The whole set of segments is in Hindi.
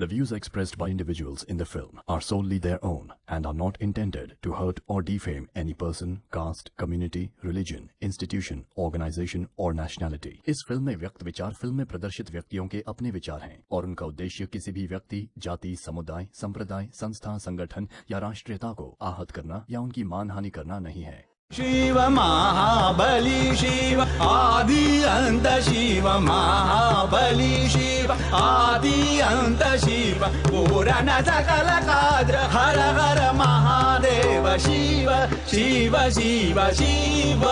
The views expressed by individuals in the film are solely their own and are not intended to hurt or defame any person, caste, community, religion, institution, organization और nationality. इस फिल्म में व्यक्त विचार फिल्म में प्रदर्शित व्यक्तियों के अपने विचार हैं और उनका उद्देश्य किसी भी व्यक्ति, जाति, समुदाय, संप्रदाय, संस्था, संगठन या राष्ट्रीयता को आहत करना या उनकी मानहानि करना नहीं है। शिव महाबली शिव आदि अंत शिव महाबली शिव आदि अंत शिव पूर्ण सकल काद्र हर हर Mahadev Shiv Shiv Shiv Shiv.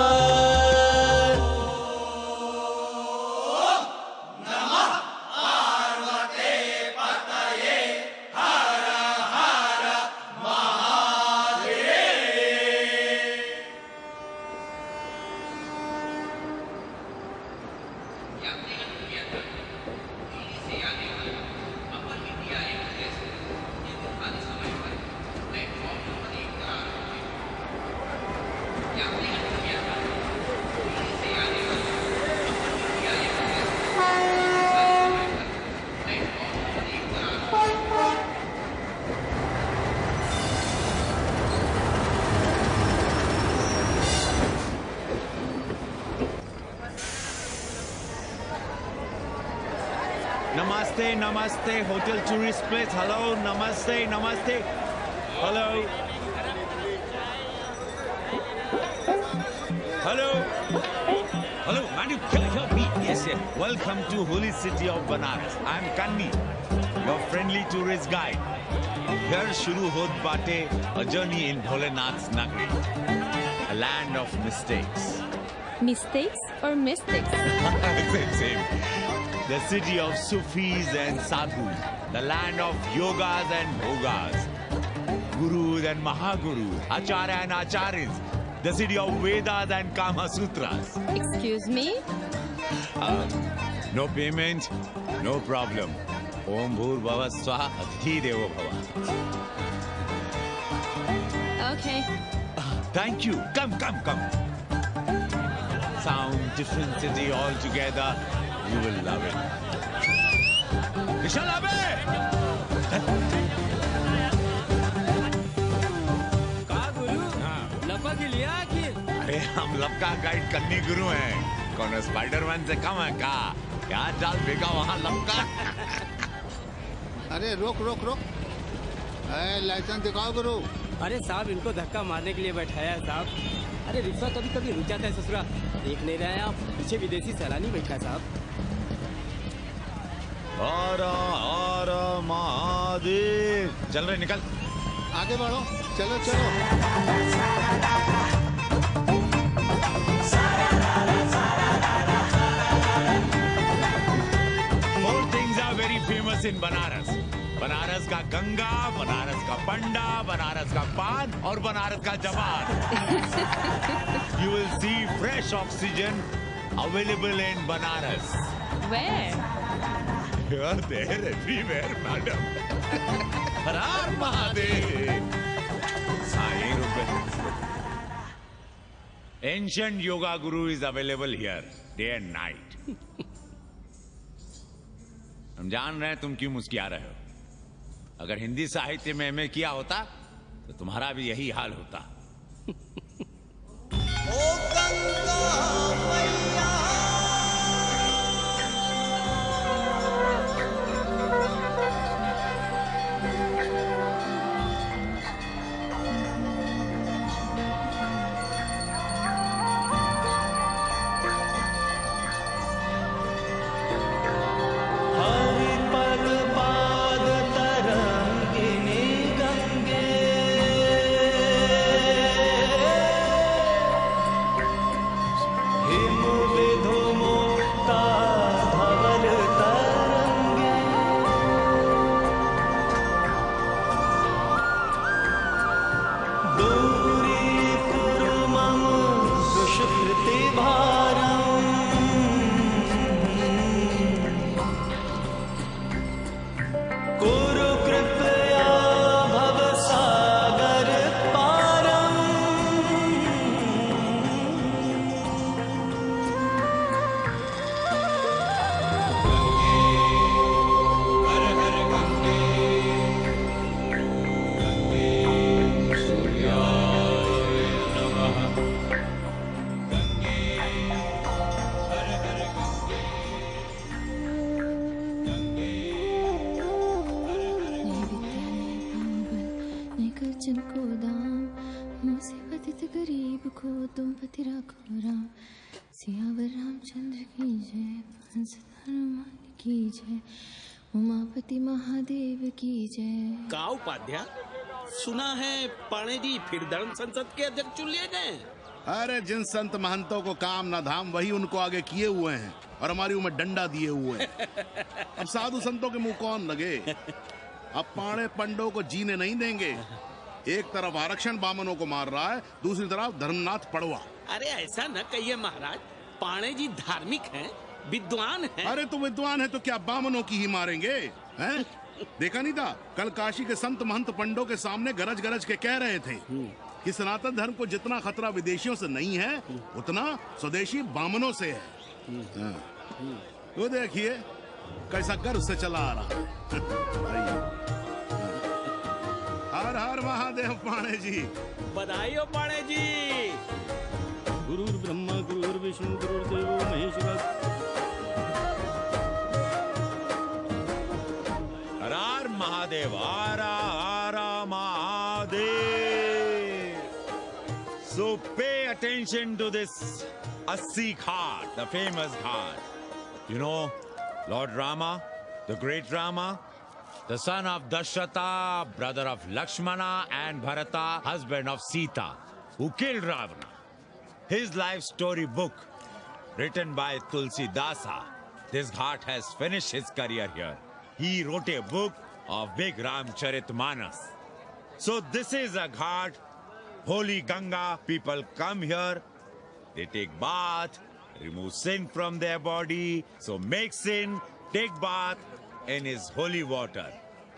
Namaste, namaste, hotel tourist place. Hello, namaste, namaste. Hello. Hello. Hello, man, you can hear me. Yes, yes. Welcome to holy city of Banaras. I'm Kanni, your friendly tourist guide. Here shuru hot bate, a journey in Bholenath's Nagari, a land of mistakes. Mistakes or mystics? Same. The city of Sufis and Sadhus, the land of yogas and bhogas, gurus and mahagurus, acharya and acharyas, the city of Vedas and Kama Sutras. Excuse me? No payment, no problem. Om Bhur Bhava Swaha Adhi Devo Bhava. Okay. Thank you. Come. Sound, different city altogether. You will love it. Nishalabe! का गुरु? लपा के लिया आखिर? अरे हम लपका गाइड कन्नी गुरु हैं। कौन स्पाइडरमैन से कम है का? क्या चाल फेंका वहाँ लपका? अरे रोक। लाइसेंस दिखाओ गुरु। अरे साहब इनको धक्का मारने के लिए बैठाया है साहब। अरे रिक्शा कभी रुक जाता है ससुरा। देख नहीं रहे हैं आप? पीछे विदेशी सैलानी बैठा है साहब। हर महादेव। चल रहे निकल। आगे बढ़ो। चलो। Four things are very famous in Banaras. Banaras का गंगा, बनारस का पंडा, बनारस का पान और बनारस का जवान. You will see fresh oxygen available in Banaras. Where? Here, there, everywhere, madam. Har Har Mahadev. Ancient yoga guru is available here, day and night. हम जान रहे हैं तुम क्यों मुस्कुरा रहे हो. अगर हिंदी साहित्य में एमए किया होता तो तुम्हारा भी यही हाल होता. ओ गंगा मैया उमापति महादेव की जय। का उपाध्याय, सुना है पाणे जी फिर धर्म संसद के अध्यक्ष चुन लिए गए। अरे जिन संत महंतों को काम ना धाम वही उनको आगे किए हुए हैं और हमारी उम्र डंडा दिए हुए हैं। अब साधु संतों के मुंह कौन लगे। अब पाणे पंडों को जीने नहीं देंगे। एक तरफ आरक्षण बामनों को मार रहा है, दूसरी तरफ धर्मनाथ पड़वा। अरे ऐसा न कहिए महाराज, पाणे जी धार्मिक हैं, विद्वान हैं। अरे तो विद्वान है तो क्या बामनों की ही मारेंगे हैं? देखा नहीं था कल काशी के संत महंत पंडों के सामने गरज गरज के कह रहे थे कि सनातन धर्म को जितना खतरा विदेशियों से नहीं है उतना स्वदेशी बामनों से है। वो देखिए कैसा गर्व से चला आ रहा। हर हर महादेव पाणे जी। बधाई हो पाणे जी। गुरुर् ब्रह्मा गुरुर्विष्णु गुरुर्देवो महेश्वरः। हर हर महादेव, हर हर Mahadev. So pay attention to this Assi Ghat, the famous ghat. You know, Lord Rama, the great Rama, the son of Dasharatha, brother of Lakshmana and Bharata, husband of Sita, who killed Ravana. His life story book, written by Tulsi Dasa. This ghat has finished his career here. He wrote a book of Big Ramcharitmanas. So this is a ghat, holy Ganga. People come here, they take bath, remove sin from their body. So make sin, take bath in his holy water.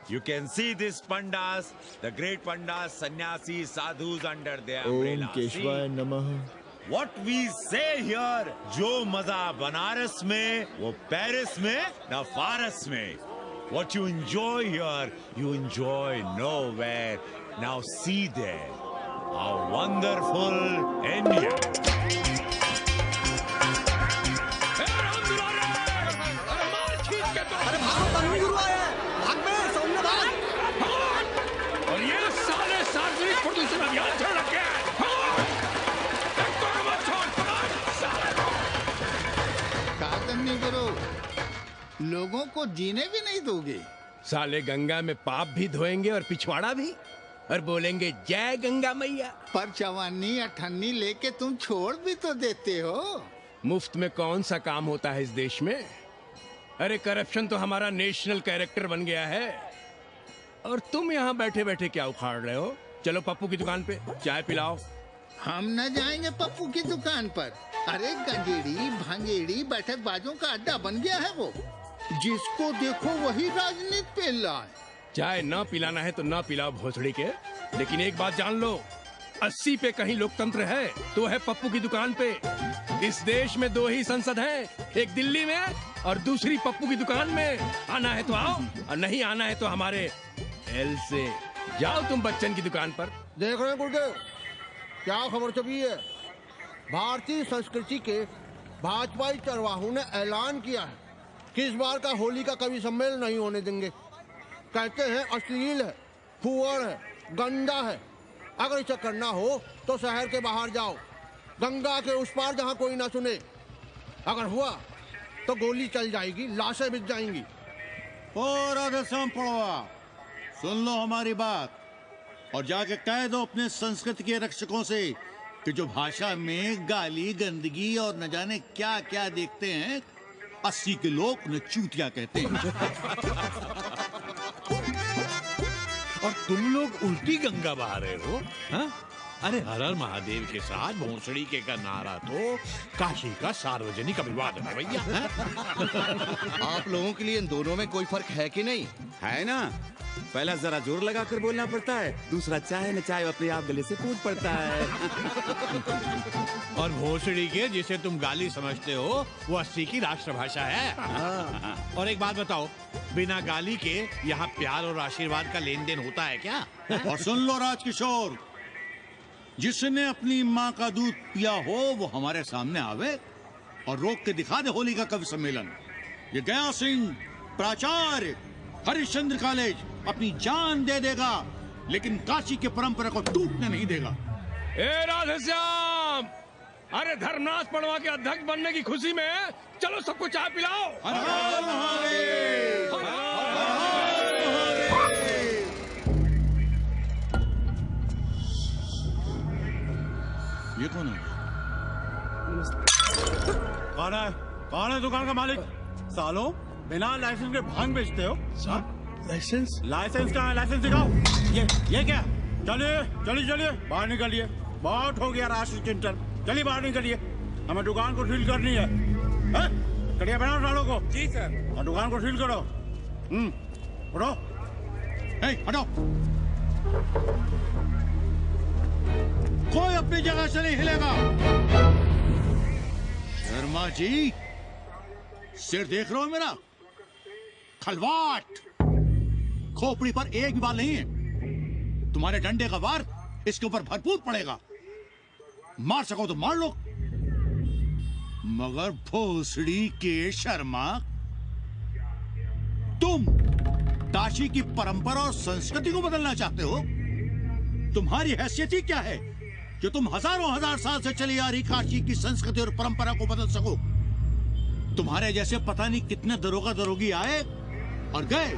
You can see these pandas, the great pandas, sannyasis, sadhus under their umbrella. Om Keshwaya Namah. What we say here, जो मजा बनारस में, वो पेरिस में, ना फारस में. What you enjoy here, you enjoy nowhere. Now see there, how wonderful India. और ये सारे सार्वजनिक प्रदूषण अभियान चल रखे हैं। नहीं करो, लोगों को जीने भी नहीं दोगे। साले गंगा में पाप भी धोएंगे और पिछवाड़ा भी, और बोलेंगे जय गंगा मैया। पर चवानी अठन्नी लेके तुम छोड़ भी तो देते हो। मुफ्त में कौन सा काम होता है इस देश में। अरे करप्शन तो हमारा नेशनल कैरेक्टर बन गया है, और तुम यहाँ बैठे बैठे क्या उखाड़ रहे हो। चलो पप्पू की दुकान पे चाय पिलाओ। हम न जाएंगे पप्पू की दुकान पर। अरे गंजेड़ी भांगेड़ी बैठक बाजों का अड्डा बन गया है वो। जिसको देखो वही राजनीति पे लाए। चाय न पिलाना है तो न पिलाओ भोसड़ी के, लेकिन एक बात जान लो, 80 पे कहीं लोकतंत्र है तो है पप्पू की दुकान पे। इस देश में 2 ही संसद हैं, एक दिल्ली में और दूसरी पप्पू की दुकान में। आना है तो आओ और नहीं आना है तो हमारे एल से जाओ तुम बच्चन की दुकान पर। देख रहे हैं गुरुदेव, क्या खबर छपी है। भारतीय संस्कृति के भाजपाई चरवाहों ने ऐलान किया है कि इस बार का होली का कवि सम्मेलन नहीं होने देंगे। कहते हैं अश्लील है, फुअड़ है, गंदा है। अगर इसे करना हो तो शहर के बाहर जाओ, गंगा के उस पार जहाँ कोई ना सुने। अगर हुआ तो गोली चल जाएगी, लाशें बिक जाएंगी। और राधेश्याम पड़वा, सुन लो हमारी बात और जाके कह दो अपने संस्कृति के रक्षकों से कि जो भाषा में गाली गंदगी और न जाने क्या क्या देखते हैं, 80 के लोग उन्हें चूतिया कहते हैं। और तुम लोग उल्टी गंगा बहा रहे हो, हाँ? अरे हर हर महादेव के साथ भोसड़ी के का नारा तो काशी का सार्वजनिक अभिवादन है भैया। आप लोगों के लिए इन दोनों में कोई फर्क है कि नहीं? है ना, पहला जरा जोर लगा कर बोलना पड़ता है, दूसरा चाहे न चाहे अपने आप गले से कूद पड़ता है। और भोसड़ी के जिसे तुम गाली समझते हो वो 80 की राष्ट्रभाषा है। और एक बात बताओ, बिना गाली के यहाँ प्यार और आशीर्वाद का लेन देन होता है क्या? और सुन लो राजकिशोर, जिसने अपनी माँ का दूध पिया हो वो हमारे सामने आवे और रोक के दिखा दे होली का कवि सम्मेलन। ये गया सिंह प्राचार्य हरिश्चंद्र कॉलेज अपनी जान दे देगा, लेकिन काशी के परंपरा को टूटने नहीं देगा। ए राधेश्याम, अरे धर्मनाथ पड़वा के अध्यक्ष बनने की खुशी में चलो सबको चाय पिलाओ। हर हर महादेव। कौन है दुकान का मालिक? सालों बिना लाइसेंस के भांग बेचते हो? लाइसेंस? लाइसेंस कहाँ है? लाइसेंस दिखाओ। ये क्या? चलिए बाहर निकलिए। बहुत हो गया राशि चिंतन। चलिए बाहर निकलिए, हमें दुकान को सील करनी है। कड़िया बनाओ सालों को। जी सर। और दुकान को सील करो। उठो। हटो। कोई अपनी जगह से नहीं हिलेगा। शर्मा जी, सिर देख रहे हो मेरा? खलवाट, खोपड़ी पर एक भी बाल नहीं है। तुम्हारे डंडे का वार इसके ऊपर भरपूर पड़ेगा। मार सको तो मार लो, मगर भोसड़ी के शर्मा, तुम काशी की परंपरा और संस्कृति को बदलना चाहते हो? तुम्हारी हैसियत ही क्या है जो तुम हजार साल से चली आ रही काशी की संस्कृति और परंपरा को बदल सको? तुम्हारे जैसे पता नहीं कितने दरोगा दरोगी आए और गए,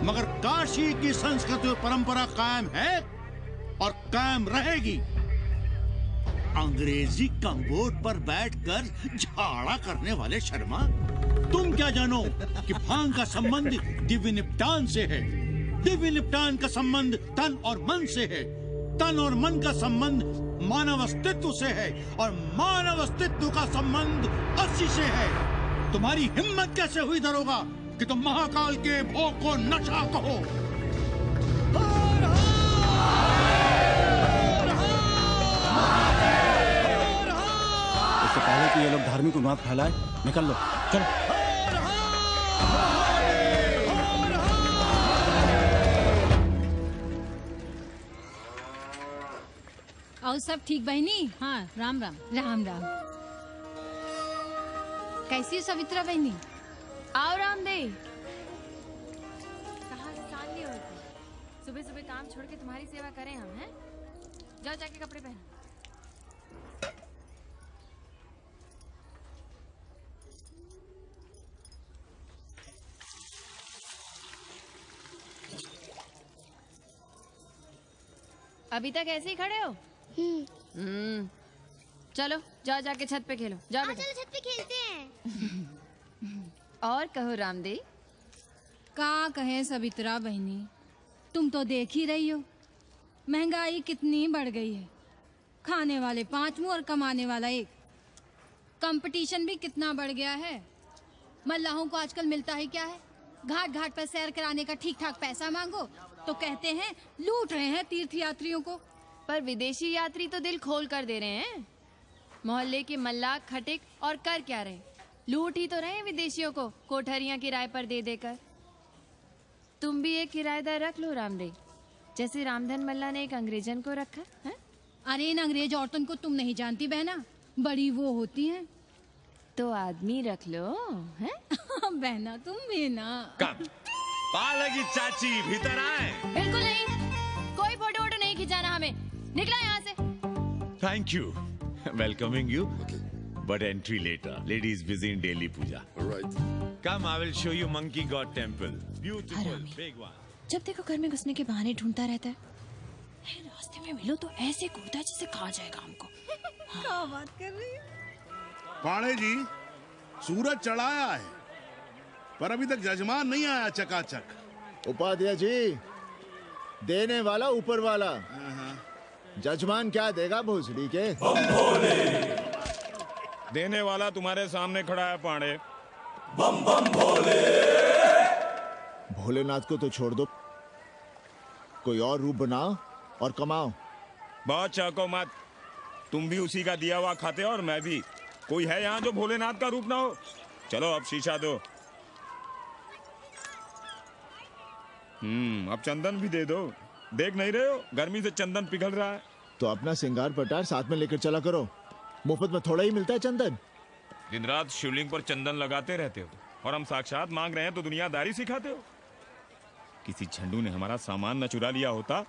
मगर काशी की संस्कृति और परंपरा कायम है और कायम रहेगी। अंग्रेजी कम्बोर्ड पर बैठकर झाड़ा करने वाले शर्मा, तुम क्या जानो कि भांग का संबंध दिव्य निपटान से है। दिव्य निपटान का संबंध तन और मन से है। तन और मन का संबंध मानव अस्तित्व से है और मानव अस्तित्व का संबंध अस्सी से है। तुम्हारी हिम्मत कैसे हुई दरोगा कि तुम महाकाल के भोग को नशा कहो? इससे पहले कि ये लोग धार्मिक उन्माद फैलाए, निकल लो, चलो। और सब ठीक बहनी? हाँ, राम राम। राम राम। कैसी हो सवित्रा बहनी? आओ रामदेव। कहाँ साल लिए हो? सुबह सुबह काम छोड़ के तुम्हारी सेवा करें हम, हैं? जाओ जाके कपड़े पहनो। अभी तक ऐसे ही खड़े हो? चलो जाओ जाके छत पे खेलो। जाओ बेटा। चलो छत पे खेलते हैं। और कहो रामदेव। का कहे सवित्रा बहनी, तुम तो देख ही रही हो महंगाई कितनी बढ़ गई है। खाने वाले 5 मुंह और कमाने वाला 1। कंपटीशन भी कितना बढ़ गया है। मल्लाहों को आजकल मिलता है क्या है? घाट घाट पर सैर कराने का ठीक ठाक पैसा मांगो तो कहते हैं लूट रहे हैं तीर्थ यात्रियों को। पर विदेशी यात्री तो दिल खोल कर दे रहे हैं। मोहल्ले के मल्लाह खटिक और कर क्या रहे? लूट ही तो रहे हैं विदेशियों को कोठरियां किराए पर दे देकर। तुम भी एक किराएदार रख लो रामदेव, जैसे रामधन मल्ला ने एक अंग्रेजन को रखा है। अरे इन अंग्रेज औरतों को तुम नहीं जानती बहना, बड़ी वो होती हैं। तो आदमी रख लो, हैं? बहना तुम भी ना। पालगी चाची भीतर आए। बिल्कुल नहीं, कोई फोटो वोटो नहीं खिंचाना हमें। निकला यहाँ से। Thank you. Welcoming you. But entry later. Ladies busy in daily puja. All right. Come, I will show you Monkey God Temple. Beautiful, big one. जब देखो घर में घुसने के बहाने ढूंढता रहता है। रास्ते में मिलो तो ऐसे कूदता जैसे खा जाएगा हमको। क्या बात कर रही है? पाड़े जी, सूरज चढ़ाया है पर अभी तक जजमान नहीं आया चकाचक। उपाध्याय जी, देने वाला ऊपर वाला। जजमान क्या देगा भोसड़ी के? देने वाला तुम्हारे सामने खड़ा है पांडे। बम बम भोले। भोलेनाथ को तो छोड़ दो, कोई और रूप बनाओ और कमाओ। बहुत चाको मत, तुम भी उसी का दिया हुआ खाते हो और मैं भी। कोई है यहाँ जो भोलेनाथ का रूप ना हो? चलो अब शीशा दो। अब चंदन भी दे दो। देख नहीं रहे हो गर्मी से चंदन पिघल रहा है। तो अपना सिंगार पटार साथ में लेकर चला करो, मुफ्त में थोड़ा ही मिलता है चंदन। दिन रात शिवलिंग पर चंदन लगाते रहते हो और हम साक्षात मांग रहे हैं तो दुनियादारी सिखाते हो। किसी झंडू ने हमारा सामान न चुरा लिया होता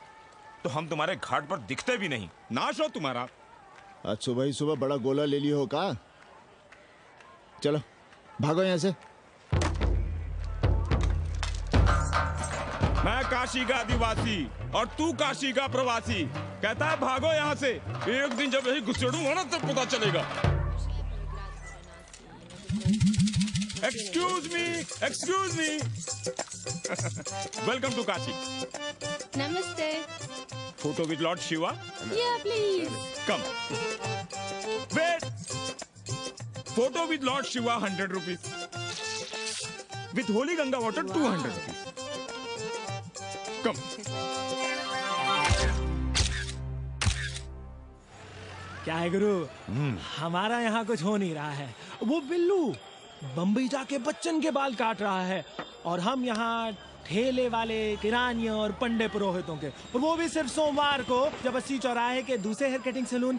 तो हम तुम्हारे घाट पर दिखते भी नहीं। नाश हो तुम्हारा। आज सुबह ही सुबह बड़ा गोला ले लियो हो का? चलो भागो यहाँ से। मैं काशी का आदिवासी और तू काशी का प्रवासी। कहता है भागो यहाँ से। एक दिन जब यही घुसेड़ूंगा ना तब पता चलेगा। Excuse me welcome to Kashi. नमस्ते। Photo with lord Shiva. Yeah, please. Come wait. Photo with lord Shiva 100 rupees, with holy Ganga water 200 rupees. Come. क्या है गुरु, हमारा यहाँ कुछ हो नहीं रहा है। वो बिल्लू बम्बई जाके बच्चन के बाल काट रहा है और हम यहाँ ठेले वाले, किरानियों और पंडे पुरोहितों के, और वो भी सिर्फ सोमवार को, जब 80 चौराहे के दूसरे हेयर कटिंग सैलून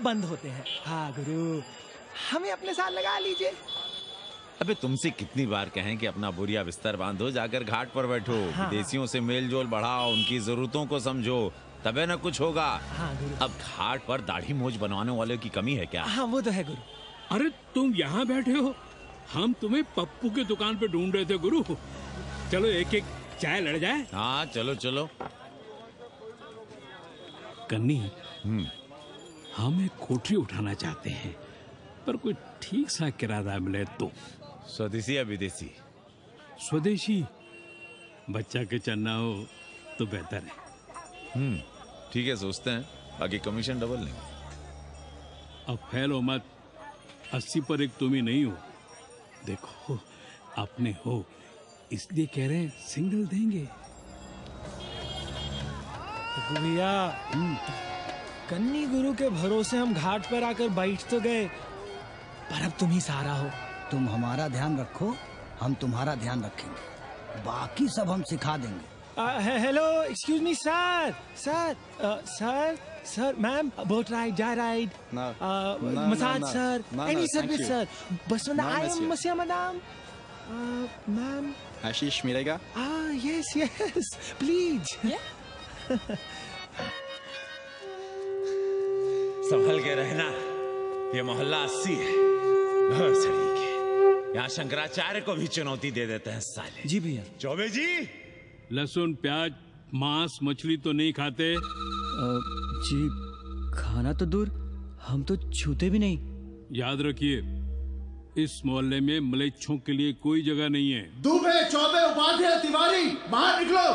बंद होते हैं। हाँ गुरु, हमें अपने साथ लगा लीजिए। अबे तुमसे कितनी बार कहें कि अपना बोरिया बिस्तर बांधो, जाकर घाट पर बैठो। हाँ। विदेशियों से मेल जोल बढ़ाओ, उनकी जरूरतों को समझो, तबे न कुछ होगा। हाँ गुरु। अब घाट पर दाढ़ी मूछ बनवाने वाले की कमी है क्या? हाँ वो तो है गुरु। अरे तुम यहाँ बैठे हो, हम तुम्हें पप्पू की दुकान पे ढूंढ रहे थे गुरु। चलो एक एक चाय लड़ जाए। हाँ चलो चलो। कन्नी, हम एक कोठरी उठाना चाहते हैं, पर कोई ठीक सा किराया मिले तो। स्वदेशी या विदेशी? स्वदेशी। बच्चा के चन्ना हो तो बेहतर है। ठीक है, सोचते हैं, बाकी कमीशन डबल लेंगे। अब फैलो मत, 80 पर एक तुम ही नहीं हो। देखो अपने हो, इसलिए कह रहे हैं सिंगल देंगे। भैया, कन्नी गुरु के भरोसे हम घाट पर आकर बैठ तो गए, पर अब तुम ही सहारा हो। तुम हमारा ध्यान रखो, हम तुम्हारा ध्यान रखेंगे, बाकी सब हम सिखा देंगे। Hello, excuse me sir, sir, ma'am, boat ride, जा ride, massage sir, any service sir, बस आई एम मसिया मैडम, मैम। आशीष मिलेगा? Yes, please. संभल के रहना, ये मोहल्ला 80 है, भोसड़ी के। यहाँ शंकराचार्य को भी चुनौती दे देते हैं साले। जी भैया। चौबे जी, लहसुन, प्याज, मांस, मछली तो नहीं खाते? जी खाना तो दूर, हम तो छूते भी नहीं। याद रखिए, इस मोहल्ले में मलेच्छों के लिए कोई जगह नहीं है। दुबे, चौबे, उपाध्याय, तिवारी, बाहर निकलो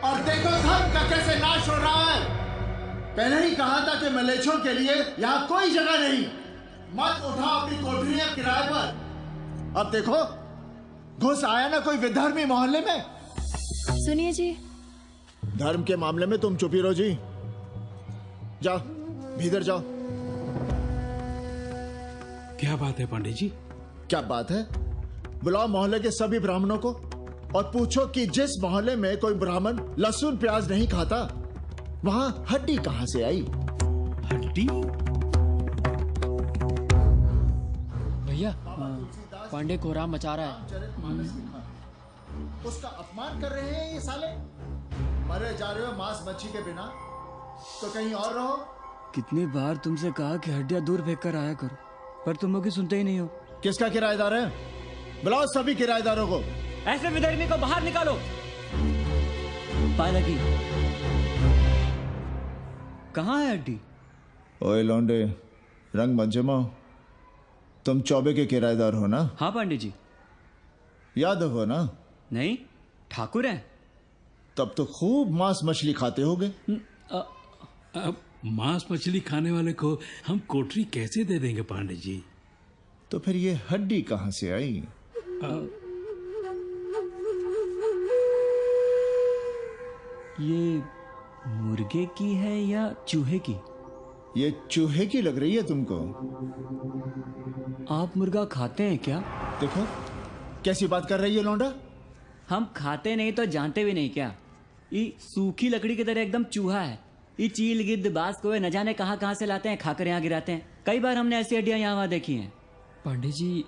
और देखो धर्म का कैसे नाश हो रहा है। पहले ही कहा था कि मलेच्छों के लिए यहाँ कोई जगह नहीं। मत उठाओ अपनी कोठरियां किराए पर। अब देखो, घुस आया ना कोई विधर्मी मोहल्ले में। सुनिए जी, धर्म के मामले में तुम चुप ही रहो जी। जाओ, भीतर जाओ। क्या बात है पांडे जी? क्या बात है? बुलाओ मोहल्ले के सभी ब्राह्मणों को और पूछो कि जिस मोहल्ले में कोई ब्राह्मण लहसुन प्याज नहीं खाता, वहां हड्डी कहां से आई? हड्डी? भैया, पांडे कोहराम मचा रहा है। उसका अपमान कर रहे हैं ये साले। मरे जा रहे हो मांस मच्छी के बिना, तो कहीं और रहो। कितनी बार तुमसे कहा कि हड्डियां दूर फेंक कर आया करो, पर तुम लोग सुनते ही नहीं हो। किसका किराएदार है? बुलाओ सभी किराएदारों को। ऐसे विधर्मी को बाहर निकालो। पालकी, कहाँ है हड्डी? ओए लौंडे, रंग मत जमाओ। तुम चौबे के किराएदार हो ना? हाँ पांडे जी। यादव हो ना? नहीं, ठाकुर है। तब तो खूब मांस मछली खाते होगे। अब मांस मछली खाने वाले को हम कोठरी कैसे दे देंगे पांडे जी? तो फिर ये हड्डी कहां से आई? ये मुर्गे की है या चूहे की? ये चूहे की लग रही है तुमको। आप मुर्गा खाते हैं क्या? देखो कैसी बात कर रही है लौंडा। हम खाते नहीं तो जानते भी नहीं क्या? ये सूखी लकड़ी की तरह एकदम चूहा है। ये चील, गिद्ध, बाज को न जाने कहां से लाते हैं, खाकर यहाँ गिराते हैं। कई बार हमने ऐसी हड्डियां यहाँ वहां देखी हैं। पांडे जी,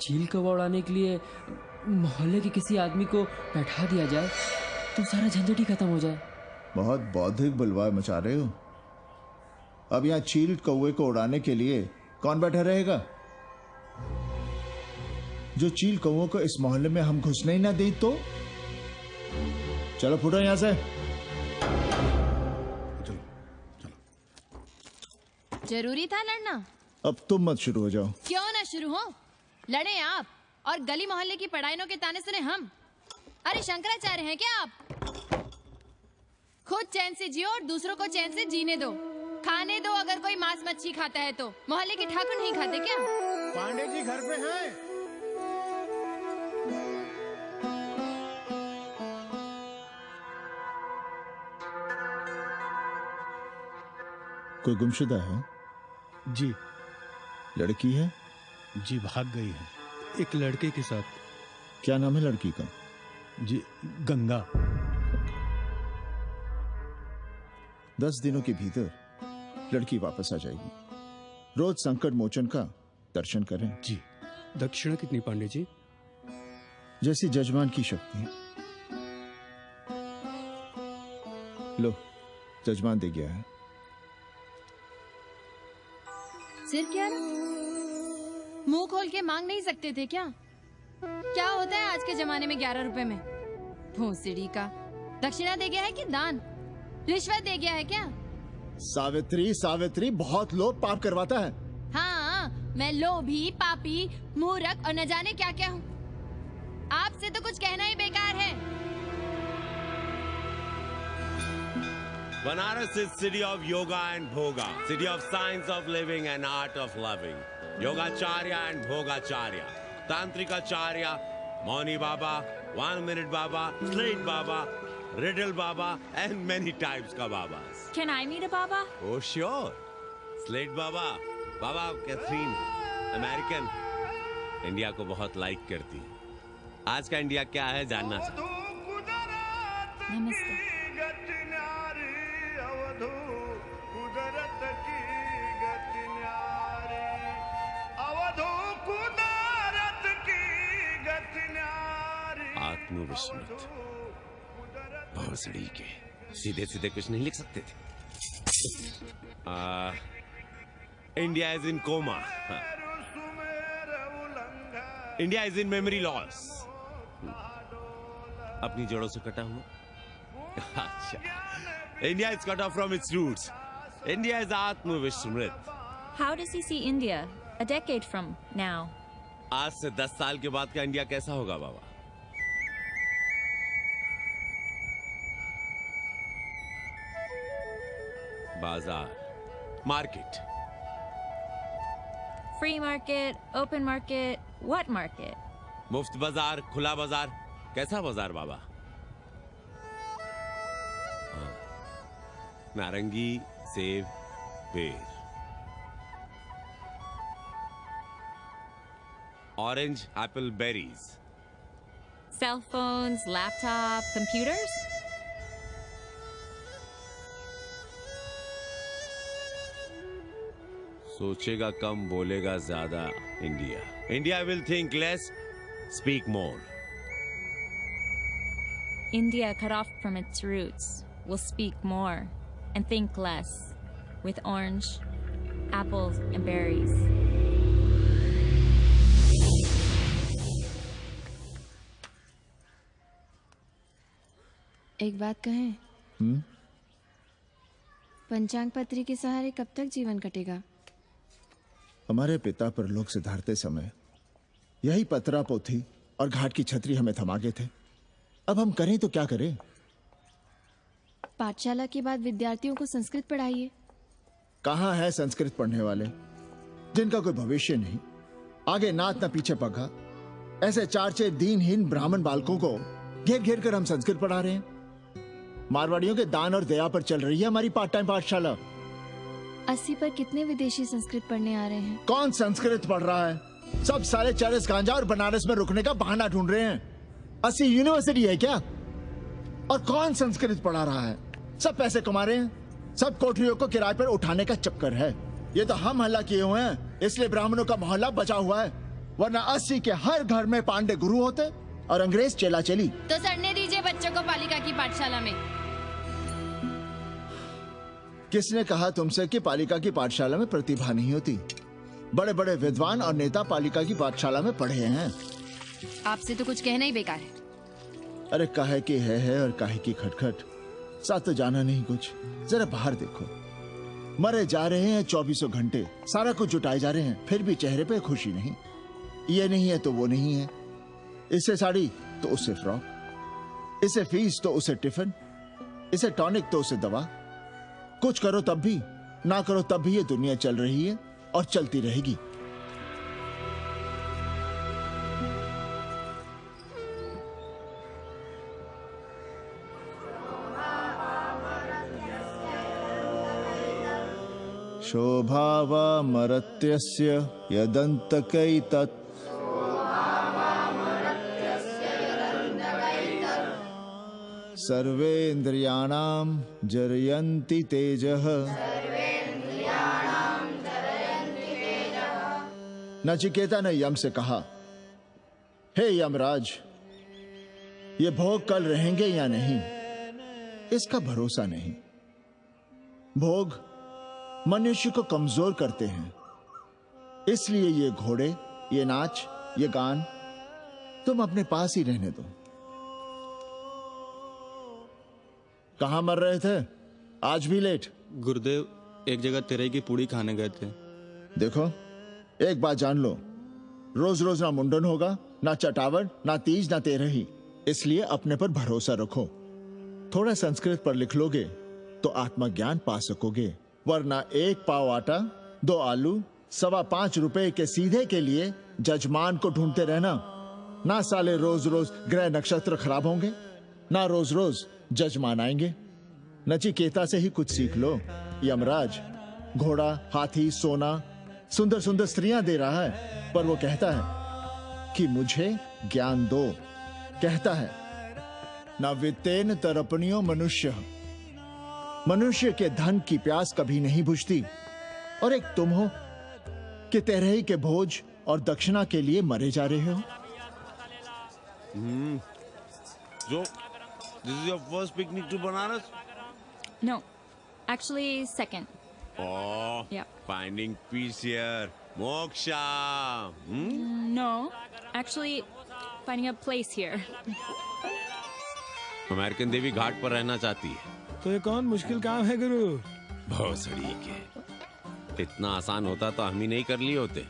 चील कौवा उड़ाने के लिए मोहल्ले के किसी आदमी को बैठा दिया जाए तो सारा झंझट ही खत्म हो जाए। बहुत बौद्धिक बुलवाए मचा रहे हो। अब यहाँ चील कौवे को उड़ाने के लिए कौन बैठा रहेगा? जो चील कौवों को इस मोहल्ले में हम घुसने ही ना दें तो? चलो फुटो यहां से। जरूरी था लड़ना? अब तुम मत शुरू हो जाओ। क्यों ना शुरू हो? लड़े आप और गली मोहल्ले की पढ़ाइयों के ताने सुने हम। अरे शंकराचार्य हैं क्या आप? खुद चैन से जियो और दूसरों को चैन से जीने दो। खाने दो अगर कोई मांस मच्छी खाता है तो। मोहल्ले के ठाकुर नहीं खाते क्या? पांडे जी घर पे हैं? कोई गुमशुदा है? जी। लड़की है? जी भाग गई है एक लड़के के साथ। क्या नाम है लड़की का? जी गंगा। 10 दिनों के भीतर लड़की वापस आ जाएगी। रोज संकट मोचन का दर्शन करें। जी। दक्षिणा कितनी पांडे जी? जैसी जजमान की शक्ति। लो, जजमान दे गया है। सिर्फ क्या? मुंह खोल के मांग नहीं सकते थे क्या? क्या होता है आज के जमाने में 11 रुपए में? भोसड़ी का। दक्षिणा दे गया है कि दान? रिश्वत दे गया है क्या? सावित्री, सावित्री बहुत लोभ पाप करवाता है। हाँ, मैं लोभी, पापी, मूर्ख और न जाने क्या क्या हूँ। आपसे तो कुछ कहना ही बेकार है। Banaras is city of yoga and bhoga, city of science of living and art of loving. Yogacharya and Bhogacharya, Tantrikacharya, Mauni Baba, 1 Minute Baba, Slate Baba, Riddle Baba, and many types ka Babas. Can I meet a Baba? Oh sure, Slate Baba, Baba Catherine, American, India को बहुत लाइक करती। आज का इंडिया क्या है जानना चाहती। नमस्ते। आत्मविस्मृत भोसड़ी के सीधे सीधे कुछ नहीं लिख सकते थे। India is in coma. India is in memory loss. अपनी जड़ों से कटा हुआ। अच्छा, India is cut off from its roots. India is आत्मविस्मृत। How does he see India a decade from now? आज से 10 साल के बाद का इंडिया कैसा होगा बाबा? बाजार, market. Free market, open market, what market? मुफ्त बाजार, खुला बाजार, कैसा बाजार बाबा? हाँ। नारंगी, सेब, बेर। Orange, apple, berries. Cell phones, laptop, computers? सोचेगा कम, बोलेगा ज्यादा India. India will think less, speak more. India, cut off from its roots, will speak more and think less, with orange, apples, and berries. एक बात कहें? पंचांग पत्री के सहारे कब तक जीवन कटेगा? हमारे पिता पर लोग सिधारते समय यही पतरा पोथी और घाट की छतरी हमें थमा गए थे। अब हम करें तो क्या करें? पाठशाला के बाद विद्यार्थियों को संस्कृत पढ़ाइए। कहाँ है संस्कृत पढ़ने वाले जिनका कोई भविष्य नहीं, आगे नात न पीछे पगा। ऐसे 4-6 दीनहीन ब्राह्मण बालकों को घेर घेर कर हम संस्कृत पढ़ा रहे हैं। मारवाड़ियों के दान और दया पर चल रही है हमारी पार्ट टाइम पाठशाला। 80 पर कितने विदेशी संस्कृत पढ़ने आ रहे हैं? कौन संस्कृत पढ़ रहा है? सब साले चरस गांजा और बनारस में रुकने का बहाना ढूंढ रहे हैं। 80 यूनिवर्सिटी है क्या? और कौन संस्कृत पढ़ा रहा है? सब पैसे कमा रहे हैं। सब कोठरियों को किराए पर उठाने का चक्कर है। ये तो हम हल्ला किए हुए हैं, इसलिए ब्राह्मणों का मोहल्ला बचा हुआ है। वरना 80 के हर घर में पांडे गुरु होते और अंग्रेज चेला चली। तो सड़ने दीजिए बच्चों को पालिका की पाठशाला में। किसने कहा तुमसे कि पालिका की पाठशाला में प्रतिभा नहीं होती? बड़े बड़े विद्वान और नेता पालिका की पाठशाला में पढ़े हैं। आपसे तो कुछ कहना ही बेकार है। अरे काहे की है और काहे की खटखट, साथ तो जाना नहीं कुछ। जरा बाहर देखो, मरे जा रहे हैं 2400 घंटे, सारा कुछ जुटाए जा रहे हैं, फिर भी चेहरे पे खुशी नहीं। ये नहीं है तो वो नहीं है, इससे साड़ी तो उससे फ्रॉक, इसे फीस तो उसे टिफिन, इसे टॉनिक तो उसे दवा। कुछ करो तब भी, ना करो तब भी ये दुनिया चल रही है और चलती रहेगी। शोभावामरत्यस्य यदन्तकैतत् सर्वेन्द्रियाणां जरयन्ति तेजः। नचिकेता ने यम से कहा, हे यमराज, ये भोग कल रहेंगे या नहीं, इसका भरोसा नहीं। भोग मनुष्य को कमजोर करते हैं, इसलिए ये घोड़े, ये नाच, ये गान तुम अपने पास ही रहने दो। कहां मर रहे थे? आज भी लेट? गुरुदेव, एक जगह तेरे की पूड़ी खाने गए थे। देखो, एक बात जान लो, रोज रोज ना मुंडन होगा, ना चटावट, ना तीज, ना तेरही। इसलिए अपने पर भरोसा रखो। थोड़ा संस्कृत पर लिख लोगे तो आत्मज्ञान पा सकोगे, वरना 1 पाव आटा, 2 आलू, 5.25 रुपए के सीधे के लिए जजमान को ढूंढते रहना। ना साले रोज रोज ग्रह नक्षत्र खराब होंगे, ना रोज रोज जजमान आएंगे। नचिकेता से ही कुछ सीख लो। यमराज घोड़ा, हाथी, सोना, सुंदर सुंदर स्त्रियां दे रहा है, पर वो कहता है कि मुझे ज्ञान दो। कहता है, न वित्तेन तरपणियो मनुष्य। मनुष्य के धन की प्यास कभी नहीं बुझती। और एक तुम हो कि तेरही के भोज और दक्षिणा के लिए मरे जा रहे हो। So, this is your first picnic to Banaras? No, actually second. Oh, Yeah. finding peace here. Moksha. No, actually finding a place here. American देवी घाट पर रहना चाहती है। तो ये कौन मुश्किल काम है गुरु? भोसड़ी के, इतना आसान होता तो हम ही नहीं कर लिए होते।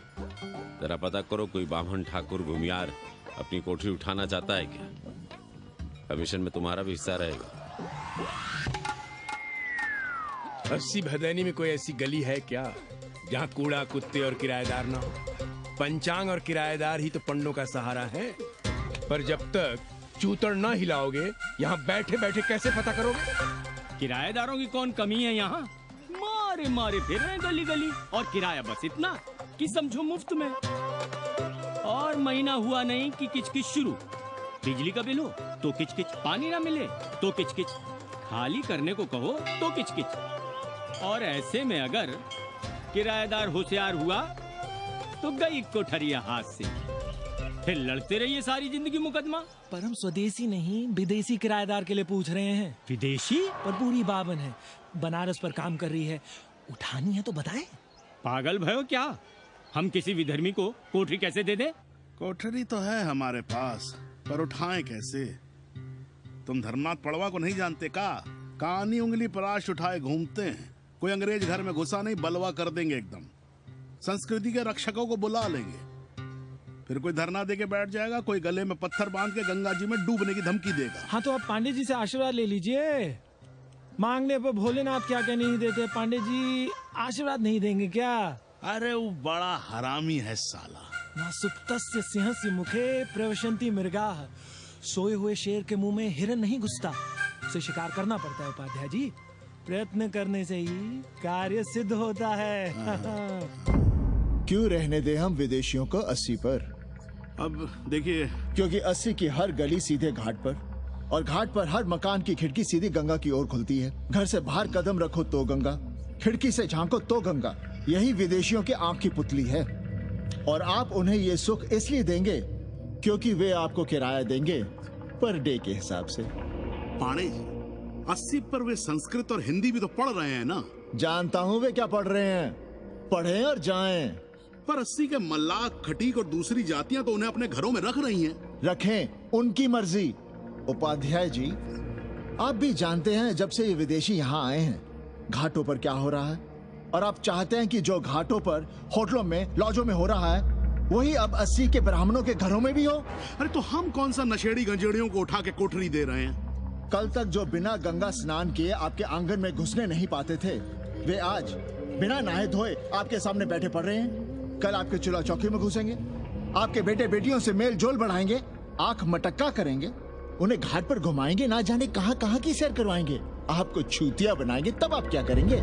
जरा पता करो, कोई बामन ठाकुर भूमियार अपनी कोठरी उठाना चाहता है क्या? कमीशन में तुम्हारा भी हिस्सा रहेगा। 80 भदैनी में कोई ऐसी गली है क्या जहाँ कूड़ा, कुत्ते और किराएदार ना हो? पंचांग और किराएदार ही तो पंडों का सहारा है। पर जब तक चूतड़ ना हिलाओगे, यहाँ बैठे बैठे कैसे पता करोगे? किराएदारों की कौन कमी है यहाँ? मारे मारे फिर रहे गली गली, और किराया बस इतना कि समझो मुफ्त में। और महीना हुआ नहीं कि किचकिच शुरू। बिजली का बिल हो तो किचकिच, पानी ना मिले तो किचकिच, खाली करने को कहो तो किचकिच। और ऐसे में अगर किराएदार होशियार हुआ तो गई कोठरिया हाथ से, फिर लड़ते रहिए सारी जिंदगी मुकदमा। पर हम स्वदेशी नहीं, विदेशी किराएदार के लिए पूछ रहे हैं। विदेशी? पर पूरी बावन है, बनारस पर काम कर रही है, उठानी है तो बताएं। पागल भयो क्या? हम किसी विधर्मी को कोठरी कैसे दे दें? कोठरी तो है हमारे पास, पर उठाएं कैसे? तुम धर्मनाथ पड़वा को नहीं जानते का? कानी उंगली पराश उठाए घूमते हैं। कोई अंग्रेज घर में घुसा नहीं, बलवा कर देंगे एकदम। संस्कृति के रक्षकों को बुला लेंगे, फिर कोई धरना दे के बैठ जाएगा, कोई गले में पत्थर बांध के गंगा जी में डूबने की धमकी देगा। हाँ तो आप पांडे जी से आशीर्वाद ले लीजिए। मांगने पर भोलेनाथ क्या क्या नहीं देते, पांडे जी आशीर्वाद नहीं देंगे क्या? अरे वो बड़ा हरामी है साला। ना सुप्तस्य सिंहस्य मुखे प्रवशन्ति मृगाः। सोए हुए शेर के मुंह में हिरन नहीं घुसता, उसे शिकार करना पड़ता है उपाध्याय जी। प्रयत्न करने से ही कार्य सिद्ध होता है। क्यों रहने दे हम विदेशियों को 80 पर? अब देखिए, क्योंकि 80 की हर गली सीधे घाट पर, और घाट पर हर मकान की खिड़की सीधी गंगा की ओर खुलती है। घर से बाहर कदम रखो तो गंगा, खिड़की से झांको तो गंगा। यही विदेशियों की आंख की पुतली है। और आप उन्हें ये सुख इसलिए देंगे क्योंकि वे आपको किराया देंगे पर डे के हिसाब से। पाणे जी, 80 पर वे संस्कृत और हिंदी भी तो पढ़ रहे हैं ना? जानता हूँ वे क्या पढ़ रहे हैं, पढ़ें और जाएं। पर 80 के मल्लाक, खटीक और दूसरी जातियां तो उन्हें अपने घरों में रख रही हैं। रखें, उनकी मर्जी। उपाध्याय जी, आप भी जानते हैं जब से ये विदेशी यहाँ आए हैं घाटों पर क्या हो रहा है। और आप चाहते हैं कि जो घाटों पर, होटलों में, लॉजों में हो रहा है वही अब 80 के ब्राह्मणों के घरों में भी हो। अरे तो हम कौन सा नशेड़ी गंजेड़ियों को उठा के कोठरी दे रहे हैं? कल तक जो बिना गंगा स्नान किए आपके आंगन में घुसने नहीं पाते थे, वे आज बिना नहाए धोए आपके सामने बैठे पड़ रहे हैं। कल आपके चूल्हा चौकी में घुसेंगे, आपके बेटे बेटियों से मेल जोल बढ़ाएंगे, आंख मटक्का करेंगे, उन्हें घाट पर घुमाएंगे, ना जाने कहां कहां की सैर करवाएंगे, आपको छूतिया बनाएंगे। तब आप क्या करेंगे?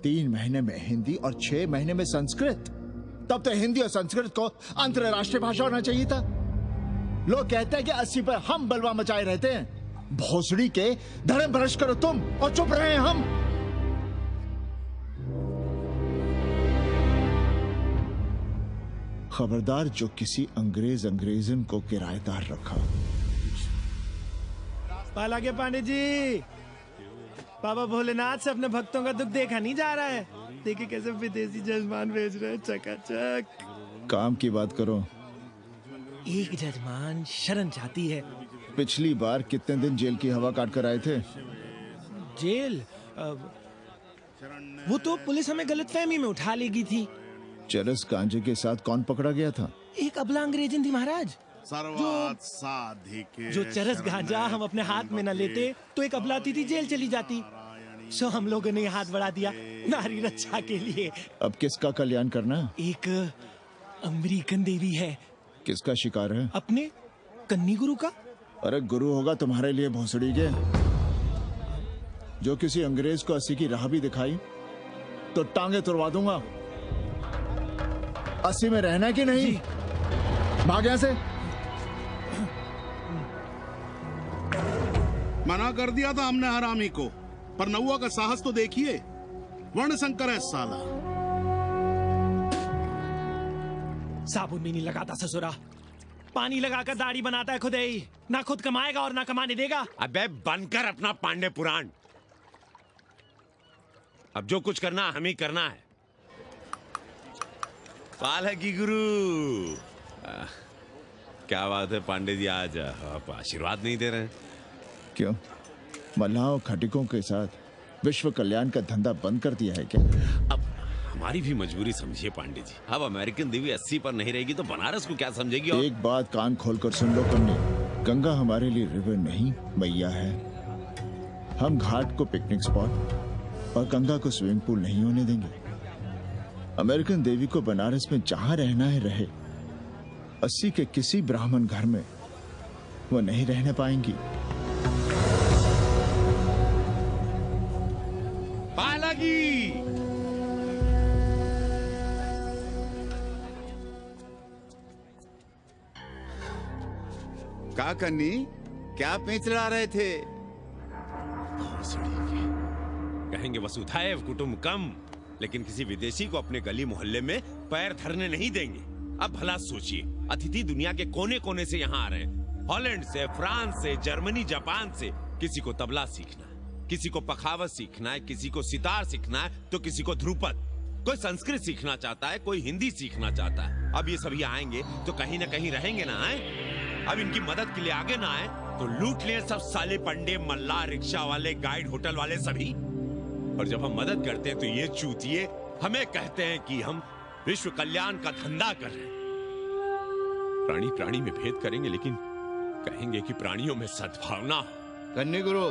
3 महीने में हिंदी और 6 महीने में संस्कृत। तब तो हिंदी और संस्कृत को अंतरराष्ट्रीय भाषा होना चाहिए था। लोग कहते हैं कि 80 पर हम बलवा मचाए रहते हैं। भोसड़ी के धर्म भ्रष्ट करो तुम और चुप रहे हम। खबरदार जो किसी अंग्रेजन को किराएदार रखा। पाला के पांडे जी, बाबा भोलेनाथ से अपने भक्तों का दुख देखा नहीं जा रहा है। देखिए कैसे विदेशी जजमान भेज रहे हैं, चकाचक। काम की बात करो। एक जजमान शरण चाहती है। पिछली बार कितने दिन जेल की हवा काट कर आए थे? जेल? वो तो पुलिस हमें गलतफहमी में उठा लेगी थी। चरस गांजे के साथ कौन पकड़ा गया था? एक अबला अंग्रेजन थी महाराज। जो चरस गांजा हम अपने हाथ में न लेते तो एक अबलाती थी जेल चली जाती। सो हम लोगों ने हाथ बढ़ा दिया नारी रक्षा के लिए। अब किसका कल्याण करना? एक अमेरिकन देवी है। किसका शिकार है? अपने कन्नी गुरु का। अरे गुरु होगा तुम्हारे लिए भोसड़ी के। जो किसी अंग्रेज को 80 की राह भी दिखाई तो टांगे तुड़वा दूंगा। 80 में रहना कि नहीं? भाग यहां से। मना कर दिया था हमने हरामी को, पर नौआ का साहस तो देखिए। वर्ण संकर है साला। साबुन भी नहीं लगाता ससुरा, पानी लगाकर दाढ़ी बनाता है खुद ही। ना खुद कमाएगा और ना कमाने देगा। अबे बनकर अपना पांडे पुराण। अब जो कुछ करना हम ही करना है। पाला की गुरु। क्या बात है पांडे जी, आज आप आशीर्वाद नहीं दे रहे हैं? क्यों? मल्लाहों खटिकों के साथ विश्व कल्याण का धंधा बंद कर दिया है क्या? अब हमारी भी मजबूरी समझिए पांडे जी। अब अमेरिकन देवी 80 पर नहीं रहेगी तो बनारस को क्या समझेगी? और... एक बात कान खोलकर सुन लो कन्नी, गंगा हमारे लिए रिवर नहीं मैया है। हम घाट को पिकनिक स्पॉट और गंगा को स्विमिंग पूल नहीं होने देंगे। अमेरिकन देवी को बनारस में जहां रहना है रहे। 80 के किसी ब्राह्मण घर में वो नहीं रहने पाएंगी। पालागी। का कन्नी, क्या पेंच ला रहे थे? कहेंगे वसुधैव कुटुंबकम, लेकिन किसी विदेशी को अपने गली मोहल्ले में पैर धरने नहीं देंगे। अब भला सोचिए, अतिथि दुनिया के कोने कोने से यहाँ आ रहे हैं। हॉलैंड से, फ्रांस से, जर्मनी, जापान से। किसी को तबला सीखना है, किसी को पखावत सीखना है, किसी को सितार सीखना है, तो किसी को ध्रुपद। कोई संस्कृत सीखना चाहता है, कोई हिंदी सीखना चाहता है। अब ये सभी आएंगे तो कहीं ना कहीं रहेंगे ना। आए अब इनकी मदद के लिए आगे ना आए तो लूट लिए सब साले पंडे, मल्ला, रिक्शा वाले, गाइड, होटल वाले सभी। और जब हम मदद करते हैं तो ये चूतिए हमें कहते हैं कि हम विश्व कल्याण का धंधा कर रहे हैं। प्राणी प्राणी में भेद करेंगे, लेकिन कहेंगे कि प्राणियों में सद्भावना हो। कन्नी गुरु,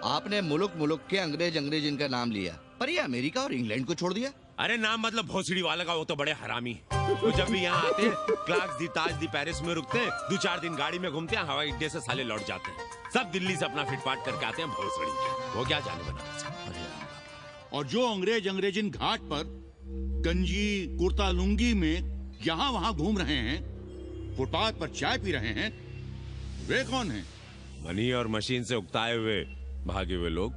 आपने मुल्क मुल्क के अंग्रेज इनका नाम लिया, पर ये अमेरिका और इंग्लैंड को छोड़ दिया। अरे नाम मतलब भोसड़ी वाला का, वो तो बड़े हरामी है। वो जब भी यहाँ आते हैं क्लार्क्स दी, ताज दी, पेरिस में रुकते हैं, 2-4 दिन गाड़ी में घूमते हैं, हवाई अड्डे से साले लौट जाते हैं। सब दिल्ली से अपना फिटपाट करके आते हैं भोसड़ी। वो क्या जाने बनारस। और जो अंग्रेजिन घाट पर गंजी कुर्ता लुंगी में यहाँ वहाँ घूम रहे हैं, फुटपाथ पर चाय पी रहे हैं, वे कौन हैं? मनी और मशीन से उकताए हुए भागे हुए लोग।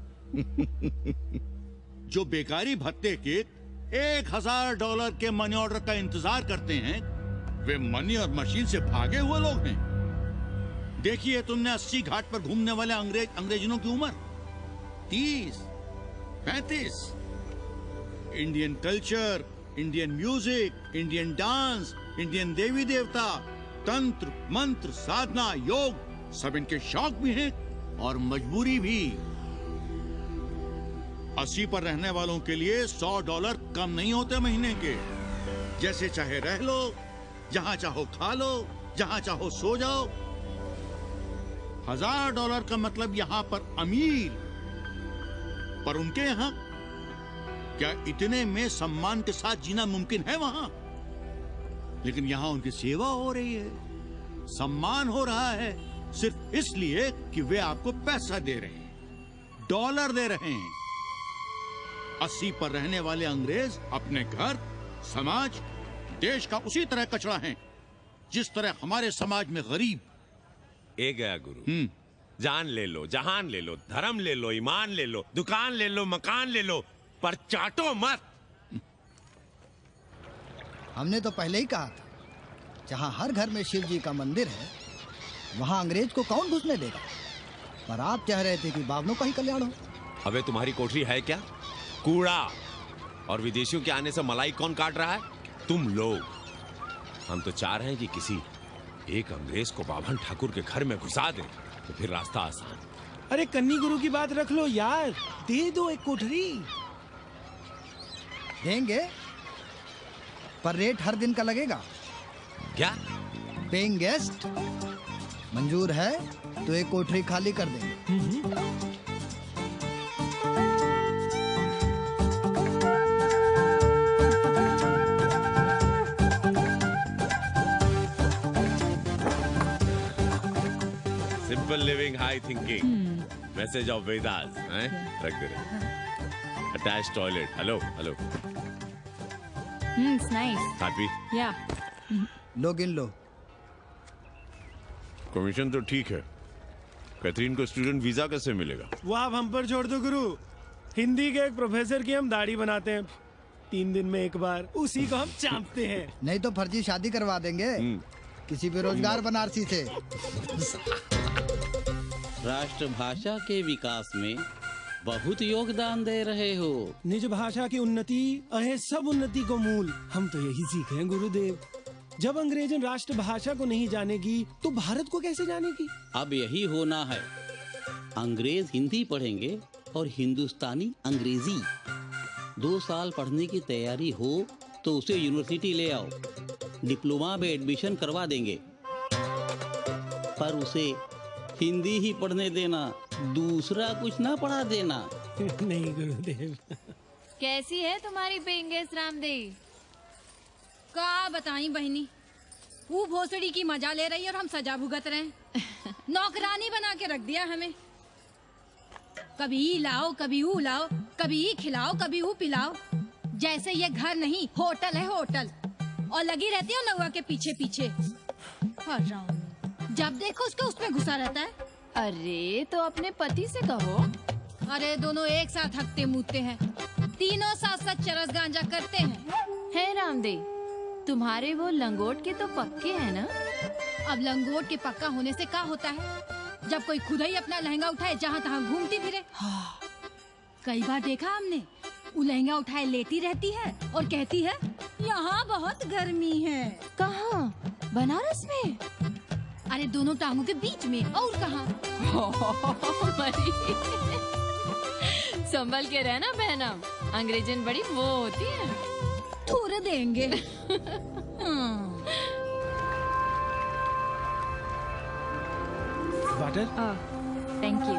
जो बेकारी भत्ते के $1000 के मनी ऑर्डर का इंतजार करते हैं, वे मनी और मशीन से भागे हुए लोग हैं। देखिए तुमने 80 घाट पर घूमने वाले अंग्रेजनों की उम्र 30-35। Indian culture, Indian music, Indian dance, Indian देवी देवता, तंत्र, मंत्र, साधना, योग, सब इनके शौक भी हैं और मजबूरी भी। 80 पर रहने वालों के लिए $100 कम नहीं होते महीने के। जैसे चाहे रह लो, जहां चाहो खा लो, जहां चाहो सो जाओ। $1000 का मतलब यहां पर अमीर, पर उनके यहां क्या इतने में सम्मान के साथ जीना मुमकिन है वहां? लेकिन यहां उनकी सेवा हो रही है, सम्मान हो रहा है, सिर्फ इसलिए कि वे आपको पैसा दे रहे हैं, डॉलर दे रहे हैं। 80 पर रहने वाले अंग्रेज अपने घर, समाज, देश का उसी तरह कचरा हैं, जिस तरह हमारे समाज में गरीब। ए गया गुरु, जान ले लो, जहान ले लो, धर्म ले लो, ईमान ले लो, दुकान ले लो, मकान ले लो, पर चाटो मत। हमने तो पहले ही कहा था, जहाँ हर घर में शिव जी का मंदिर है, वहाँ अंग्रेज को कौन घुसने देगा। पर आप चाह रहे थे कि बावनों का ही कल्याण हो। अबे तुम्हारी कोठरी है क्या? कूड़ा। और विदेशियों के आने से मलाई कौन काट रहा है? तुम लोग। हम तो चाह रहे हैं कि किसी एक अंग्रेज को बाभन ठाकुर के घर में घुसा दे, तो फिर रास्ता आसान। अरे कन्नी गुरु की बात रख लो यार, दे दो एक कोठरी। देंगे, पर रेट हर दिन का लगेगा। क्या? पेइंग गेस्ट मंजूर है तो एक कोठरी खाली कर देंगे। Simple living, high thinking, message of Vedas, हैं? रख दे रहे। Attach toilet. Hello hello. It's nice. Happy? Yeah. लो गिन लो। कमीशन तो ठीक है, कैथरीन को स्टूडेंट वीजा कैसे मिलेगा? वो आप हम पर छोड़ दो गुरु। हिंदी के एक प्रोफेसर की हम दाढ़ी बनाते हैं 3 दिन में एक बार, उसी को हम चापते हैं। नहीं तो फर्जी शादी करवा देंगे किसी बेरोजगार बनारसी से। राष्ट्रभाषा के विकास में बहुत योगदान दे रहे हो। निज भाषा की उन्नति अहे सब उन्नति को मूल। हम तो यही सीखे हैं गुरुदेव। जब अंग्रेजन राष्ट्रभाषा को नहीं जानेगी तो भारत को कैसे जानेगी? अब यही होना है। अंग्रेज हिंदी पढ़ेंगे और हिंदुस्तानी अंग्रेजी। 2 साल पढ़ने की तैयारी हो तो उसे यूनिवर्सिटी ले आओ, डिप्लोमा में एडमिशन करवा देंगे। पर उसे हिंदी ही पढ़ने देना, दूसरा कुछ ना पढ़ा देना। नहीं गुरुदेव। कैसी है तुम्हारी पेंगेस रामदेव? का बताई बहनी, वो भोसड़ी की मजा ले रही है और हम सजा भुगत रहे हैं। नौकरानी बना के रख दिया हमें। कभी ई लाओ, कभी ऊ लाओ, कभी ई खिलाओ, कभी ऊ पिलाओ। जैसे ये घर नहीं होटल है, होटल। और लगी रहती है नौवा के पीछे पीछे। जब देखो उसको उसमें घुसा रहता है। अरे तो अपने पति से कहो। अरे दोनों एक साथ हकते मूतते हैं, तीनों साथ साथ चरस गांजा करते हैं। है रामदेव, तुम्हारे वो लंगोट के तो पक्के हैं ना? अब लंगोट के पक्का होने से क्या होता है, जब कोई खुद ही अपना लहंगा उठाए जहाँ तहाँ घूमती फिरे। कई बार देखा हमने, वो लहंगा उठाए लेटी रहती है और कहती है यहाँ बहुत गर्मी है। कहाँ? बनारस में? अरे दोनों टांगों के बीच में। और कहाँ? संभल के रहना बहना, अंग्रेजन बड़ी वो होती है। थूर देंगे। वाटर? Thank you.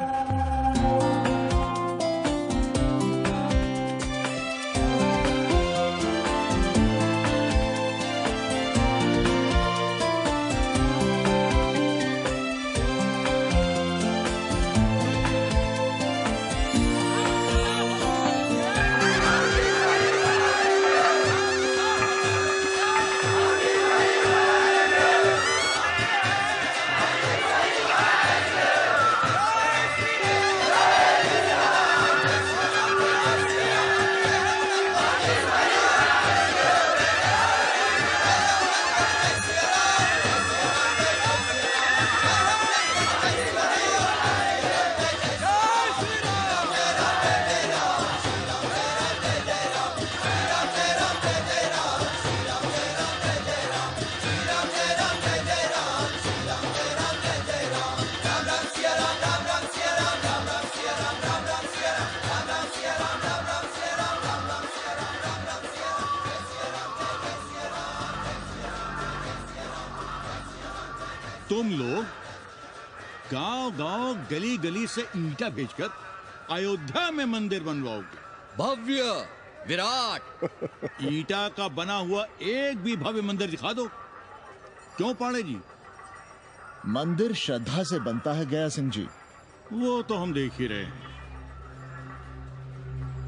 तुम लोग गांव गांव गली गली से ईंटा भेजकर अयोध्या में मंदिर बनवाओगे। भव्य विराट ईंटा का बना हुआ एक भी भव्य मंदिर दिखा दो। क्यों पांडे जी? मंदिर श्रद्धा से बनता है गया सिंह जी। वो तो हम देख ही रहे हैं।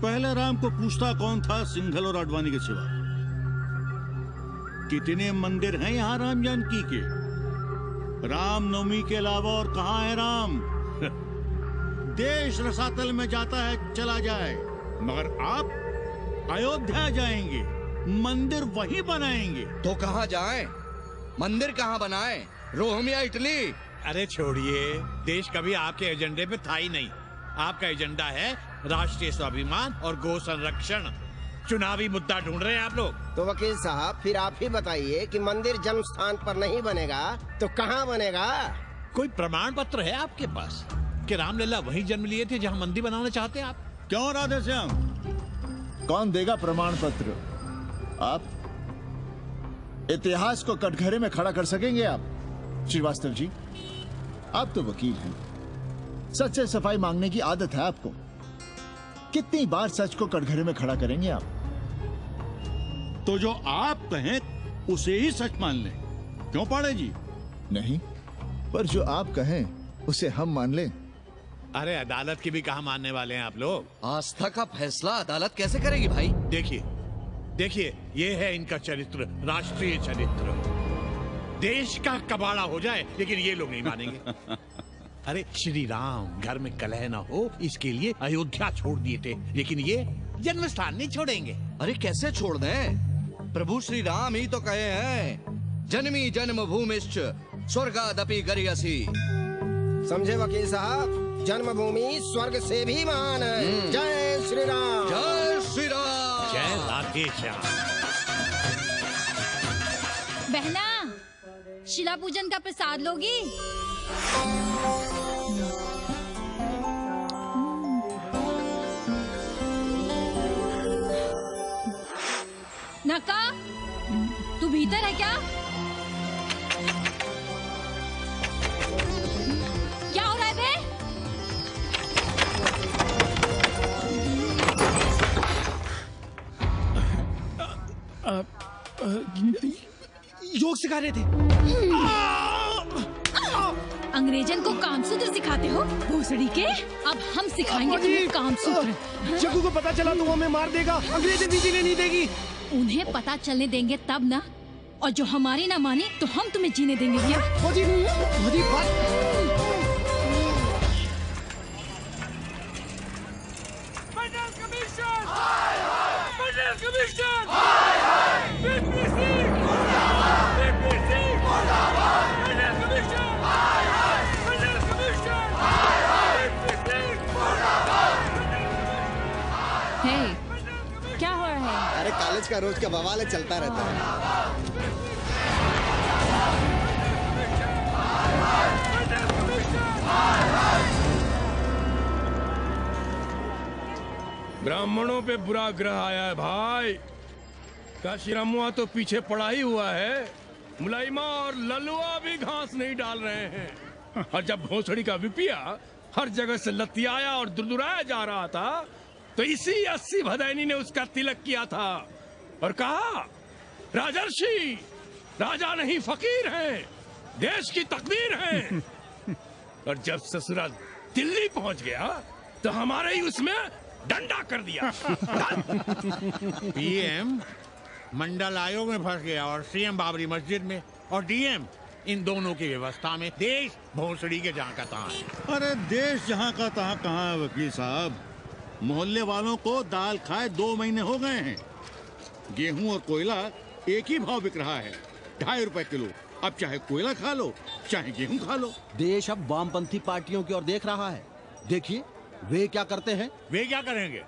पहले राम को पूछता कौन था सिंघल और आडवाणी के सिवा? कितने मंदिर हैं यहाँ राम जानकी के? रामनवमी के अलावा और कहाँ है राम? देश रसातल में जाता है चला जाए, मगर आप अयोध्या जाएंगे, मंदिर वहीं बनाएंगे। तो कहाँ जाएं? मंदिर कहाँ बनाएं? रोम या इटली? अरे छोड़िए, देश कभी आपके एजेंडे पे था ही नहीं। आपका एजेंडा है राष्ट्रीय स्वाभिमान और गौ संरक्षण। चुनावी मुद्दा ढूंढ रहे हैं आप लोग। तो वकील साहब फिर आप ही बताइए कि मंदिर जन्म स्थान पर नहीं बनेगा तो कहाँ बनेगा? कोई प्रमाण पत्र है आपके पास कि रामलला वहीं जन्म लिए थे जहाँ मंदिर बनाना चाहते हैं आप? क्यों राधे श्याम? कौन देगा प्रमाण पत्र? आप इतिहास को कटघरे में खड़ा कर सकेंगे आप? श्रीवास्तव जी, आप तो वकील हैं, सच से सफाई मांगने की आदत है आपको। कितनी बार सच को कटघरे में खड़ा करेंगे आप? तो जो आप कहें उसे ही सच मान लें। क्यों पाड़े जी? नहीं, पर जो आप कहें उसे हम मान लें। अरे अदालत की भी कहा मानने वाले हैं आप लोग? आस्था का फैसला अदालत कैसे करेगी भाई? देखिए देखिए, ये है इनका चरित्र, राष्ट्रीय चरित्र। देश का कबाड़ा हो जाए लेकिन ये लोग नहीं मानेंगे। अरे श्री राम घर में कलह न हो इसके लिए अयोध्या छोड़ दिए थे, लेकिन ये जन्म स्थान नहीं छोड़ेंगे। अरे कैसे छोड़ दें? प्रभु श्री राम ही तो कहे हैं, जन्मी जन्म भूमिश्च स्वर्गादपि गरियसी। समझे वकील साहब, जन्मभूमि स्वर्ग से भी महान है। जय श्री राम। जय श्री राम। जय राधे श्याम। बहना, शिला पूजन का प्रसाद लोगी? नका, तू भीतर है क्या? क्या हो रहा है बे? योग सिखा रहे थे। अंग्रेजन को कामसूत्र सिखाते हो भोसड़ी के? अब हम सिखाएंगे तुम्हें कामसूत्र। जग्गू को पता चला तो हमें मार देगा। अंग्रेजन भी जीने नहीं देगी। उन्हें पता चलने देंगे तब ना, और जो हमारी ना माने तो हम तुम्हें जीने देंगे क्या? फौजी, फौजी क्या हो रहा है? अरे कॉलेज का रोज का बवाल चलता रहता है। ब्राह्मणों पे बुरा ग्रह आया है भाई। काशीरामुआ तो पीछे पड़ा ही हुआ है, मुलाइमा और ललुआ भी घास नहीं डाल रहे हैं। और जब भोसड़ी का विपिया हर जगह से लतियाया और दुरदुराया जा रहा था, तो इसी 80 भदैनी ने उसका तिलक किया था और कहा, राजर्षि राजा नहीं फकीर हैं, देश की तकदीर हैं। और जब ससुरा दिल्ली पहुंच गया तो हमारे ही उसमें डंडा कर दिया। पीएम मंडल आयोग में फंस गया और सीएम बाबरी मस्जिद में, और डीएम इन दोनों की व्यवस्था में। देश भोसड़ी के जहाँ का तहाँ है। अरे देश जहाँ का तहाँ कहाँ है वकील साहब? मोहल्ले वालों को दाल खाए 2 महीने हो गए हैं। गेहूं और कोयला एक ही भाव बिक रहा है, 2.5 रुपए किलो। अब चाहे कोयला खा लो चाहे गेहूं खा लो। देश अब वामपंथी पार्टियों की ओर देख रहा है। देखिए वे क्या करते हैं। वे क्या करेंगे?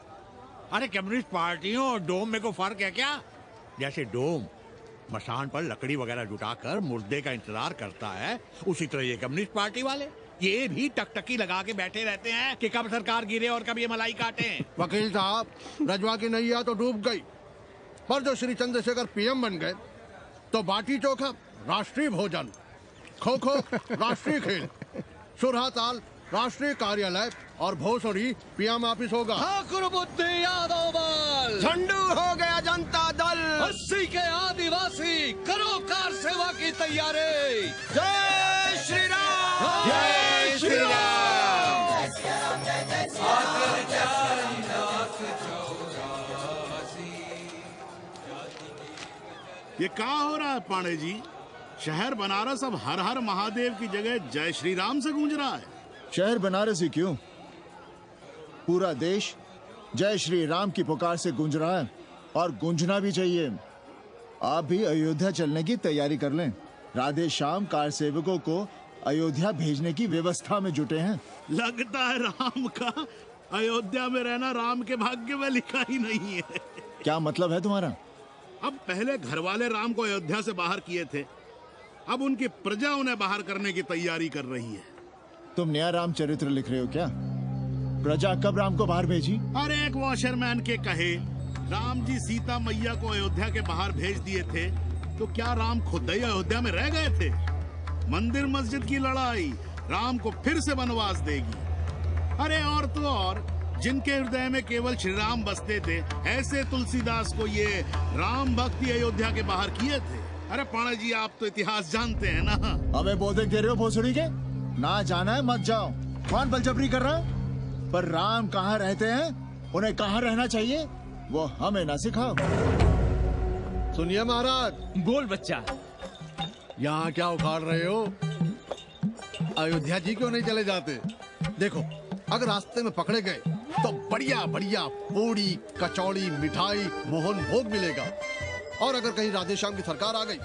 अरे कम्युनिस्ट पार्टियों और डोम में को फर्क है क्या? जैसे डोम मसान पर लकड़ी वगैरह जुटाकर मुर्दे का इंतजार करता है, उसी तरह ये कम्युनिस्ट पार्टी वाले ये भी टकटकी लगा के बैठे रहते हैं कि कब सरकार गिरे और कब ये मलाई काटे। वकील साहब, रजवा की नैया तो डूब गई, पर जो श्री चंद्रशेखर पीएम बन गए तो बाटी चोखा राष्ट्रीय भोजन, खो खो राष्ट्रीय खेल, सुरहा ताल राष्ट्रीय कार्यालय और भोसड़ी पीएम ऑफिस होगा। ठाकुर बुद्धि यादव बल, झंडू हो गया जनता दल, 80 के आदिवासी करो कार सेवा की तैयारी। जय श्री राम, जय श्री राम। ये क्या हो रहा है पांडे जी? शहर बनारस अब हर हर महादेव की जगह जय श्री राम से गूंज रहा है। शहर बनारस ही क्यों, पूरा देश जय श्री राम की पुकार से गूंज रहा है और गूंजना भी चाहिए। आप भी अयोध्या चलने की तैयारी कर लें। राधे श्याम कार सेवकों को अयोध्या भेजने की व्यवस्था में जुटे हैं। लगता है राम का अयोध्या में रहना राम के भाग्य में लिखा ही नहीं है। क्या मतलब है तुम्हारा? अब पहले घर वाले राम को अयोध्या से बाहर किए थे, अब उनकी प्रजा उन्हें बाहर करने की तैयारी कर रही है। तुम नया राम चरित्र लिख रहे हो क्या? प्रजा कब राम को बाहर भेजी? अरे एक वॉशरमैन के कहे राम जी सीता मैया को अयोध्या के बाहर भेज दिए थे, तो क्या राम खुद ही अयोध्या में रह गए थे? मंदिर मस्जिद की लड़ाई राम को फिर से वनवास देगी। अरे और तो और, जिनके हृदय में केवल श्री राम बसते थे, ऐसे तुलसीदास को ये राम भक्ति अयोध्या के बाहर किए थे। अरे पाणा जी, आप तो इतिहास जानते हैं ना। हमें बोधक दे रहे हो भोसड़ी के? ना जाना है मत जाओ। कौन बलजबरी कर रहा है? पर राम कहाँ रहते हैं, उन्हें कहाँ रहना चाहिए, वो हमें ना सिखाओ। सुनिए महाराज। बोल बच्चा। यहाँ क्या उखाड़ रहे हो? अयोध्या जी क्यों नहीं चले जाते? देखो, अगर रास्ते में पकड़े गए तो बढ़िया बढ़िया पूड़ी कचौड़ी मिठाई मोहन भोग मिलेगा। और अगर कहीं राधेश्याम की सरकार आ गई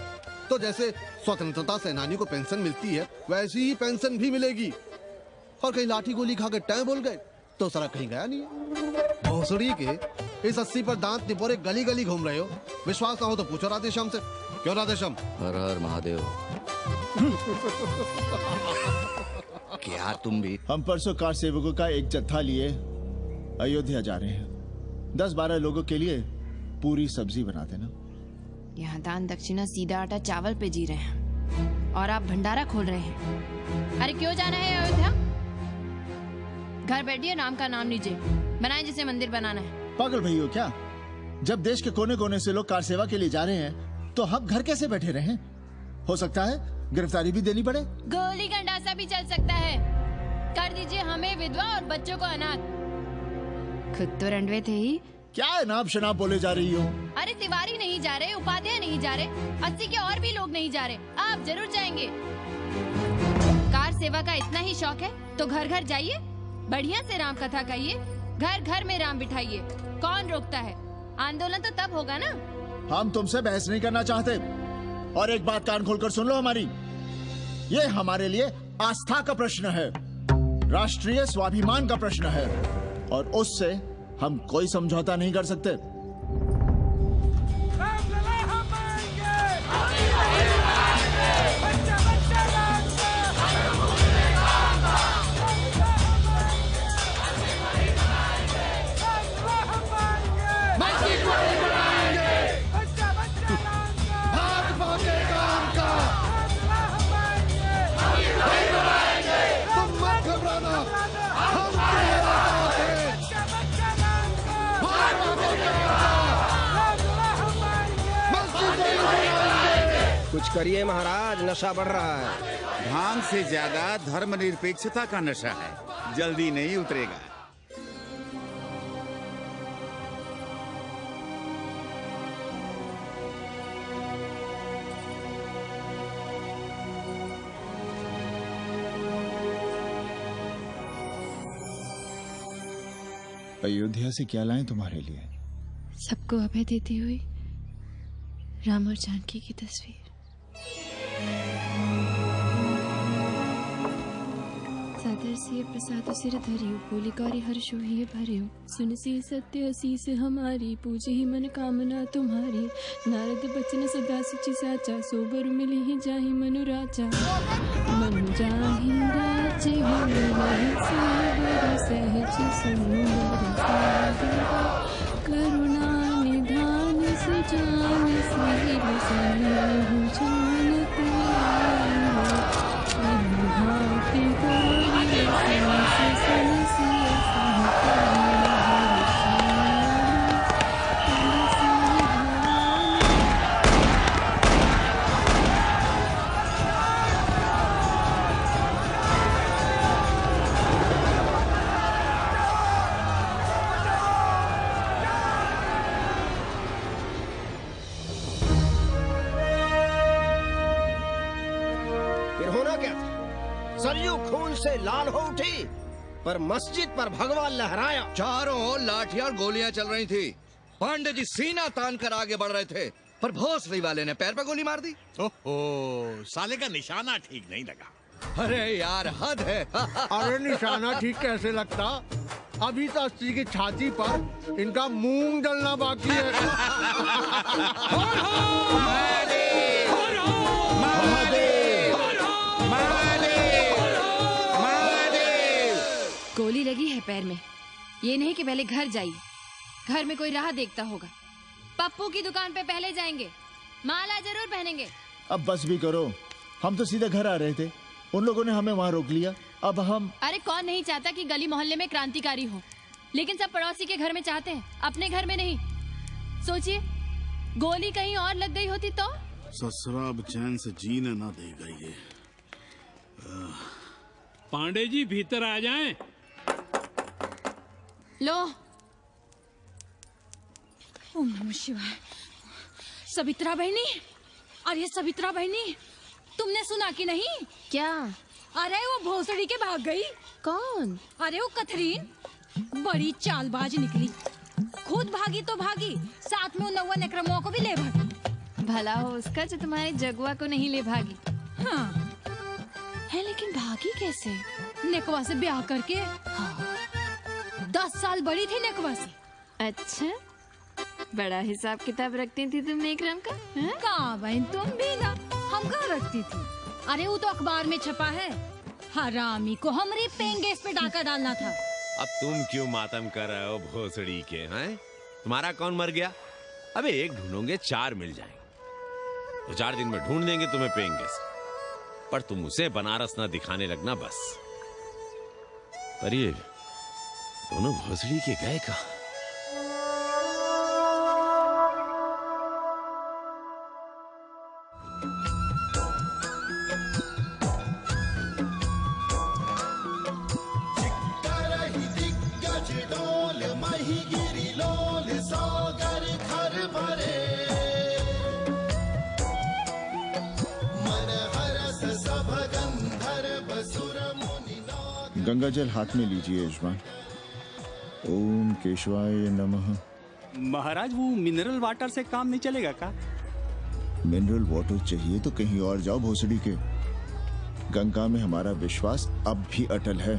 तो जैसे स्वतंत्रता सेनानी को पेंशन मिलती है, वैसी ही पेंशन भी मिलेगी। और कहीं लाठी गोली खा के टै बोल गए तो सारा कहीं गया नहीं है। भोसड़ी के इस 80 पर दांत निपोरे गली गली घूम रहे हो। विश्वास ना हो तो पूछो राधेश्याम से। क्यों राधेश्याम? हर हर महादेव। क्या तुम भी? हम परसों कार सेवकों का एक जत्था लिए अयोध्या जा रहे हैं। 10-12 लोगों के लिए पूरी सब्जी बना देना। यहाँ दान दक्षिणा सीधा आटा चावल पे जी रहे हैं और आप भंडारा खोल रहे हैं। अरे क्यों जाना है अयोध्या? घर बैठिए, राम का नाम लीजिए, बनाए जिसे मंदिर बनाना है। पागल भई हो क्या? जब देश के कोने कोने से लोग कार सेवा के लिए जा रहे हैं तो हम घर कैसे बैठे रहें? हो सकता है गिरफ्तारी भी देनी पड़े। गोली गंडासा भी चल सकता है। कर दीजिए हमें विधवा और बच्चों को अनाथ। खुद तो रंडवे थे ही। क्या नाप शनाप बोले जा रही हो? अरे तिवारी नहीं जा रहे, उपाध्याय नहीं जा रहे, 80 के और भी लोग नहीं जा रहे। आप जरूर जाएंगे। कार सेवा का इतना ही शौक है तो घर घर जाइए, बढ़िया से राम कथा कहिए, घर घर में राम बिठाइए। कौन रोकता है? आंदोलन तो तब होगा ना। हम तुमसे बहस नहीं करना चाहते। और एक बात कान खोलकर सुन लो हमारी, ये हमारे लिए आस्था का प्रश्न है, राष्ट्रीय स्वाभिमान का प्रश्न है, और उससे हम कोई समझौता नहीं कर सकते। कुछ करिए महाराज, नशा बढ़ रहा है। भांग से ज्यादा धर्मनिरपेक्षता का नशा है, जल्दी नहीं उतरेगा। अयोध्या से क्या लाएं तुम्हारे लिए? सबको अभय देती हुई राम और जानकी की तस्वीर। सादर से प्रसाद सिर धरियो, बोली गौरी हर्षो ही भरियो, सुन सी सत्य असीस हमारी, पूजे ही मन कामना तुम्हारी। नारद बचन सदा सुचि साचा, सोबर मिली ही जाहि मनु राजा। मनु जाहि राजे हो मिलहि सोबर, सहज सुंदर सागर, करुणा निधान सुजान, श्री रसनु जानते। खून से लाल हो उठी, पर मस्जिद पर भगवा लहराया। चारों ओर लाठियां और गोलियां चल रही थी। पांडे जी सीना तान कर आगे बढ़ रहे थे, पर भोसड़ी वाले ने पैर पे गोली मार दी। ओहो, साले का निशाना ठीक नहीं लगा। अरे यार हद है। अरे निशाना ठीक कैसे लगता? अभी तो अस्सी की छाती पर इनका मूंग डलना बाकी है। गोली लगी है पैर में, ये नहीं कि पहले घर जाइए, घर में कोई राह देखता होगा। पप्पू की दुकान पे पहले जाएंगे, माला जरूर पहनेंगे। अब बस भी करो, हम तो सीधे घर आ रहे थे, उन लोगों ने हमें वहाँ रोक लिया। अब हम अरे कौन नहीं चाहता कि गली मोहल्ले में क्रांतिकारी हो, लेकिन सब पड़ोसी के घर में चाहते हैं, अपने घर में नहीं। सोचिए, गोली कहीं और लग गई होती तो? ससुरा अब चैन से जीने ना देगा ये। पांडे जी भीतर आ जाएं। लो। ओम नमः शिवाय। सवित्रा बहनी, अरे सवित्रा बहनी, तुमने सुना कि नहीं? क्या? अरे वो भोसड़ी के भाग गई। कौन? अरे वो कथरीन, बड़ी चालबाज निकली। खुद भागी तो भागी, साथ में उन 9 नक्रमों को भी ले भागी। भला हो उसका जो तुम्हारे जगुआ को नहीं ले भागी। हाँ है, लेकिन भागी कैसे? नेकवा से ब्याह करके। हाँ। 10 साल बड़ी थी नेकवा से। अच्छा, बड़ा हिसाब किताब रखती थी तुम नेकरम का? कहाँ बहन, तुम भी ना, हम कहाँ रखती थी। अरे वो तो अखबार में छपा है, हरामी को हमारी पेंगेस पे डाका डालना था। अब तुम क्यों मातम कर रहे हो भोसड़ी के? हैं? तुम्हारा कौन मर गया? अबे एक ढूंढोगे 4 मिल जाएंगे। तो 4 दिन में ढूंढ देंगे तुम्हें पेंगेस, पर तुम उसे बनारस ना दिखाने लगना बस। पर ये दोनों भोसड़ी के गए कहाँ? गंगा जल हाथ में लीजिए यजमान। ओम केशवाय नमः। महाराज वो मिनरल वाटर से काम नहीं चलेगा का? मिनरल वाटर चाहिए तो कहीं और जाओ भोसड़ी के। गंगा में हमारा विश्वास अब भी अटल है।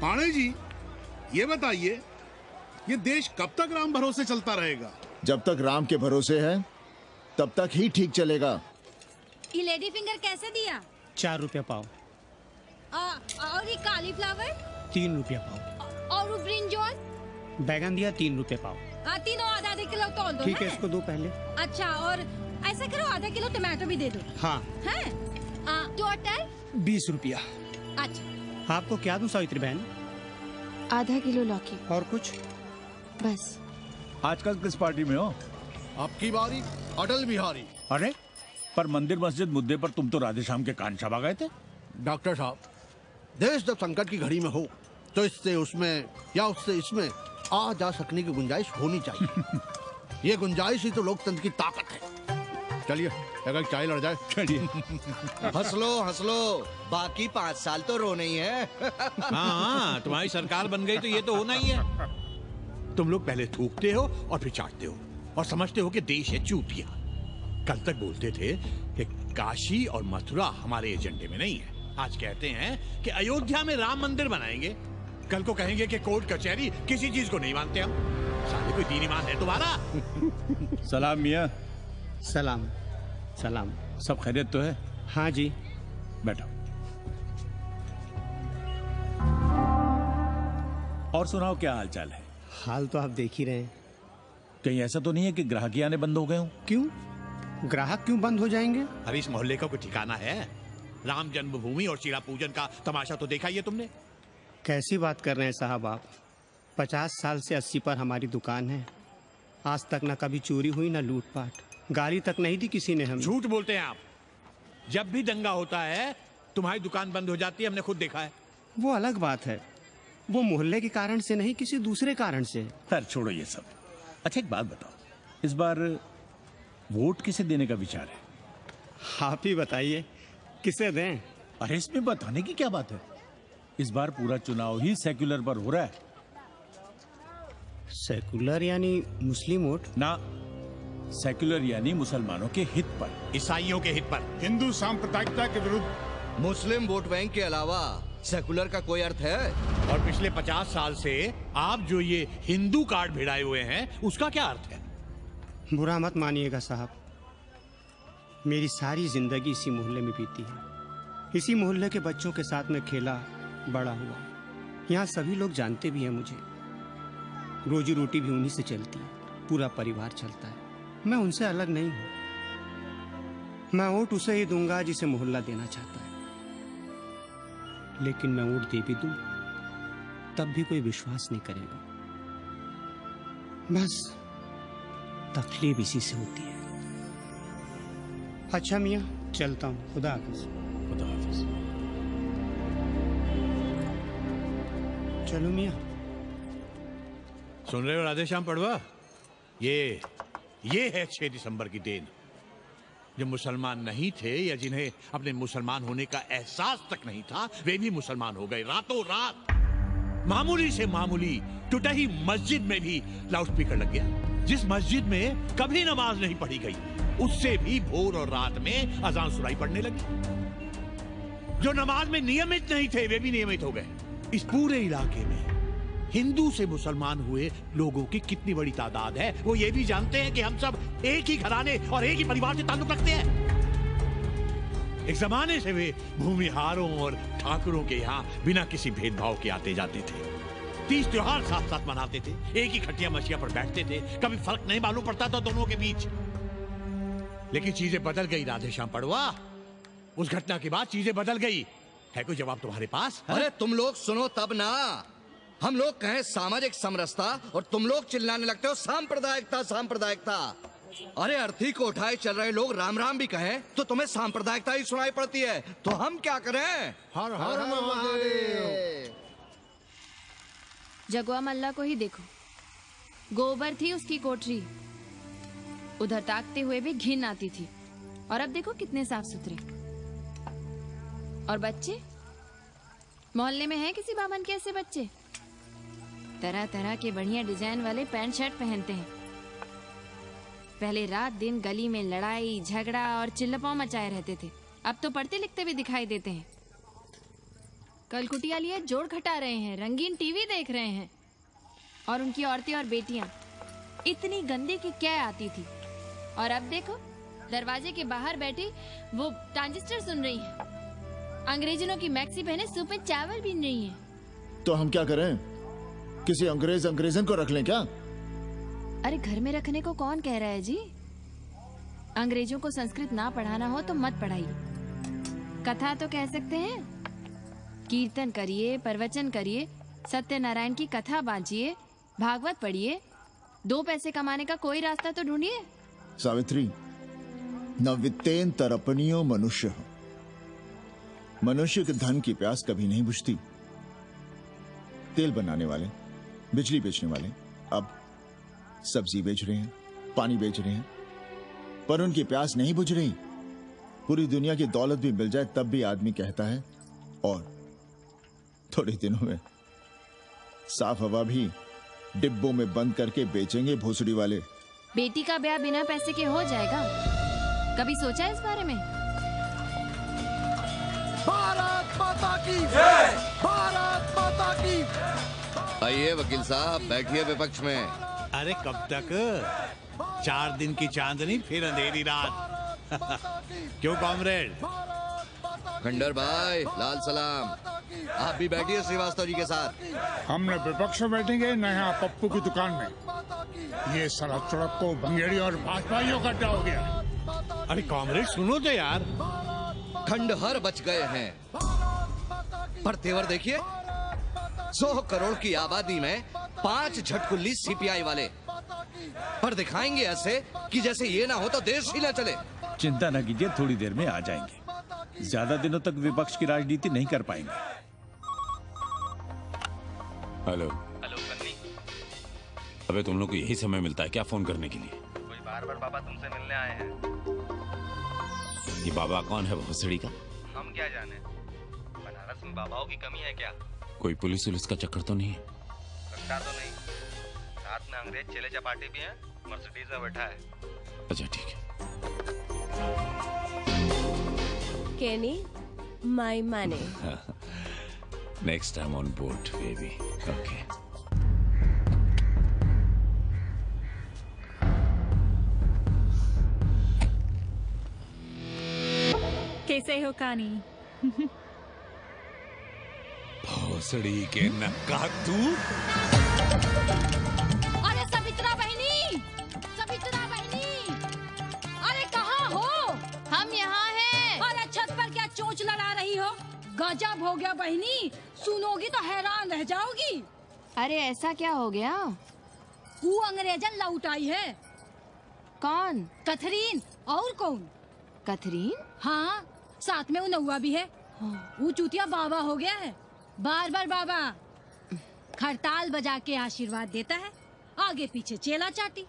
पांडे जी, ये बताइए, ये देश कब तक राम भरोसे चलता रहेगा? जब तक राम के भरोसे है तब तक ही ठीक चलेगा। ये लेडी फिंगर कैसे दिया? 4 रुपया पाव। और ये कालीफ्लावर? 3 रुपया पाव। और वो ब्रिंजॉल? बैगन दिया 3 रुपये पाव। तीनों आधा किलो तोल दो। ठीक है, इसको दो पहले। अच्छा, और ऐसा करो आधा किलो टमाटो भी दे दो। हाँ। हैं? टोटल 20 रुपया। अच्छा। आपको क्या दूं सावित्री बहन? आधा किलो लौकी। और कुछ? बस। आजकल किस पार्टी में हो? आपकी बारी, अटल बिहारी। अरे पर मंदिर मस्जिद मुद्दे पर तुम तो राधे श्याम के कान छबा गए थे। डॉक्टर साहब, देश जब संकट की घड़ी में हो तो इससे उसमें या उससे इसमें आ जा सकने की गुंजाइश होनी चाहिए। ये गुंजाइश ही तो लोकतंत्र की ताकत है। चलिए अगर चाय लड़ जाए। चलिए। हंस लो, बाकी 5 साल तो रोना ही है। हाँ, तुम्हारी सरकार बन गई तो ये तो होना ही है। तुम लोग पहले थूकते हो और फिर चाटते हो और समझते हो कि देश है चूतिया। कल तक बोलते थे कि काशी और मथुरा हमारे एजेंडे में नहीं है, आज कहते हैं कि अयोध्या में राम मंदिर बनाएंगे, कल को कहेंगे कि कोर्ट कचहरी किसी चीज को नहीं मानते हम। साले कोई दीन ईमान है तुम्हारा? सलाम मियाँ। सलाम। सलाम। सब खैरियत तो है? हाँ जी। बैठो। और सुनाओ, क्या हाल चाल है? हाल तो आप देख ही रहे हैं। कहीं ऐसा तो नहीं है कि ग्राहकी आने बंद हो गए हो? क्यों? ग्राहक क्यों बंद हो जाएंगे? अरे इस मोहल्ले का कोई ठिकाना है? राम जन्मभूमि और शिला पूजन का तमाशा तो देखा ही है तुमने। कैसी बात कर रहे हैं साहब आप? 50 साल से 80 पर हमारी दुकान है, आज तक ना कभी चोरी हुई ना लूटपाट, गाली तक नहीं दी किसी ने हमें। झूठ बोलते हैं आप। जब भी दंगा होता है तुम्हारी दुकान बंद हो जाती है, हमने खुद देखा है। वो अलग बात है, वो मोहल्ले के कारण से नहीं, किसी दूसरे कारण से। खैर छोड़ो ये सब। अच्छा एक बात बताओ, इस बार वोट किसे देने का विचार है? आप ही बताइए किसे दें? अरे इसमें बताने की क्या बात है? इस बार पूरा चुनाव ही सेक्युलर पर हो रहा है। सेकुलर यानी मुस्लिम वोट? ना, सेक्युलर यानी मुसलमानों के हित पर, ईसाइयों के हित पर, हिंदू सांप्रदायिकता के विरुद्ध। मुस्लिम वोट बैंक के अलावा सेकुलर का कोई अर्थ है? और पिछले 50 साल से आप जो ये हिंदू कार्ड भिड़ाए हुए हैं उसका क्या अर्थ है? बुरा मत मानिएगा साहब, मेरी सारी जिंदगी इसी मोहल्ले में बीती है। इसी मोहल्ले के बच्चों के साथ में खेला बड़ा हुआ। यहाँ सभी लोग जानते भी हैं मुझे। रोजी रोटी भी उन्हीं से चलती है, पूरा परिवार चलता है। मैं उनसे अलग नहीं हूं। मैं वोट उसे ही दूंगा जिसे मोहल्ला देना चाहता है, लेकिन मैं वोट दे भी दूं तब भी कोई विश्वास नहीं करेगा। बस तकलीफ इसी से होती है। अच्छा मियाँ, चलता हूँ। खुदा हाफिज। खुदा हाफिज। चलो मियाँ। सुन रहे हो राधेश्याम पड़वा? ये है 6 दिसंबर की देन। जो मुसलमान नहीं थे या जिन्हें अपने मुसलमान होने का एहसास तक नहीं था, वे भी मुसलमान हो गए रातों रात। मामूली से मामूली टूटी मस्जिद में भी लाउडस्पीकर लग गया। जिस मस्जिद में कभी नमाज नहीं पढ़ी गई, उससे भी भोर और रात में अजान सुनाई पड़ने लगी। जो नमाज में नियमित नहीं थे, वे भी नियमित हो गए। इस पूरे इलाके में हिंदू से मुसलमान हुए लोगों की कितनी बड़ी तादाद है, वो ये भी जानते हैं कि हम सब एक ही घराने और एक ही परिवार से ताल्लुक रखते हैं। एक जमाने से वे भूमिहारों और ठाकुरों के यहाँ बिना किसी भेदभाव के आते जाते थे। 30 त्योहार साथ साथ मनाते थे, एक ही खटिया मछिया पर बैठते थे। कभी फर्क नहीं मालूम पड़ता था दोनों के बीच। लेकिन चीजें बदल गई राधेश्याम पड़वा। उस घटना के बाद चीजें बदल गई। है कोई जवाब तुम्हारे पास? अरे तुम लोग सुनो तब ना। हम लोग कहें सामाजिक समरसता और तुम लोग चिल्लाने लगते हो सांप्रदायिकता सांप्रदायिकता। अरे अर्थी को उठाए चल रहे लोग राम राम भी कहें तो तुम्हें सांप्रदायिकता ही सुनाई पड़ती है। तो हम क्या करें? हर हर महादेव। जगुआ मल्ला को ही देखो, गोबर थी उसकी कोठरी, उधर ताकते हुए भी घिन आती थी। और अब देखो कितने साफ सुथरे। और बच्चे, मोहल्ले में हैं किसी बामन के ऐसे बच्चे? तरह तरह के बढ़िया डिजाइन वाले पैंट शर्ट पहनते हैं। पहले रात दिन गली में लड़ाई झगड़ा और चिल्लपाव मचाए रहते थे, अब तो पढ़ते लिखते भी दिखाई देते हैं। कल कुटिया लिए जोड़ खटा रहे हैं, रंगीन टीवी देख रहे हैं। और उनकी औरतें और बेटियां इतनी गंदी की क्या आती थी। और अब देखो दरवाजे के बाहर बैठी वो ट्रांजिस्टर सुन रही है, अंग्रेजनों की मैक्सी पहने सूप में चावल बीन रही है। तो हम क्या करें? किसी अंग्रेजन को रख लें क्या? अरे घर में रखने को कौन कह रहा है जी? अंग्रेजों को संस्कृत ना पढ़ाना हो तो मत पढ़ाइए। कथा तो कह सकते हैं, कीर्तन करिए, प्रवचन करिए, सत्यनारायण की कथा बांचिए, भागवत पढ़िए। 2 पैसे कमाने का कोई रास्ता तो ढूंढिए। सावित्री, न वित्तेन तरपनियो मनुष्य। मनुष्य के धन की प्यास कभी नहीं बुझती। तेल बनाने वाले, बिजली बेचने वाले अब सब्जी बेच रहे हैं, पानी बेच रहे हैं, पर उनकी प्यास नहीं बुझ रही। पूरी दुनिया की दौलत भी मिल जाए तब भी आदमी कहता है और थोड़े दिनों में साफ हवा भी डिब्बों में बंद करके बेचेंगे भोसड़ी वाले। बेटी का ब्याह बिना पैसे के हो जाएगा? कभी सोचा है इस बारे में? भारत माता की जय! भारत माता की। आइए वकील साहब, बैठिए विपक्ष में। अरे कब तक? 4 दिन की चांदनी फिर अंधेरी रात। क्यों कॉमरेड? खंडर भाई, लाल सलाम। आप भी बैठिए श्रीवास्तव जी के साथ। हमने विपक्ष में बैठेंगे न यहाँ पप्पू की दुकान में। ये साला चुड़क को भंगेड़ी और भाजपाइयों का अड्डा हो गया। अरे कॉमरेड सुनो तो यार। खंडहर बच गए हैं, पर तेवर देखिए, 100 करोड़ की आबादी में 5 झटकुल्ली सीपीआई वाले। पर दिखाएंगे ऐसे कि जैसे ये ना हो तो देश ही ना चले। चिंता न कीजिए, थोड़ी देर में आ जाएंगे। ज्यादा दिनों तक विपक्ष की राजनीति नहीं कर पाएंगे। हेलो सन्नी। अबे तुम लोग को यही समय मिलता है क्या फोन करने के लिए? कोई बार बाबा तुमसे मिलने आए हैं। ये बाबा कौन है भोसड़ी का? हम क्या जाने, बनारस में बाबाओं की कमी है क्या? कोई पुलिस वुलिस का चक्कर तो नहीं है? लगता तो नहीं, साथ में अंग्रेज चेले चपाटे भी हैं, मर्सिडीज में बैठा है। अच्छा ठीक है। Kenny, my money. Next time on board, baby. Okay. कैसे हो कानी? भोसड़ी के नक्का तू। अरे सवित्रा बहनी, सवित्रा बहनी, अरे कहाँ हो? हम यहाँ हैं। अरे छत पर क्या चोंच लड़ा रही हो? गजब हो गया बहनी, सुनोगी तो हैरान रह जाओगी। अरे ऐसा क्या हो गया? वो अंग्रेजन लौट आई है। कौन? कथरीन। और कौन? कथरीन? हाँ, साथ में वो नौवा भी है। वो चूतिया बाबा हो गया है, बार बार बाबा। खड़ताल बजा के आशीर्वाद देता है, आगे पीछे चेला चाटी।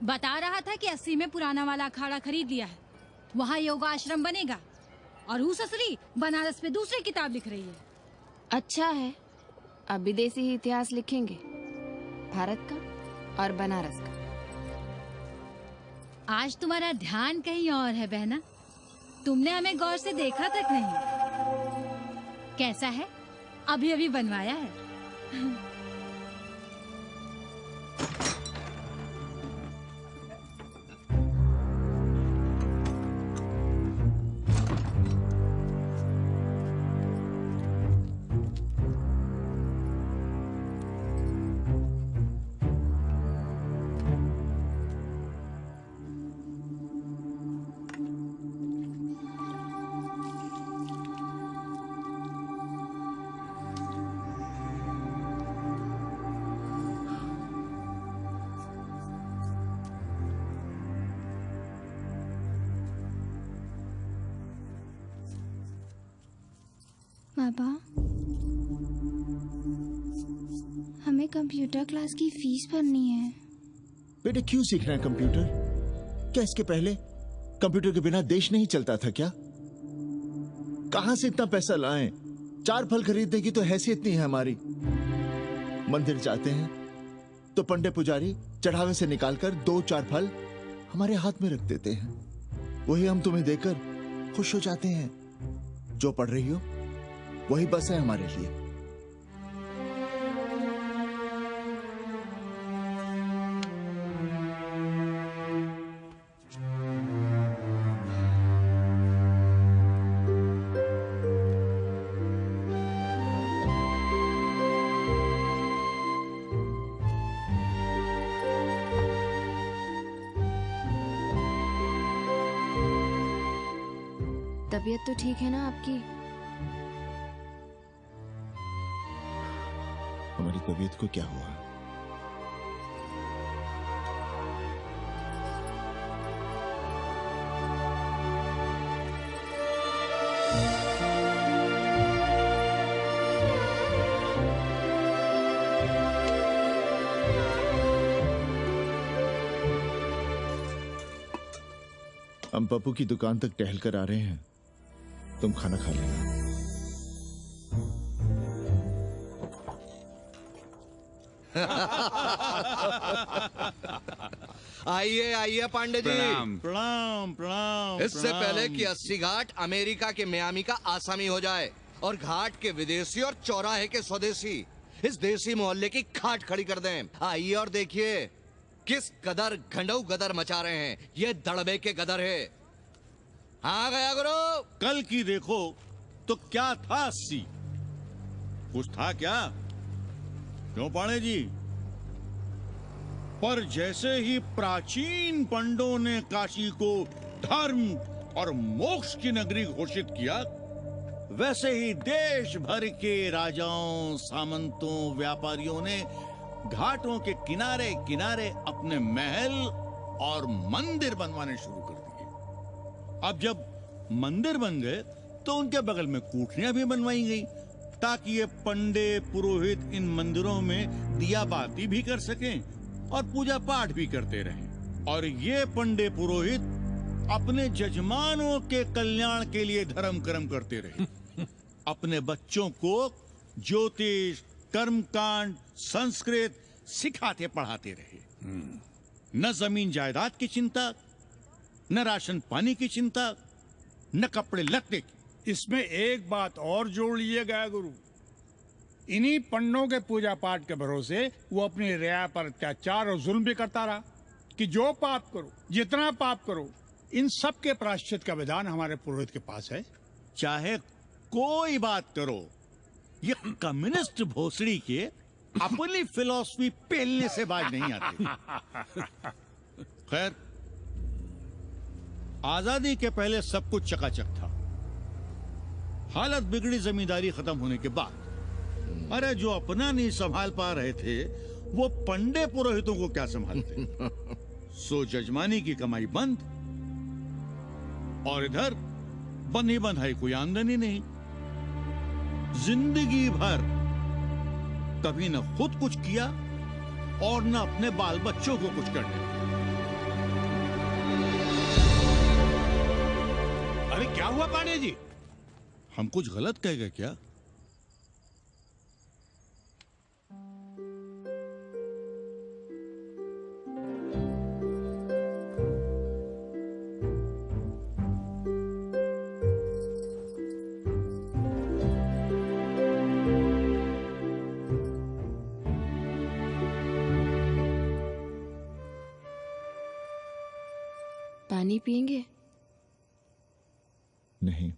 बता रहा था कि 80 में पुराना वाला अखाड़ा खरीद लिया है, वहाँ योगा आश्रम बनेगा। और वो ससुरी बनारस में दूसरी किताब लिख रही है। अच्छा है, अब विदेशी ही इतिहास लिखेंगे, भारत का और बनारस का। आज तुम्हारा ध्यान कहीं और है बहना, तुमने हमें गौर से देखा तक नहीं। कैसा है? अभी अभी बनवाया है। पापा, हमें कंप्यूटर क्लास की फीस भरनी है। बेटे क्यों सीखना है कंप्यूटर? क्या इसके पहले कंप्यूटर के बिना देश नहीं चलता था क्या? कहां से इतना पैसा लाएं? 4 फल खरीदने की तो हैसियत नहीं है हमारी। मंदिर जाते हैं तो पंडे पुजारी चढ़ावे से निकालकर 2-4 फल हमारे हाथ में रख देते हैं, वही हम तुम्हें देकर खुश हो जाते हैं। जो पढ़ रही हो वही बस है हमारे लिए। तबीयत तो ठीक है ना आपकी? हमारी तबीयत को क्या हुआ? हम पप्पू की दुकान तक टहल कर आ रहे हैं, तुम खाना खा लेना। आइए आइए पांडे जी। प्रणाम प्रणाम प्रणाम। इससे पहले कि 80 घाट अमेरिका के मियामी का आसामी हो जाए और घाट के विदेशी और चौराहे के स्वदेशी इस देसी मोहल्ले की खाट खड़ी कर दें, आइए और देखिए किस कदर घंडऊ गदर मचा रहे हैं। ये दड़बे के गदर है। हाँ गया गुरु। कल की देखो तो क्या था 80? कुछ था क्या? क्यों पाणे जी? पर जैसे ही प्राचीन पंडों ने काशी को धर्म और मोक्ष की नगरी घोषित किया, वैसे ही देश भर के राजाओं, सामंतों, व्यापारियों ने घाटों के किनारे किनारे अपने महल और मंदिर बनवाने शुरू कर दिए। अब जब मंदिर बन गए तो उनके बगल में कोठरियां भी बनवाई गई ताकि ये पंडे पुरोहित इन मंदिरों में दिया बाती भी कर सकें और पूजा पाठ भी करते रहें। और ये पंडे पुरोहित अपने जजमानों के कल्याण के लिए धर्म कर्म करते रहे। अपने बच्चों को ज्योतिष, कर्मकांड, संस्कृत सिखाते पढ़ाते रहे। न जमीन जायदाद की चिंता, न राशन पानी की चिंता, न कपड़े लत्ते की। इसमें एक बात और जोड़ लीजिएगा गुरु, इन्हीं पंडों के पूजा पाठ के भरोसे वो अपनी रिया पर अत्याचार और जुल्म भी करता रहा कि जो पाप करो, जितना पाप करो, इन सब के प्रायश्चित का विधान हमारे पुरोहित के पास है। चाहे कोई बात करो, ये कम्युनिस्ट भोसड़ी के अपनी फिलॉसफी पेलने से बाज नहीं आती। खैर, आजादी के पहले सब कुछ चकाचक था। हालत बिगड़ी जमींदारी खत्म होने के बाद। अरे जो अपना नहीं संभाल पा रहे थे वो पंडे पुरोहितों को क्या संभालते। सो जजमानी की कमाई बंद, और इधर बंधी बंधाई कोई आमदनी नहीं। जिंदगी भर कभी न खुद कुछ किया और न अपने बाल बच्चों को कुछ करने। अरे क्या हुआ पांडे जी? हम कुछ गलत कह गए क्या? पानी पिएंगे? नहीं।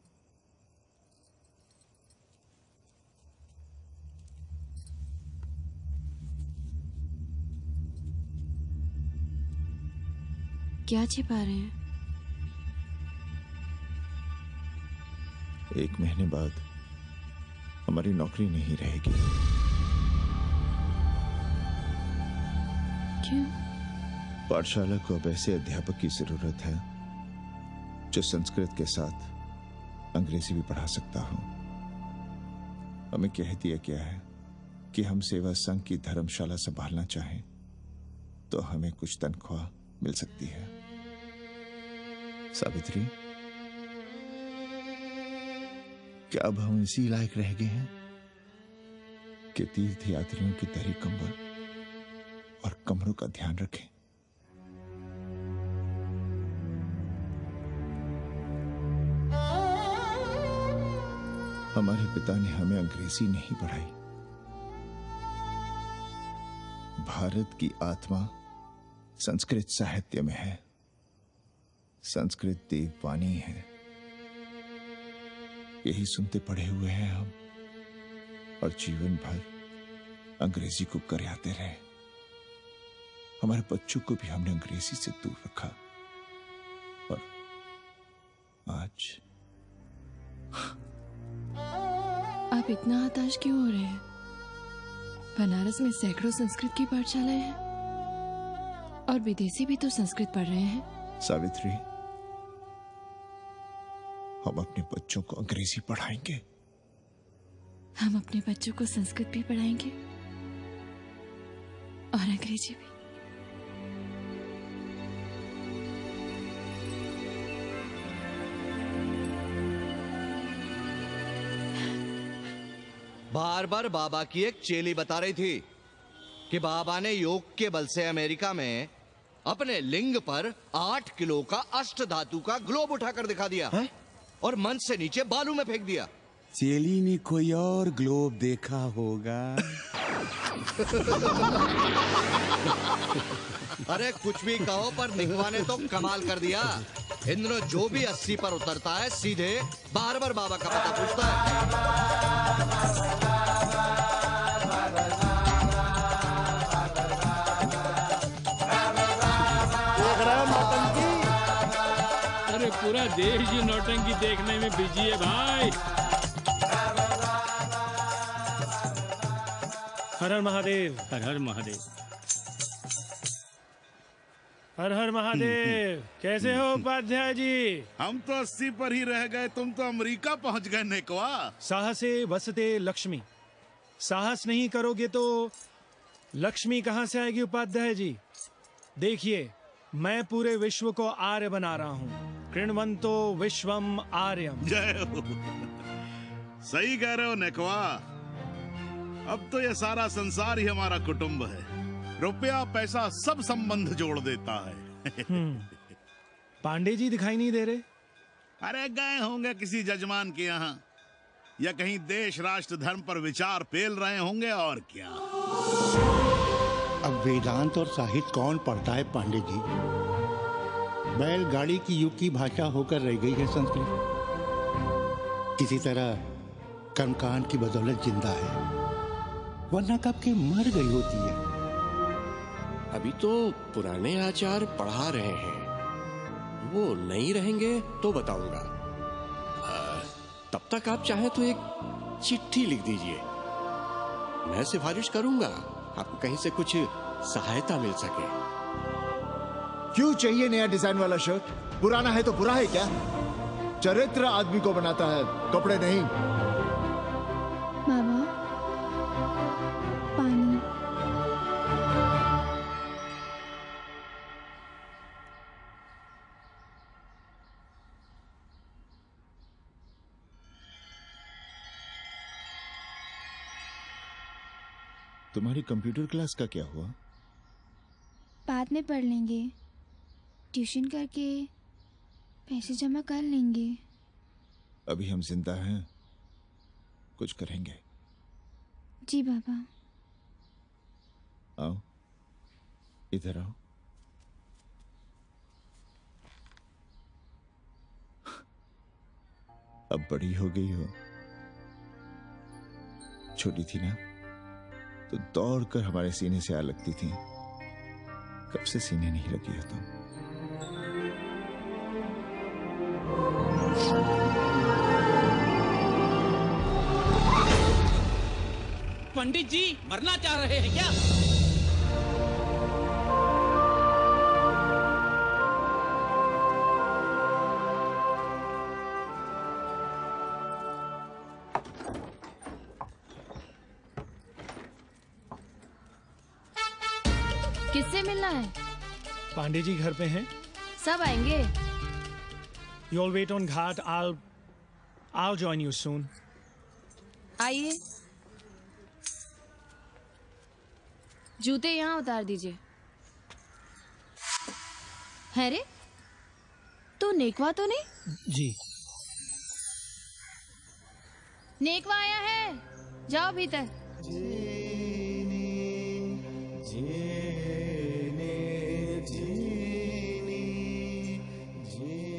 क्या छिपा रहे हैं? 1 महीने बाद हमारी नौकरी नहीं रहेगी। क्यों? पाठशाला को अब ऐसे अध्यापक की जरूरत है जो संस्कृत के साथ अंग्रेजी भी पढ़ा सकता हो। हमें कह दिया गया है कि हम सेवा संघ की धर्मशाला संभालना चाहें तो हमें कुछ तनख्वाह मिल सकती है। सावित्री, क्या अब हम इसी लायक रह गए हैं कि तीर्थ यात्रियों की दरी कंबल और कमरों का ध्यान रखें? हमारे पिता ने हमें अंग्रेजी नहीं पढ़ाई। भारत की आत्मा संस्कृत साहित्य में है। संस्कृत देववाणी है। यही सुनते पढ़े हुए हैं हम, और जीवन भर अंग्रेजी को करियाते रहे। हमारे बच्चों को भी हमने अंग्रेजी से दूर रखा, और आज आप इतना हताश क्यों हो रहे हैं? बनारस में सैकड़ों संस्कृत की पाठशालाएं हैं और विदेशी भी तो संस्कृत पढ़ रहे हैं। सावित्री, हम अपने बच्चों को अंग्रेजी पढ़ाएंगे। हम अपने बच्चों को संस्कृत भी पढ़ाएंगे और अंग्रेजी भी। बार बार बाबा की एक चेली बता रही थी कि बाबा ने योग के बल से अमेरिका में अपने लिंग पर 8 किलो का अष्ट धातु का ग्लोब उठाकर दिखा दिया है? और मंच से नीचे बालू में फेंक दिया। चेली ने कोई और ग्लोब देखा होगा। अरे कुछ भी कहो, पर निकवा ने तो कमाल कर दिया। इंद्र जो भी 80 पर उतरता है सीधे बार बार बाबा का पता पूछता है। अरे पूरा देश ही नौटंकी देखने में बिजी है भाई। हर हर महादेव। हर हर महादेव। हर हर महादेव। कैसे हो उपाध्याय जी? हम तो 80 पर ही रह गए, तुम तो अमेरिका पहुंच गए नेकवा। साहसे वसते लक्ष्मी। साहस नहीं करोगे तो लक्ष्मी कहां से आएगी उपाध्याय जी? देखिए, मैं पूरे विश्व को आर्य बना रहा हूँ। कृण्वन्तो विश्वम आर्यम। जय हो। सही कह रहे हो नेकवा। अब तो ये सारा संसार ही हमारा कुटुंब है। रुपया पैसा सब संबंध जोड़ देता है। पांडे जी दिखाई नहीं दे रहे? अरे गए होंगे किसी जजमान के यहाँ, या कहीं देश राष्ट्र धर्म पर विचार पेल रहे होंगे, और क्या। अब वेदांत और साहित्य कौन पढ़ता है पांडे जी? बैलगाड़ी की युग की भाषा होकर रह गई है संस्कृत। किसी तरह कर्मकांड की बदौलत जिंदा है, वरना कब के मर गई होती है। अभी तो पुराने आचार पढ़ा रहे हैं, वो नहीं रहेंगे तो बताऊंगा। तब तक आप चाहें तो एक चिट्ठी लिख दीजिए, मैं सिफारिश करूंगा, आपको कहीं से कुछ सहायता मिल सके। क्यों चाहिए नया डिजाइन वाला शर्ट? पुराना है तो बुरा है क्या? चरित्र आदमी को बनाता है, कपड़े नहीं। बाबा, पानी। तुम्हारी कंप्यूटर क्लास का क्या हुआ? बाद में पढ़ लेंगे, ट्यूशन करके पैसे जमा कर लेंगे। अभी हम जिंदा हैं, कुछ करेंगे। जी बाबा। आओ, इधर आओ। अब बड़ी हो गई हो, छोटी थी ना तो दौड़कर हमारे सीने से आ लगती थी। कब से सीने नहीं लगी हो तुम? पंडित जी मरना चाह रहे हैं क्या? किससे मिलना है? पांडे जी घर पे हैं? सब आएंगे। You all wait on Ghat. I'll join you soon. आइए। जूते यहाँ उतार दीजिए। है रे, तू नेकवा तो नहीं? जी। नेकवा आया है, जाओ भीतर।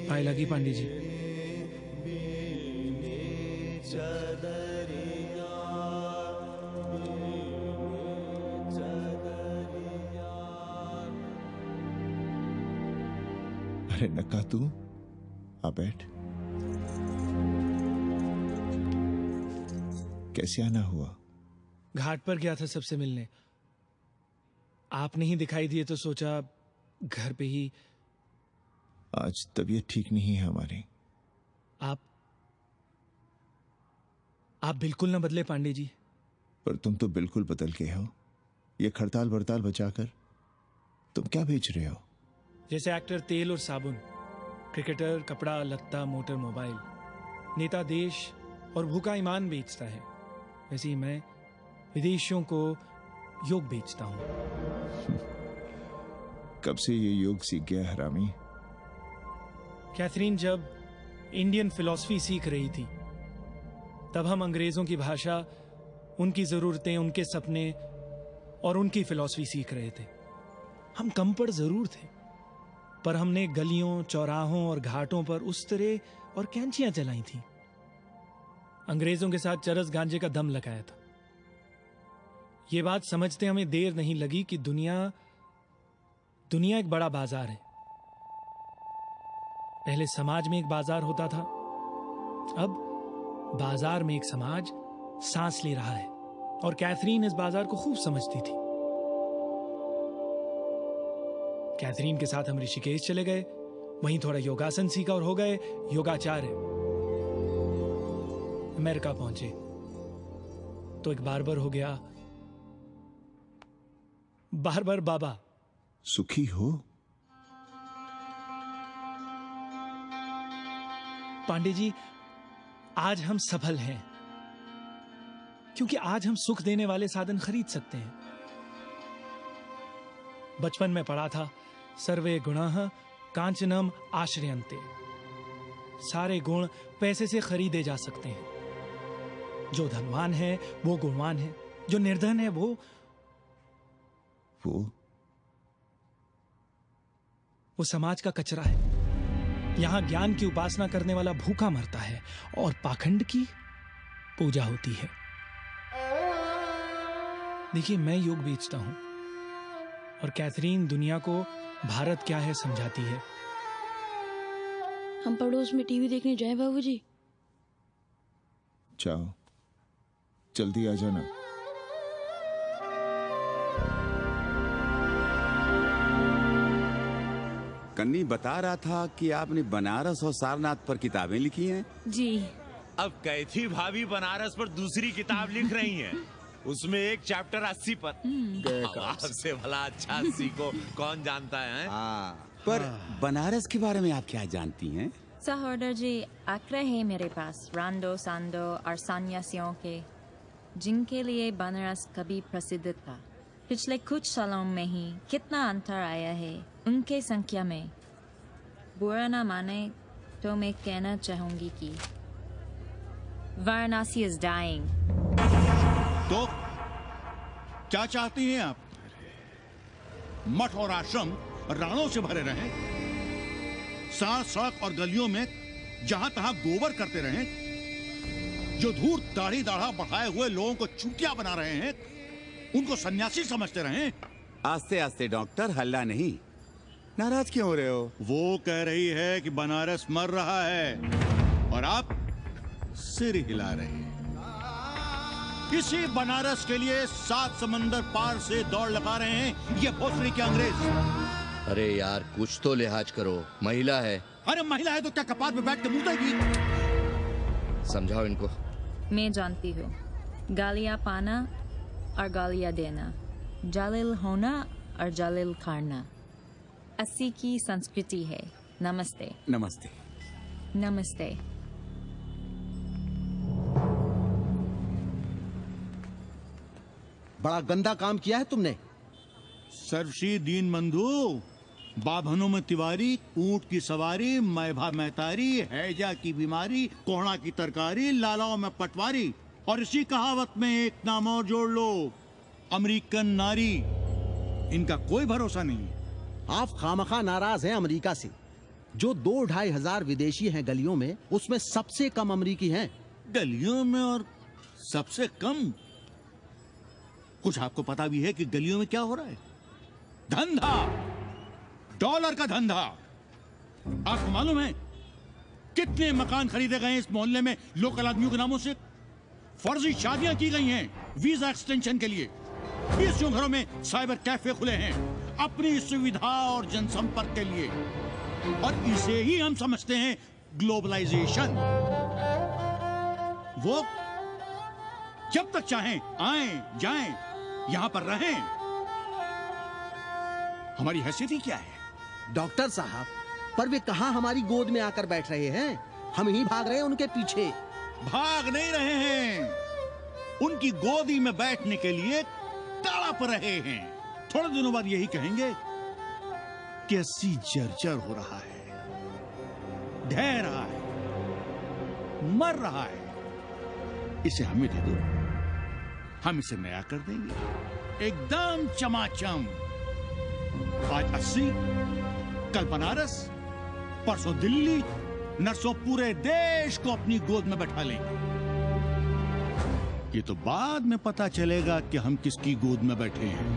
पाए लगी पांडे जी। अरे नक्का तू आ बैठ। कैसे आना हुआ? घाट पर गया था सबसे मिलने, आप नहीं दिखाई दिए तो सोचा घर पे ही। आज तबीयत ठीक नहीं है हमारी। आप बिल्कुल ना बदले पांडे जी। पर तुम तो बिल्कुल बदल गए हो। ये खड़ताल बड़ताल बचाकर तुम क्या बेच रहे हो? जैसे एक्टर तेल और साबुन, क्रिकेटर कपड़ा लत्ता मोटर मोबाइल, नेता देश और भूखा ईमान बेचता है, वैसे ही मैं विदेशियों को योग बेचता हूं। कब से ये योग सीख गया हरामी? कैथरीन जब इंडियन फिलॉसफी सीख रही थी तब हम अंग्रेजों की भाषा, उनकी जरूरतें, उनके सपने और उनकी फिलॉसफी सीख रहे थे। हम कम पढ़ जरूर थे, पर हमने गलियों, चौराहों और घाटों पर उस्तरे और कैंचियां चलाई थी। अंग्रेजों के साथ चरस गांजे का दम लगाया था। ये बात समझते हमें देर नहीं लगी कि दुनिया एक बड़ा बाजार है। पहले समाज में एक बाजार होता था, अब बाजार में एक समाज सांस ले रहा है, और कैथरीन इस बाजार को खूब समझती थी। कैथरीन के साथ हम ऋषिकेश चले गए, वहीं थोड़ा योगासन सीखा और हो गए योगाचार्य। अमेरिका पहुंचे तो एक बार्बर हो गया, बार्बर बाबा। सुखी हो? पांडे जी, आज हम सफल हैं क्योंकि आज हम सुख देने वाले साधन खरीद सकते हैं। बचपन में पढ़ा था, सर्वे गुणाः कांचनम आश्रयन्ते। सारे गुण पैसे से खरीदे जा सकते हैं। जो धनवान है वो गुणवान है, जो निर्धन है वो समाज का कचरा है। यहां ज्ञान की उपासना करने वाला भूखा मरता है और पाखंड की पूजा होती है। देखिए, मैं योग बेचता हूं और कैथरीन दुनिया को भारत क्या है समझाती है। हम पड़ोस में टीवी देखने जाएं बाबूजी? जाओ, जल्दी आ जाना। कन्नी बता रहा था कि आपने बनारस और सारनाथ पर किताबें लिखी हैं। जी। अब कैथी भाभी बनारस पर दूसरी किताब लिख रही हैं। उसमें एक चैप्टर 80 पर। आपसे भला अच्छा 80 को कौन जानता है? पर बनारस के बारे में आप क्या जानती हैं? सहोदर जी, आंकड़े हैं मेरे पास रांडो सांडो और सन्यासियों के, जिनके लिए बनारस कभी प्रसिद्ध था। पिछले कुछ सालों में ही कितना अंतर आया है उनके संख्या में। बुरा ना माने तो मैं कहना चाहूंगी कि वाराणसी इज डाइंग। तो क्या चाहती हैं आप? मठ और आश्रम राणों से भरे रहें, सड़क सड़क और गलियों में जहां तहां गोबर करते रहें, जो धूर्त दाढ़ी दाढ़ा बढ़ाए हुए लोगों को चूतिया बना रहे हैं उनको सन्यासी समझते रहें। आस्ते आस्ते डॉक्टर, हल्ला नहीं। नाराज क्यों हो रहे हो? वो कह रही है कि बनारस मर रहा है और आप सिर हिला रहे हैं। इसी बनारस के लिए 7 समंदर पार से दौड़ लगा रहे हैं ये भोसड़ी के अंग्रेज। अरे यार, कुछ तो लिहाज करो, महिला है। अरे महिला है तो क्या कपाट पे बैठ के मुतेगी? समझाओ इनको। मैं जानती हूँ, गालियाँ पाना और गालियाँ देना, जालिल होना और जालिल खाना 80 की संस्कृति है। नमस्ते। नमस्ते। नमस्ते। बड़ा गंदा काम किया है तुमने। सर्वशी दीन बंधु, बाभनों में तिवारी, ऊंट की सवारी, मैभा मैतारी, हैजा की बीमारी, कोहड़ा की तरकारी, लालाओं में पटवारी, और इसी कहावत में एक नाम और जोड़ लो, अमेरिकन नारी। इनका कोई भरोसा नहीं। आप खामखा नाराज हैं अमेरिका से। जो 2-2.5 हजार विदेशी हैं गलियों में, उसमें सबसे कम अमेरिकी हैं। गलियों में और सबसे कम? कुछ आपको पता भी है कि गलियों में क्या हो रहा है? धंधा, डॉलर का धंधा। आपको मालूम है कितने मकान खरीदे गए इस मोहल्ले में लोकल आदमियों के नामों से? फर्जी शादियां की गई हैं वीजा एक्सटेंशन के लिए। 20 घरों में साइबर कैफे खुले हैं अपनी सुविधा और जनसंपर्क के लिए, और इसे ही हम समझते हैं ग्लोबलाइजेशन। वो जब तक चाहें आएं जाएं, यहां पर रहें। हमारी हैसियत ही क्या है? डॉक्टर साहब, पर वे कहां हमारी गोद में आकर बैठ रहे हैं? हम ही भाग रहे हैं उनके पीछे। भाग नहीं रहे हैं, उनकी गोदी में बैठने के लिए तड़प रहे हैं। थोड़े दिनों बाद यही कहेंगे कि अस्सी जर्जर हो रहा है, ढह रहा है, मर रहा है, इसे हमें दे दो, हम इसे नया कर देंगे एकदम चमाचम। आज 80, कल बनारस, परसों दिल्ली, नरसों पूरे देश को अपनी गोद में बैठा लेंगे। ये तो बाद में पता चलेगा कि हम किसकी गोद में बैठे हैं,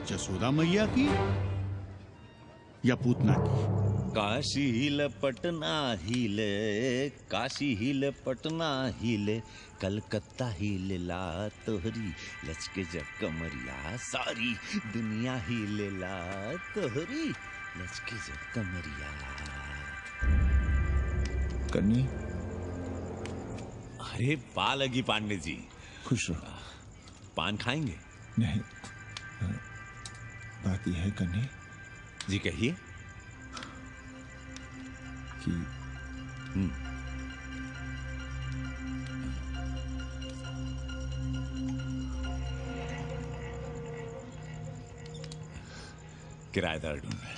जसोदा मैया की या पूतना की। काशी हिले पटना हिले, काशी हिले पटना हिले, कलकत्ता हिले ला तोहरी लचके जब कमरिया, सारी दुनिया हिले ला तोहरी लचके जब कमरिया। कन्नी, अरे पा लगी पांडे जी। खुश रहो। पान खाएंगे? नहीं, बात यह है कन्नी जी, कहिए। कि किराएदार ढूंढ।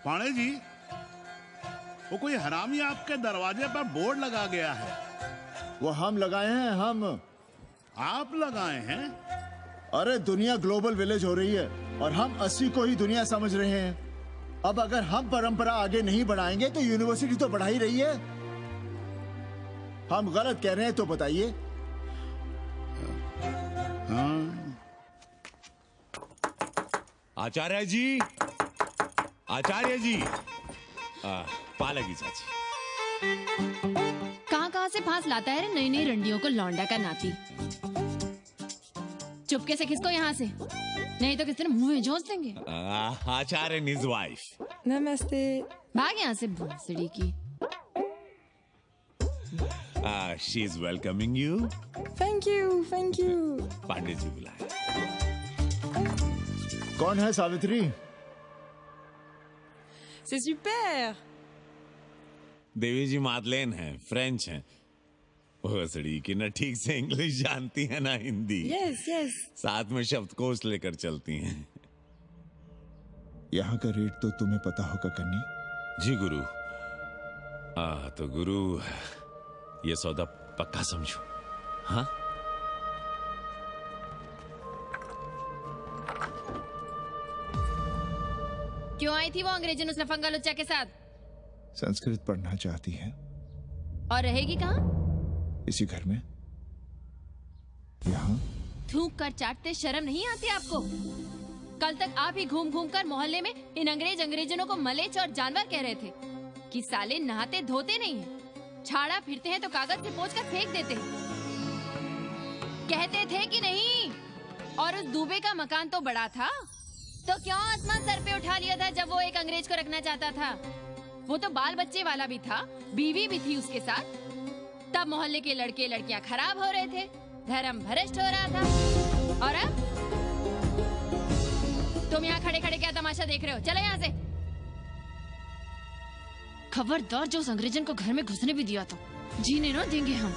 पाणे जी, वो कोई हरामी आपके दरवाजे पर बोर्ड लगा गया है। वो हम लगाए हैं, हम। आप लगाए हैं? अरे दुनिया ग्लोबल विलेज हो रही है और हम 80 को ही दुनिया समझ रहे हैं। अब अगर हम परंपरा आगे नहीं बढ़ाएंगे तो यूनिवर्सिटी तो बढ़ा ही रही है। हम गलत कह रहे हैं तो बताइए। आचार्य जी, आचार्य जी, पालकी चाची। कहाँ से फांस लाता है रे नई नई रंडियों को, लौंडा का नाती। चुपके से खिसको यहाँ से, नहीं तो किसी ने मुंह में झोंस देंगे। आचार्य एंड हिज वाइफ। नमस्ते। भाग यहाँ से भोसड़ी की। She is welcoming you. Thank you, thank you. Pandey ji बुलाए। कौन है सावित्री? C'est super। देवी जी मादलेन हैं, फ्रेंच हैं। भोसड़ी की न ठीक से इंग्लिश जानती है ना हिंदी। Yes yes. साथ में शब्दकोश लेकर चलती हैं। यहाँ का रेट तो तुम्हें पता होगा कन्नी। जी गुरु। तो गुरु ये सौदा पक्का समझो। हाँ, क्यों आई थी वो अंग्रेजी उस लफंगा लुच्चा के साथ? संस्कृत पढ़ना चाहती है। और रहेगी कहाँ? इसी घर में, यहाँ। थूक कर चाटते शर्म नहीं आती आपको? कल तक आप ही घूम घूम कर मोहल्ले में इन अंग्रेजनों को मलेच और जानवर कह रहे थे कि साले नहाते धोते नहीं हैं, छाड़ा फिरते हैं तो कागज से पोंछ कर फेंक देते हैं। कहते थे कि नहीं? और उस दूबे का मकान तो बड़ा था, तो क्यों आसमान सर पे उठा लिया था जब वो एक अंग्रेज को रखना चाहता था? वो तो बाल बच्चे वाला भी था, बीवी भी थी उसके साथ। तब मोहल्ले के लड़के लड़कियां खराब हो रहे थे, धर्म भ्रष्ट हो रहा था। और अब तुम यहाँ खड़े खड़े क्या तमाशा देख रहे हो? चले यहाँ से। खबरदार, जो उस अंग्रेजन को घर में घुसने भी दिया तो जीने ना देंगे हम।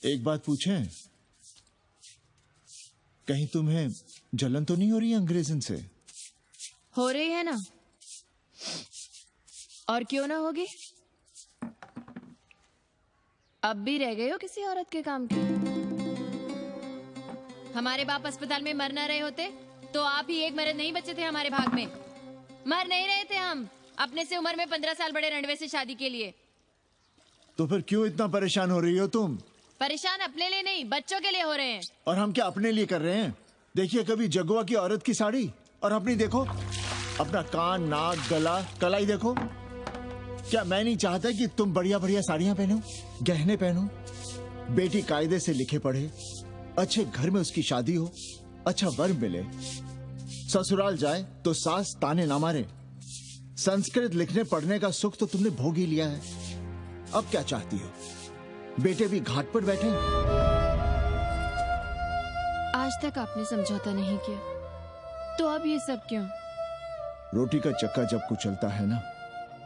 एक बात पूछें, कहीं तुम्हें जलन तो नहीं हो रही है अंग्रेजन से? हो रही है ना, और क्यों ना होगी? अब भी रह गए हो किसी औरत के काम की? हमारे बाप अस्पताल में मर न रहे होते तो आप ही एक मर्द नहीं बचे थे हमारे भाग में। मर नहीं रहे थे हम अपने से उम्र में 15 साल बड़े रंडवे से शादी के लिए। तो फिर क्यों इतना परेशान हो रही हो तुम? परेशान अपने लिए नहीं, बच्चों के लिए हो रहे हैं। और हम क्या अपने लिए कर रहे हैं? देखिए कभी जगुआ की औरत की साड़ी और अपनी देखो, अपना कान, नाक, गला, कलाई देखो। क्या मैं नहीं चाहता कि तुम बढ़िया बढ़िया साड़ियां पहनो, गहने पहनो, बेटी कायदे से लिखे पढ़े, अच्छे घर में उसकी शादी हो, अच्छा वर मिले, ससुराल जाए तो सास ताने ना मारे। संस्कृत लिखने पढ़ने का सुख तो तुमने भोग ही लिया है, अब क्या चाहती हो? बेटे भी घाट पर बैठे। आज तक आपने समझौता नहीं किया, तो अब ये सब क्यों? रोटी का चक्का जब कुचलता है ना,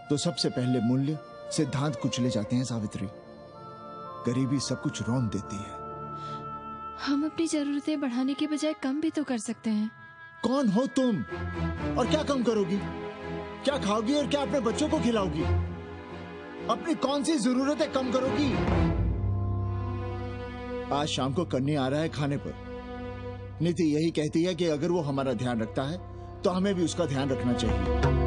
तो सबसे पहले मूल्य सिद्धांत कुचले जाते हैं सावित्री। गरीबी सब कुछ रौंद देती है। हम अपनी जरूरतें बढ़ाने के बजाय कम भी तो कर सकते हैं। कौन हो तुम? और क्या कम करोगी? क्या खाओगी और क्या अपने बच्चों को खिलाओगी? अपनी कौन सी जरूरतें कम करोगी? आज शाम को कन्नी आ रहा है खाने पर। नीति यही कहती है कि अगर वो हमारा ध्यान रखता है तो हमें भी उसका ध्यान रखना चाहिए।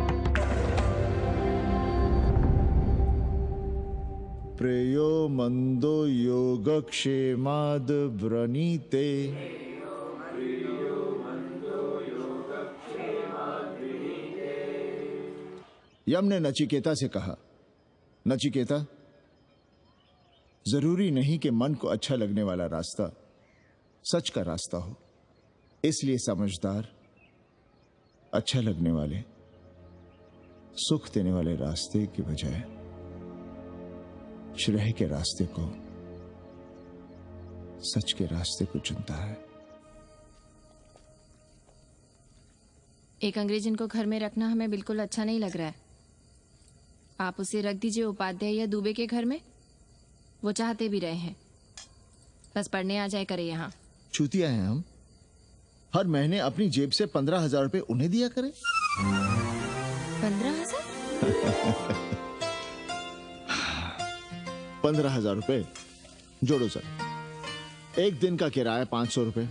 प्रेयो मंदो योगक्षेमाद व्रणीते यम ने नचिकेता से कहा, नचिकेता, जरूरी नहीं कि मन को अच्छा लगने वाला रास्ता सच का रास्ता हो। इसलिए समझदार, अच्छा लगने वाले, सुख देने वाले रास्ते की बजाय श्रेय के रास्ते को, सच के रास्ते को चुनता है। एक अंग्रेज इनको घर में रखना हमें बिल्कुल अच्छा नहीं लग रहा है। आप उसे रख दीजिए उपाध्याय या दुबे के घर में, वो चाहते भी रहे हैं, बस पढ़ने आ जाए करे यहाँ। चूतिया हैं हम, हर महीने अपनी जेब से 15,000 रुपए उन्हें दिया करें। 15,000? 15,000 रुपए जोड़ो सर। एक दिन का किराया 500 रुपए,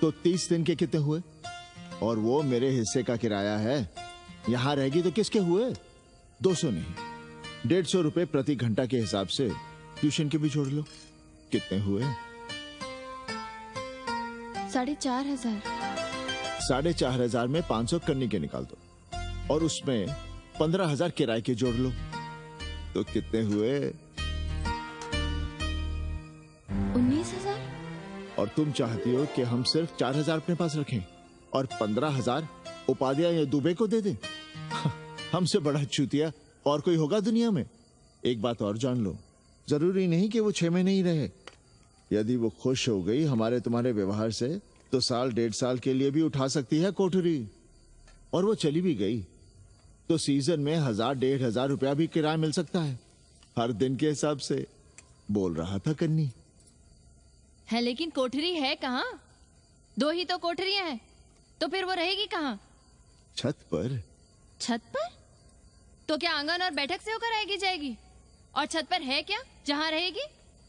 तो 30 दिन के कितने हुए? और वो मेरे हिस्से का किराया है, यहां रहेगी तो किसके हुए? 200 नहीं, 150 रुपए प्रति घंटा के हिसाब से ट्यूशन के भी जोड़ लो, कितने हुए? 4,500। 4,500 में 500 कन्नी के निकाल दो, और उसमें 15,000 किराए के जोड़ लो, तो कितने हुए? 19,000। और तुम चाहती हो कि हम सिर्फ 4,000 अपने पास रखें और 15,000 उपाध्याय या दुबे को दे दें? हमसे बड़ा चूतिया और कोई होगा दुनिया में? एक बात और जान लो, जरूरी नहीं कि वो 6 महीने ही रहे। यदि वो खुश हो गई हमारे तुम्हारे व्यवहार से, तो साल 1.5 साल के लिए भी उठा सकती है कोठरी। और वो चली भी गई तो सीजन में 1,000-1,500 रुपया भी किराया मिल सकता है, हर दिन के हिसाब से। बोल रहा था कन्नी है, लेकिन कोठरी है कहाँ? 2 ही तो कोठरियां हैं, तो फिर वो रहेगी कहाँ? छत पर। छत पर? तो क्या आंगन और बैठक से होकर आएगी जाएगी? और छत पर है क्या जहाँ रहेगी?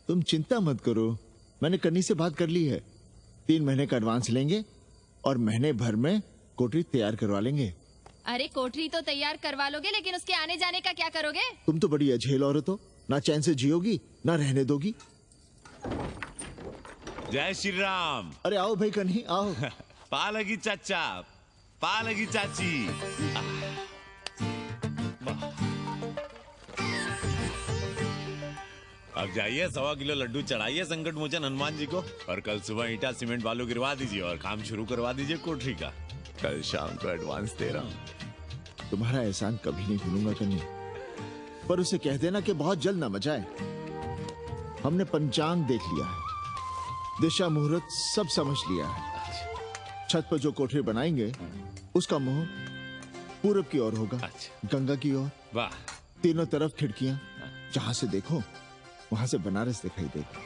तुम चिंता मत करो, मैंने कन्नी से बात कर ली है। 3 महीने का एडवांस लेंगे और महीने भर में कोठरी तैयार करवा लेंगे। अरे कोठरी तो तैयार करवा लोगे, लेकिन उसके आने जाने का क्या करोगे? तुम तो बड़ी अझेल औरत हो, ना चैन से जियोगी ना रहने दोगी। जय श्री राम। अरे आओ भाई कन्ही आओ। पालगी चाचा, पालगी चाची। अब जाइए 1.25 किलो लड्डू चढ़ाइए संकट मोचन हनुमान जी को, और कल सुबह ईटा सीमेंट बालू गिरवा दीजिए और काम शुरू करवा दीजिए कोठरी का। कल शाम को एडवांस दे रहा हूँ। तुम्हारा एहसान कभी नहीं भूलूंगा कन्नी, पर उसे कह देना कि बहुत जल्द न मचाए। हमने पंचांग देख लिया है, दिशा मुहूर्त सब समझ लिया है। छत पर जो कोठरी बनाएंगे उसका मुंह पूरब की ओर होगा, गंगा की ओर। वाह। तीनों तरफ खिड़कियां, जहां से देखो वहां से बनारस दिखाई देगा।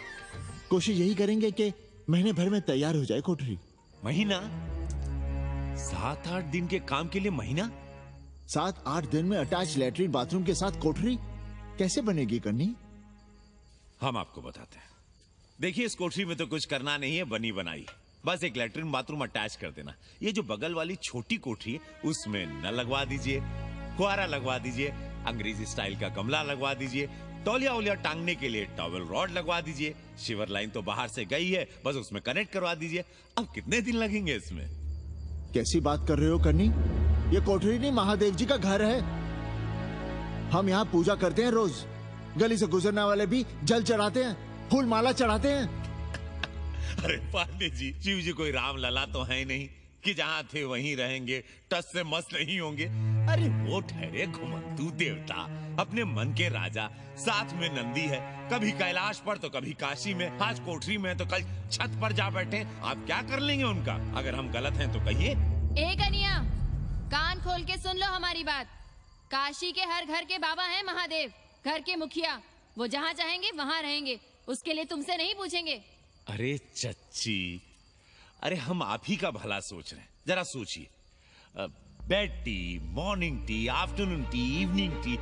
कोशिश यही करेंगे कि महीने भर में तैयार हो जाए कोठरी। महीना? 7-8 दिन के काम के लिए महीना? 7-8 दिन में अटैच लैट्रिन बाथरूम के साथ कोठरी कैसे बनेगी कन्नी? हम आपको बताते हैं। देखिए, इस कोठरी में तो कुछ करना नहीं है, बनी बनाई। बस एक लैट्रिन बाथरूम अटैच कर देना। ये जो बगल वाली छोटी कोठरी है उसमें नल लगवा दीजिए, फुहारा लगवा दीजिए, अंग्रेजी स्टाइल का गमला लगवा दीजिए, तौलिया उलिया टांगने के लिए टॉवेल रॉड लगवा दीजिए। शिवर लाइन तो बाहर से गई है, बस उसमें कनेक्ट करवा दीजिए। अब कितने दिन लगेंगे इसमें? कैसी बात कर रहे हो कन्नी? ये कोठरी नहीं, महादेव जी का घर है। हम यहाँ पूजा करते हैं रोज, गली से गुजरने वाले भी जल चढ़ाते हैं, फूल माला चढ़ाते हैं। अरे पांडे जी, शिव जी कोई राम लला तो है नहीं कि जहाँ थे वहीं रहेंगे, टस से मस्त नहीं होंगे। अरे वो ठहरे घुमंतू देवता, अपने मन के राजा, साथ में नंदी है, कभी कैलाश पर तो कभी काशी में, आज कोठरी में तो कल छत पर जा बैठे। आप क्या कर लेंगे उनका? अगर हम गलत हैं तो कहिए। ए कन्या, कान खोल के सुन लो हमारी बात। काशी के हर घर के बाबा हैं महादेव, घर के मुखिया। वो जहाँ चाहेंगे वहाँ रहेंगे, उसके लिए तुमसे नहीं पूछेंगे। अरे चच्ची, अरे हम आप ही का भला सोच रहे हैं, जरा सोचिए। Bed tea, morning tea, afternoon T, evening tea,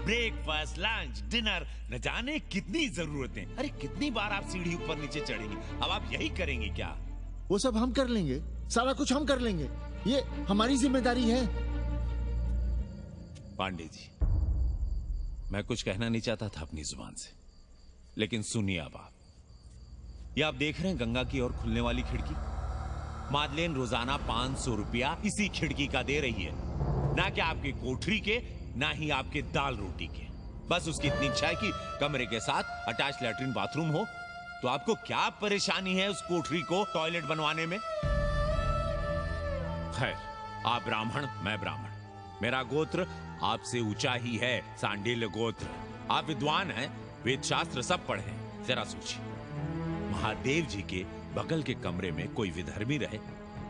breakfast, lunch, dinner, न जाने कितनी जरूरतें। अरे कितनी बार आप सीढ़ी ऊपर नीचे चढ़ेंगे? अब आप यही करेंगे क्या? वो सब हम कर लेंगे, सारा कुछ हम कर लेंगे, ये हमारी जिम्मेदारी है। पांडे जी, मैं कुछ कहना नहीं चाहता था अपनी जुबान से, लेकिन सुनिए अब आप। ये आप देख रहे हैं गंगा की ओर खुलने वाली खिड़की? मादलेन रोजाना 500 रुपया इसी खिड़की का दे रही है, ना कि आपकी कोठरी के ना ही आपके दाल रोटी के। बस उसकी इतनी इच्छा है कि कमरे के साथ अटैच लैट्रिन बाथरूम हो। तो आपको क्या परेशानी है उस कोठरी को टॉयलेट बनवाने में? खैर, आप ब्राह्मण, मैं ब्राह्मण, मेरा गोत्र आपसे ऊंचा ही है, सांडिल्य गोत्र। आप विद्वान हैं, वेद शास्त्र सब पढ़े हैं। जरा सोचिए, महादेव जी के बगल के कमरे में कोई विधर्मी रहे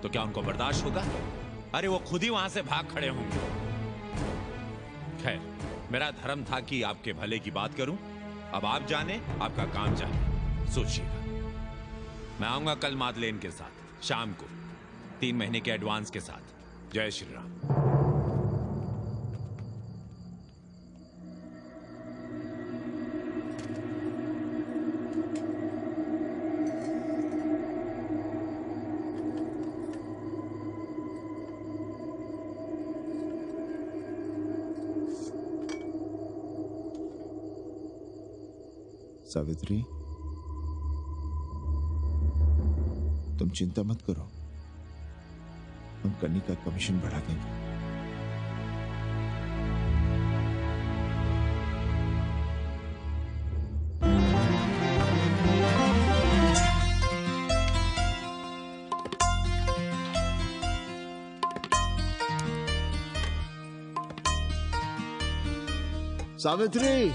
तो क्या उनको बर्दाश्त होगा? अरे वो खुद ही वहां से भाग खड़े होंगे। खैर, मेरा धर्म था कि आपके भले की बात करूं। अब आप जाने, आपका काम जाने। सोचिएगा। मैं आऊंगा कल मादलेन के साथ शाम को 3 महीने के एडवांस के साथ। जय श्री राम। सावित्री, तुम चिंता मत करो, हम कन्नी का कमीशन बढ़ा देंगे। सावित्री,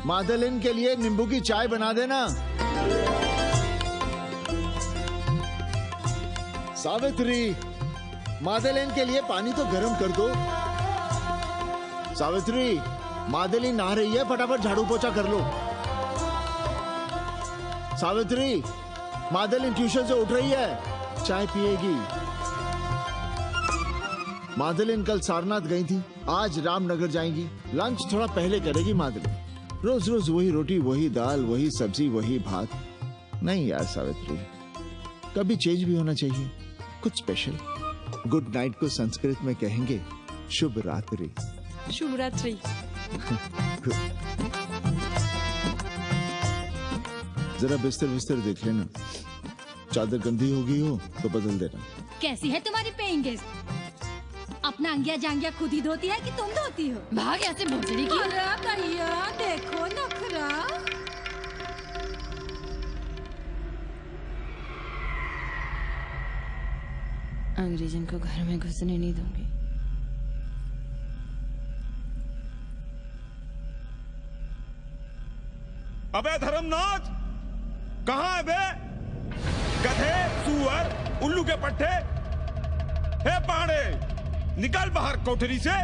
मादलिन के लिए नींबू की चाय बना देना। सावित्री, मादलिन के लिए पानी तो गर्म कर दो। सावित्री, मादलिन नहा रही है, फटाफट झाड़ू पोछा कर लो। सावित्री, मादलिन ट्यूशन से उठ रही है, चाय पिएगी। मादलिन कल सारनाथ गई थी, आज रामनगर जाएंगी। लंच थोड़ा पहले करेगी मादलिन। रोज रोज वही रोटी, वही दाल, वही सब्जी, वही भात। नहीं यार सावित्री, कभी चेंज भी होना चाहिए, कुछ स्पेशल। गुड नाइट को संस्कृत में कहेंगे शुभ रात्रि। शुभ रात्रि। जरा बिस्तर बिस्तर देख लेना, चादर गंदी हो गई हो तो बदल देना। कैसी है तुम्हारी पेइंग गेस्ट? अपना अंगिया जांगिया खुद ही धोती है कि तुम धोती हो? भाग ऐसे भोसड़ी की। अरे भैया देखो नखरा। अंग्रेजन को घर में घुसने नहीं दूंगी। अबे धर्मनाथ, कहाँ है बे? गधे, सुअर, उल्लू के पट्टे। हे पाड़े, निकल बाहर कोठरी से।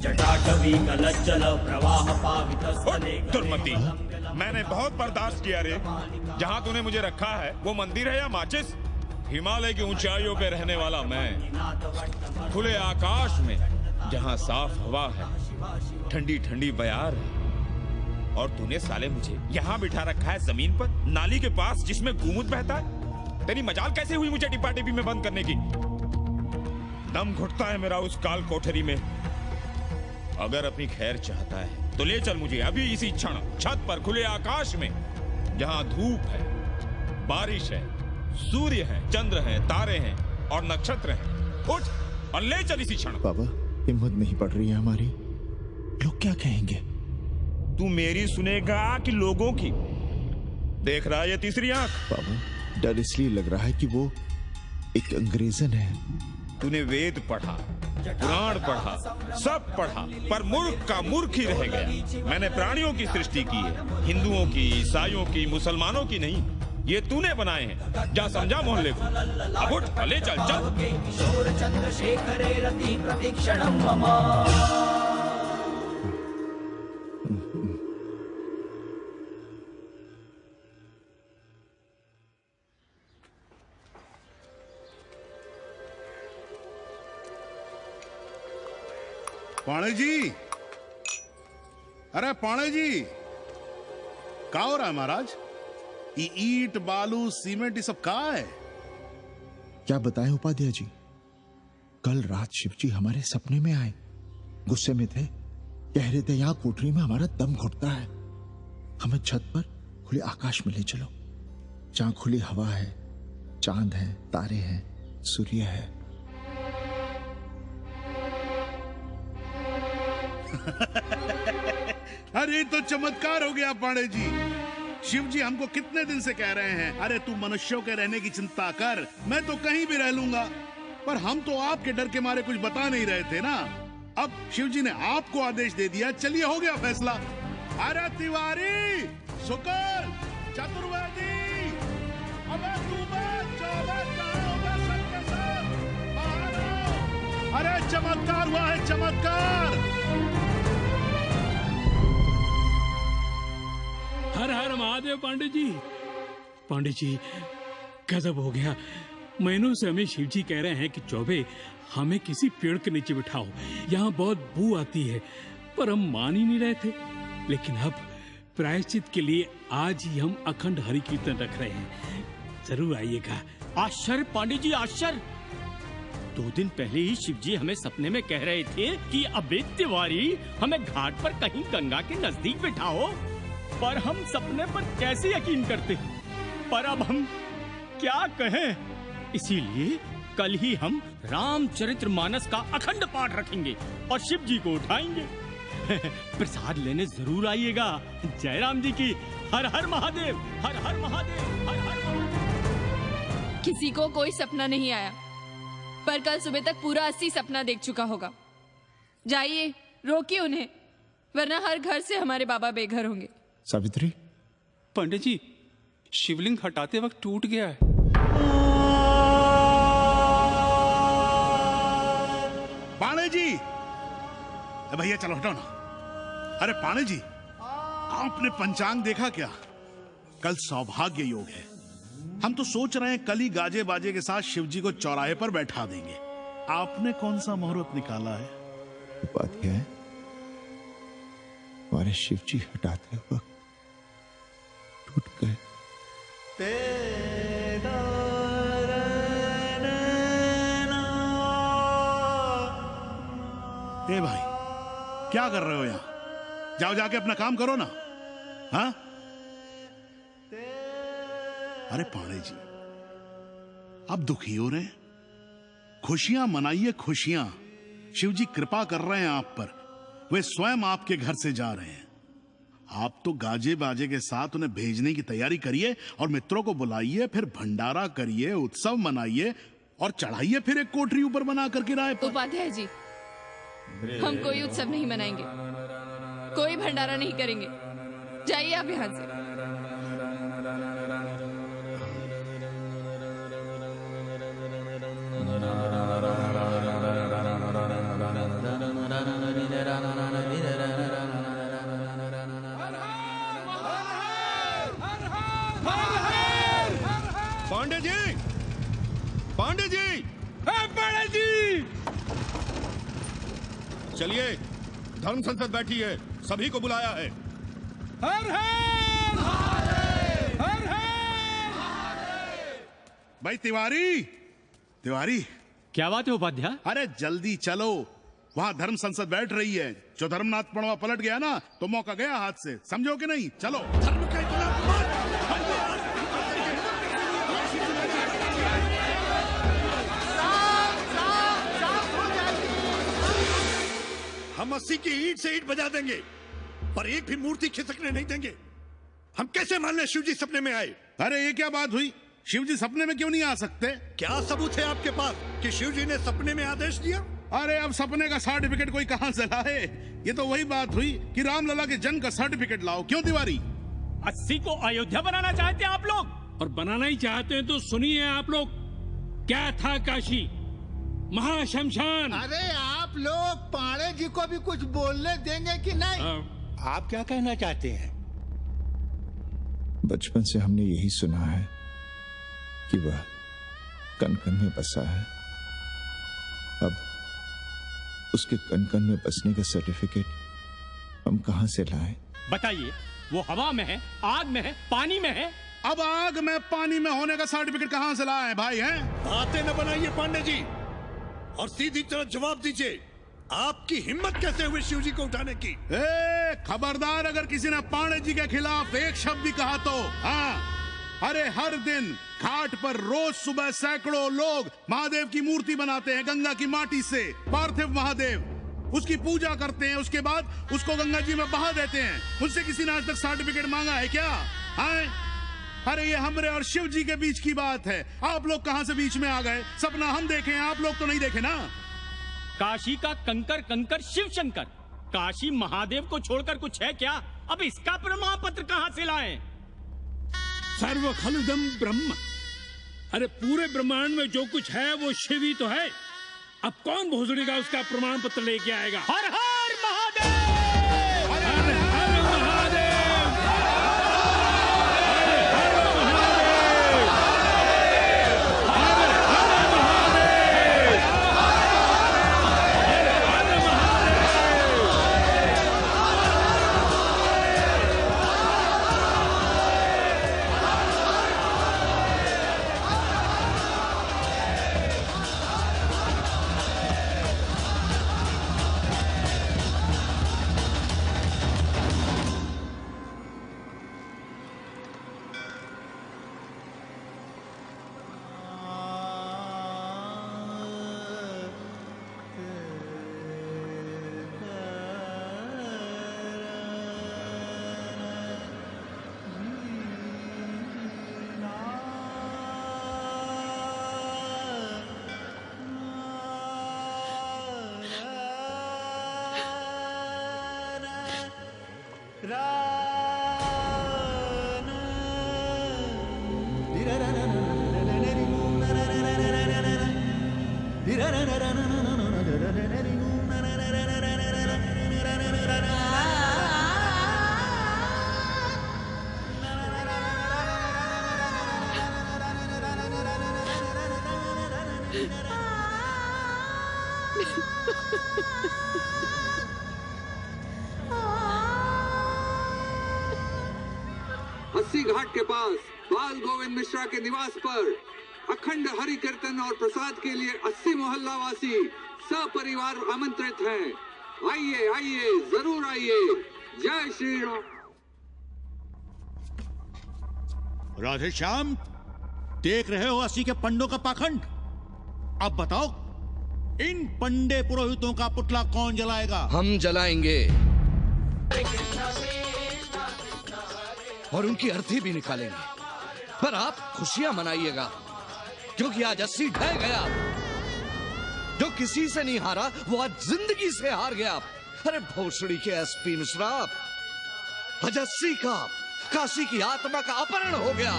जटाटवी कलज्जल प्रवाह पावितस्थले। दुर्मति, मैंने बहुत बर्दाश्त किया रे। जहाँ तूने मुझे रखा है वो मंदिर है या माचिस? हिमालय की ऊंचाइयों पे रहने वाला मैं, खुले आकाश में जहाँ साफ हवा है, ठंडी ठंडी बयार है, और तूने साले मुझे यहाँ बिठा रखा है जमीन पर, नाली के पास जिसमें गूमुत बहता है। तेरी मजाल कैसे हुई मुझे डिब्बा डिब्बी में बंद करने की? दम घुटता है मेरा उस काल कोठरी में। अगर अपनी खैर चाहता है तो ले चल मुझे अभी इसी क्षण छत पर खुले आकाश में, जहाँ धूप है, बारिश है, सूर्य है, चंद्र है, तारे हैं और नक्षत्र हैं। उठ और ले चल इसी क्षण। बाबा, हिम्मत नहीं पड़ रही है हमारी, लोग क्या कहेंगे? तू मेरी सुनेगा कि लोगों की? देख रहा है ये तीसरी आंख? बाबा, डर इसलिए लग रहा है कि वो एक अंग्रेजन है। तूने वेद पढ़ा, पुराण पढ़ा, सब पढ़ा, पर मूर्ख का मूर्ख ही रह गया। मैंने प्राणियों की सृष्टि की है, हिंदुओं की, ईसाइयों की, मुसलमानों की नहीं। ये तूने बनाए हैं। जा समझा मोहल्ले को। अब उठ, ले चल चल। पाणे जी, अरे पाणे जी, क्या हो रहा है महाराज? ये ईट, बालू, सीमेंट, ये सब कहाँ है? क्या बताएं उपाध्याय जी, कल रात शिवजी हमारे सपने में आए, गुस्से में थे, कह रहे थे यहाँ कोठरी में हमारा दम घुटता है, हमें छत पर खुले आकाश में ले चलो, जहां खुली हवा है, चांद है, तारे हैं, सूर्य है। अरे तो चमत्कार हो गया पांडे जी। शिव जी हमको कितने दिन से कह रहे हैं, अरे तू मनुष्यों के रहने की चिंता कर, मैं तो कहीं भी रह लूंगा। पर हम तो आपके डर के मारे कुछ बता नहीं रहे थे ना। अब शिव जी ने आपको आदेश दे दिया, चलिए हो गया फैसला। अरे तिवारी, शुक्ल, चतुर्वेदी, अबे तू अरे चमत्कार हुआ है, चमत्कार। हर हर महादेव पांडे जी। पांडे जी गजब हो गया। महीनों से हमें शिव जी कह रहे हैं कि चौबे हमें किसी पेड़ के नीचे बिठाओ, यहाँ बहुत बू आती है, पर हम मान ही नहीं रहे थे। लेकिन अब प्रायश्चित के लिए आज ही हम अखंड हरि कीर्तन रख रहे हैं, जरूर आइएगा। आश्चर्य पांडे जी, आश्चर्य। 2 दिन पहले ही शिव जी हमें सपने में कह रहे थे कि अबे तिवारी हमें घाट पर कहीं गंगा के नजदीक बिठाओ, पर हम सपने पर कैसे यकीन करते। पर अब हम क्या कहें, इसीलिए कल ही हम रामचरितमानस का अखंड पाठ रखेंगे और शिव जी को उठाएंगे। प्रसाद लेने जरूर आइएगा। जय राम जी की। हर हर महादेव, हर हर महादेव, हर हर महादेव। किसी को कोई सपना नहीं आया, पर कल सुबह तक पूरा 80 सपना देख चुका होगा। जाइए रोकिए उन्हें, वरना हर घर से हमारे बाबा बेघर होंगे। सावित्री, पंडित जी शिवलिंग हटाते वक्त टूट गया है। पांडे जी, भैया चलो हटाओ ना। अरे पांडे जी, आपने पंचांग देखा क्या? कल सौभाग्य योग है। हम तो सोच रहे हैं कल ही गाजे बाजे के साथ शिव जी को चौराहे पर बैठा देंगे। आपने कौन सा मुहूर्त निकाला है? बात यह है, हमारे शिव जी हटाते वक्त टूट गए। ए भाई, क्या कर रहे हो यहाँ? जाओ जाके अपना काम करो ना। हाँ? अरे पांडे जी, आप दुखी हो रहे हैं? खुशियां मनाइए, खुशियां। शिव जी कृपा कर रहे हैं आप पर, वे स्वयं आपके घर से जा रहे हैं। आप तो गाजे बाजे के साथ उन्हें भेजने की तैयारी करिए और मित्रों को बुलाइए, फिर भंडारा करिए, उत्सव मनाइए और चढ़ाइए फिर एक कोठरी ऊपर बना कर किराए पर। उपाध्याय जी, हम कोई उत्सव नहीं मनाएंगे, कोई भंडारा नहीं करेंगे। जाइए आप यहाँ से। पांडे जी, पांडे जी, पांडे जी, चलिए धर्म संसद बैठी है, सभी को बुलाया है। हर हर हर हर। भाई तिवारी, तिवारी, क्या बात है उपाध्याय? अरे जल्दी चलो, वहां धर्म संसद बैठ रही है। जो धर्मनाथ पड़वा पलट गया ना तो मौका गया हाथ से, समझो कि नहीं? चलो। धर्म का हम 80 की ईंट से ईंट बजा देंगे, पर एक भी मूर्ति खिसकने नहीं देंगे। हम कैसे मान लें शिव जी सपने में आए? अरे ये क्या बात हुई? शिव जी सपने में क्यों नहीं आ सकते? क्या सबूत है आपके पास कि शिव जी ने सपने में आदेश दिया? अरे अब सपने का सर्टिफिकेट कोई कहां से लाए? ये तो वही बात हुई कि रामलला के जन्म का सर्टिफिकेट लाओ। क्यों तिवारी? 80 को अयोध्या बनाना चाहते हैं आप लोग? और बनाना ही चाहते हैं तो सुनिए आप लोग, क्या था काशी महाशमशान। अरे आप लोग पांडे जी को भी कुछ बोलने देंगे कि नहीं? आप क्या कहना चाहते हैं? बचपन से हमने यही सुना है कि वह कण कण में बसा है। अब उसके कण कण में बसने का सर्टिफिकेट हम कहां से लाएं? बताइए, वो हवा में है, आग में है, पानी में है? अब आग में पानी में होने का सर्टिफिकेट कहां से लाए भाई? हैं? बातें न बनाइए पांडे जी, और सीधी तरह जवाब दीजिए, आपकी हिम्मत कैसे हुई शिव जी को उठाने की? खबरदार, अगर किसी ने पांडे जी के खिलाफ एक शब्द भी कहा तो। हाँ, अरे हर दिन घाट पर रोज सुबह सैकड़ों लोग महादेव की मूर्ति बनाते हैं गंगा की माटी से, पार्थिव महादेव। उसकी पूजा करते हैं, उसके बाद उसको गंगा जी में बहा देते हैं। मुझसे किसी ने आज तक सर्टिफिकेट मांगा है क्या? हाँ? अरे ये हमरे और शिव जी के बीच की बात है। आप लोग कहां से बीच में आ गए? सपना हम देखे, आप लोग तो नहीं देखे ना। काशी का कंकर कंकर शिव शंकर, काशी महादेव को छोड़कर कुछ है क्या? अब इसका प्रमाण पत्र कहां से लाएं? सर्व खलुदम ब्रह्म, अरे पूरे ब्रह्मांड में जो कुछ है वो शिव ही तो है। अब कौन भोसड़ी का उसका प्रमाण पत्र लेके आएगा? हर हर महादेव, हर हर महादेव, अस्सी घाट के पास बाल गोविंद मिश्रा के निवास पर अखंड हरि कीर्तन और प्रसाद के लिए 80 मोहल्ला वासी सपरिवार आमंत्रित हैं। आइए आइए, जरूर आइए। जय श्री राम। राधे श्याम, देख रहे हो 80 के पंडों का पाखंड। अब बताओ, इन पंडे पुरोहितों का पुतला कौन जलाएगा? हम जलाएंगे और उनकी अर्थी भी निकालेंगे। पर आप खुशियां मनाइएगा, क्योंकि आज 80 ढह गया। जो किसी से नहीं हारा वो आज जिंदगी से हार गया। अरे भोसड़ी के एसपी मिश्रा, आज 80 का काशी की आत्मा का अपहरण हो गया।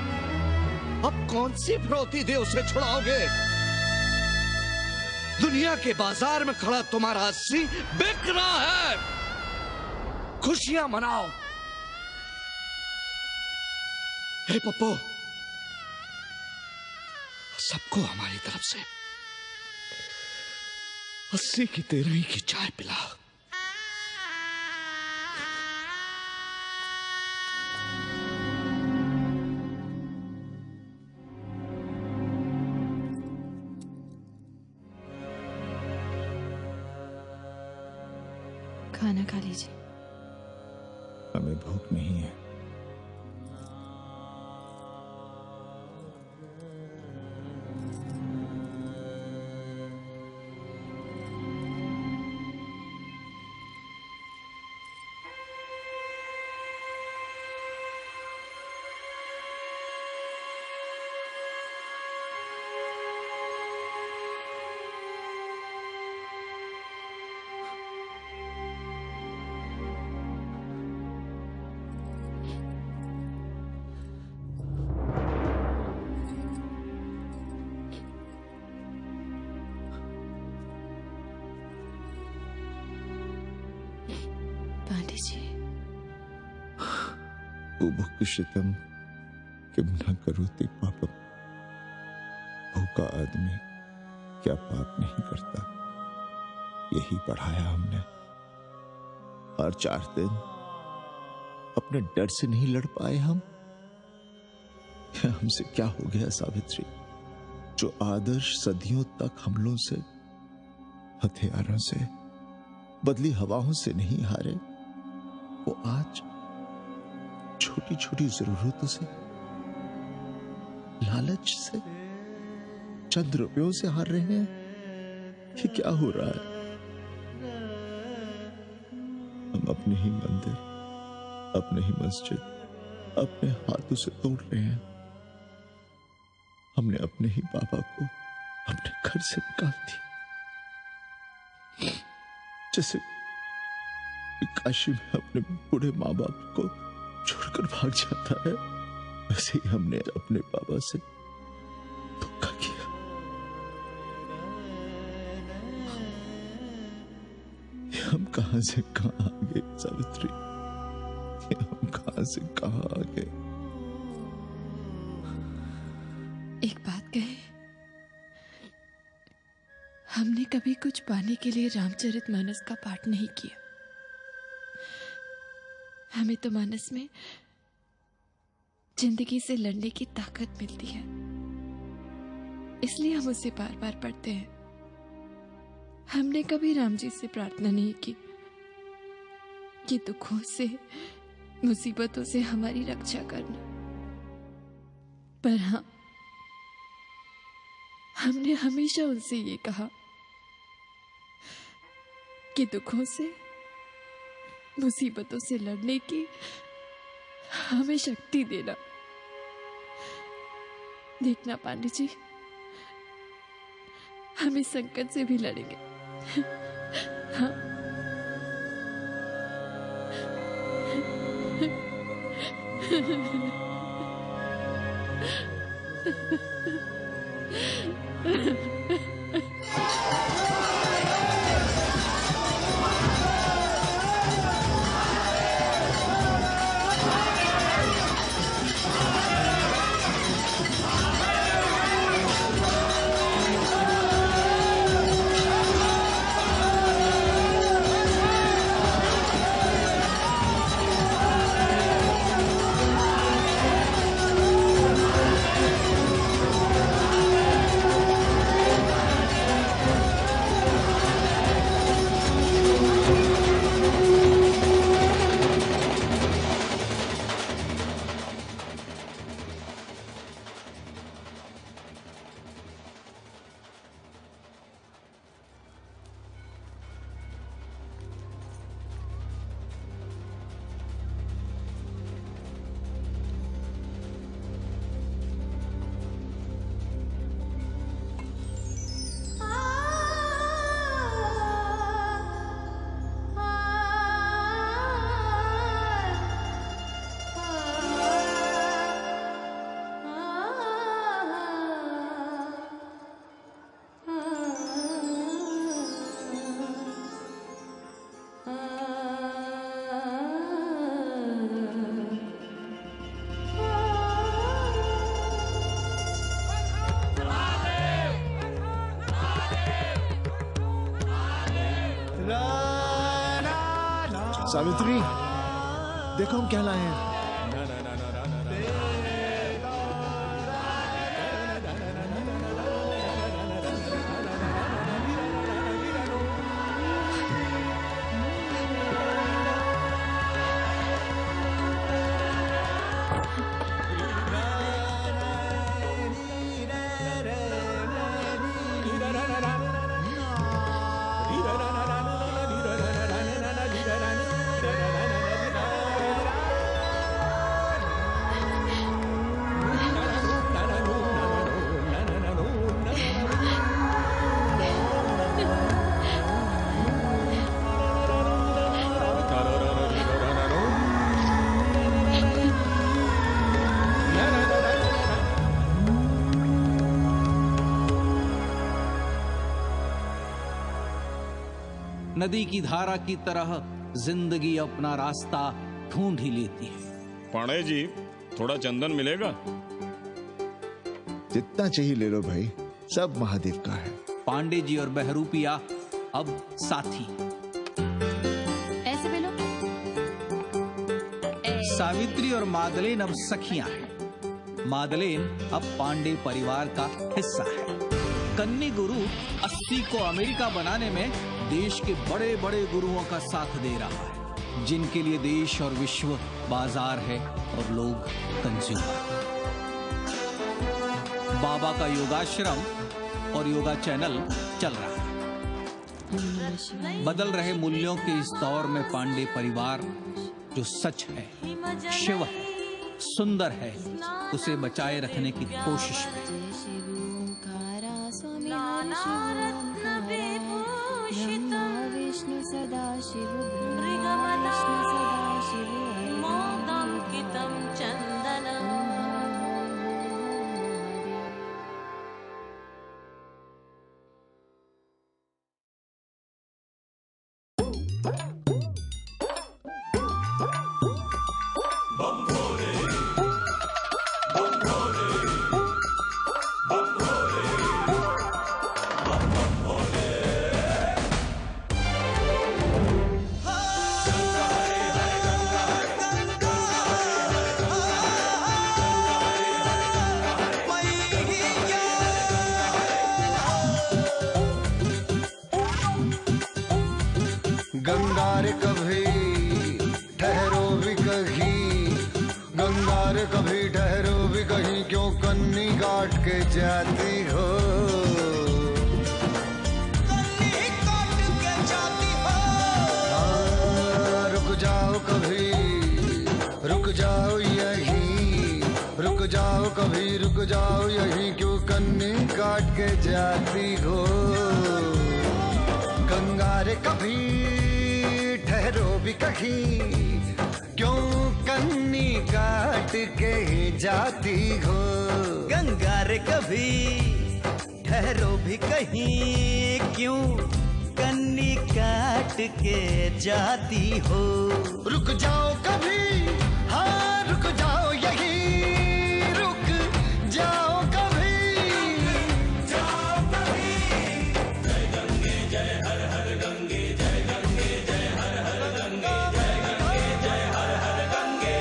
अब कौन सी फिरौती दे उसे छुड़ाओगे? दुनिया के बाजार में खड़ा तुम्हारा 80 बिक रहा है। खुशियां मनाओ। हे पप्पू, सबको हमारी तरफ से 80 की 13 की चाय पिला। खाना खा लीजिए। हमें भूख नहीं है। पांडे जी, बुभुक्षितम किम न करोति पापम। भूखा आदमी क्या पाप नहीं करता, यही पढ़ाया हमने। और 4 दिन अपने डर से नहीं लड़ पाए हम। हमसे क्या हो गया सावित्री? जो आदर्श सदियों तक हमलों से, हथियारों से, बदली हवाओं से नहीं हारे, वो आज छोटी छोटी जरूरतों से, लालच से, चंद रुपयों से हार रहे हैं। ये क्या हो रहा है? हम अपने ही मंदिर, अपने ही मस्जिद अपने हाथों से तोड़ रहे हैं। हमने अपने ही बाबा को अपने घर से निकाल दिया, जैसे काशी में अपने बूढ़े माँ बाप को छोड़कर भाग जाता है, वैसे ही हमने अपने बाबा से धोखा किया। हम कहां से कहां आ गए सावित्री, हम कहां से कहां आ गए। एक बात कहे, हमने कभी कुछ पाने के लिए रामचरितमानस का पाठ नहीं किया। हमें तो मानस में जिंदगी से लड़ने की ताकत मिलती है, इसलिए हम उसे बार बार पढ़ते हैं। हमने कभी राम जी से प्रार्थना नहीं की कि दुखों से, मुसीबतों से हमारी रक्षा करना, पर हाँ, हमने हमेशा उनसे ये कहा कि दुखों से, मुसीबतों से लड़ने की हमें शक्ति देना। देखना पांडे जी, हम इस संकट से भी लड़ेंगे। हाँ। सावित्री, देखो हम क्या लाए हैं। नदी की धारा की तरह जिंदगी अपना रास्ता ढूंढ ही लेती है। पांडे जी, थोड़ा चंदन मिलेगा? जितना चाहिए ले लो भाई, सब महादेव का है। पांडे जी और बहरूपिया अब साथी। ऐसे भी लो। सावित्री और मादलेन अब सखियां हैं। मादलेन अब पांडे परिवार का हिस्सा है। कन्नी गुरु 80 को अमेरिका बनाने में देश के बड़े बड़े गुरुओं का साथ दे रहा है, जिनके लिए देश और विश्व बाजार है और लोग कंज्यूमर। बाबा का योगाश्रम और योगा चैनल चल रहा है। बदल रहे मूल्यों के इस दौर में पांडे परिवार जो सच है, शिव है, सुंदर है, उसे बचाए रखने की कोशिश में। विष्णु सदा शिव गंगार कभी ठहरो भी कहीं, गंगार कभी ठहरो भी कहीं, क्यों कन्नी काट के जाती हो, कन्नी काट के जाती हो। रुक जाओ कभी, रुक जाओ यहीं, रुक जाओ कभी, रुक जाओ यहीं, क्यों कन्नी काट के जाती हो। गंगार कभी ठहरो भी कहीं, क्यों कन्नी काट के जाती हो। गंगा रे कभी ठहरो भी कहीं, क्यों कन्नी काट के जाती हो। रुक जाओ कभी, हाँ रुक जाओ यहीं, रुक जाओ कभी, जाओ कभी। जय गंगे जय हर हर गंगे, जय गंगे जय हर हर गंगे, जय गंगे जय हर हर गंगे।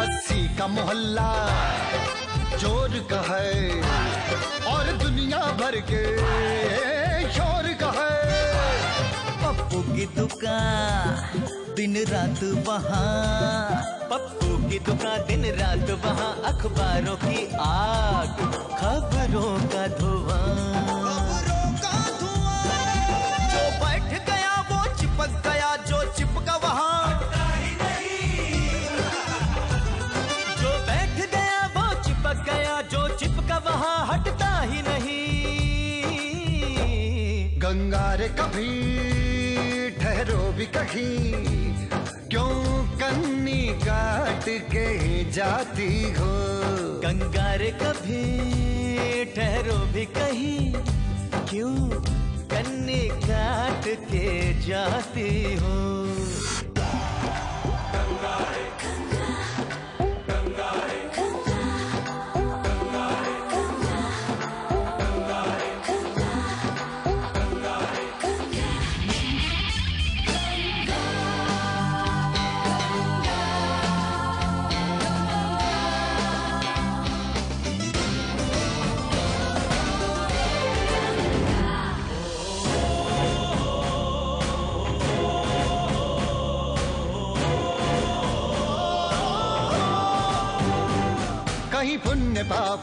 अस्सी का मोहल्ला चोर का है और दुनिया भर के शोर का है। पप्पू की दुकान दिन रात वहाँ, पप्पू की दुकान दिन रात वहाँ, अखबारों की आग, खबरों का धुआं, जो बैठ गया वो चिपक गया, जो चिपका वहाँ गया, जो चिपका वहाँ हटता ही नहीं। गंगा रे कभी ठहरो भी कहीं, क्यों कन्नी काट के जाती हो। गंगा रे कभी ठहरो भी कहीं, क्यों कन्नी काट के जाती हो। गंगा रे कहीं पुण्य पाप,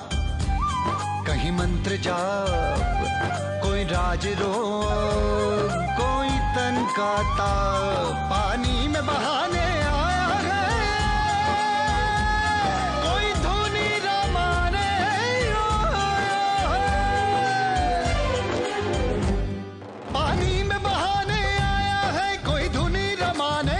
कहीं मंत्र जाप, कोई राज रोग, कोई तन का ताप, पानी में बहाने आया है, कोई धुनी रमाने पानी में बहाने आया है, कोई धुनी रमाने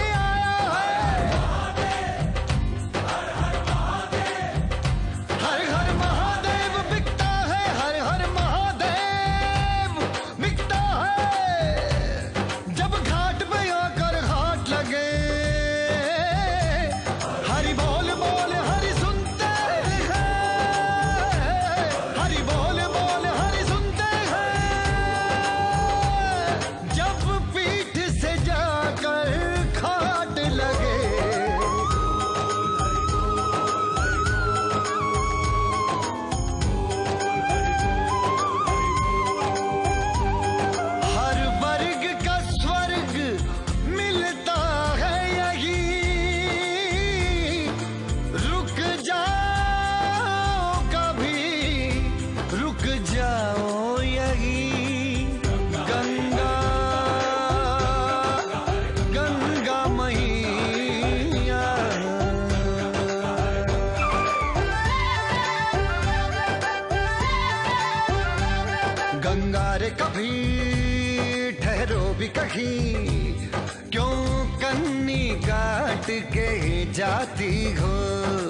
भी कहीं क्यों कन्नी काट के जाती हो।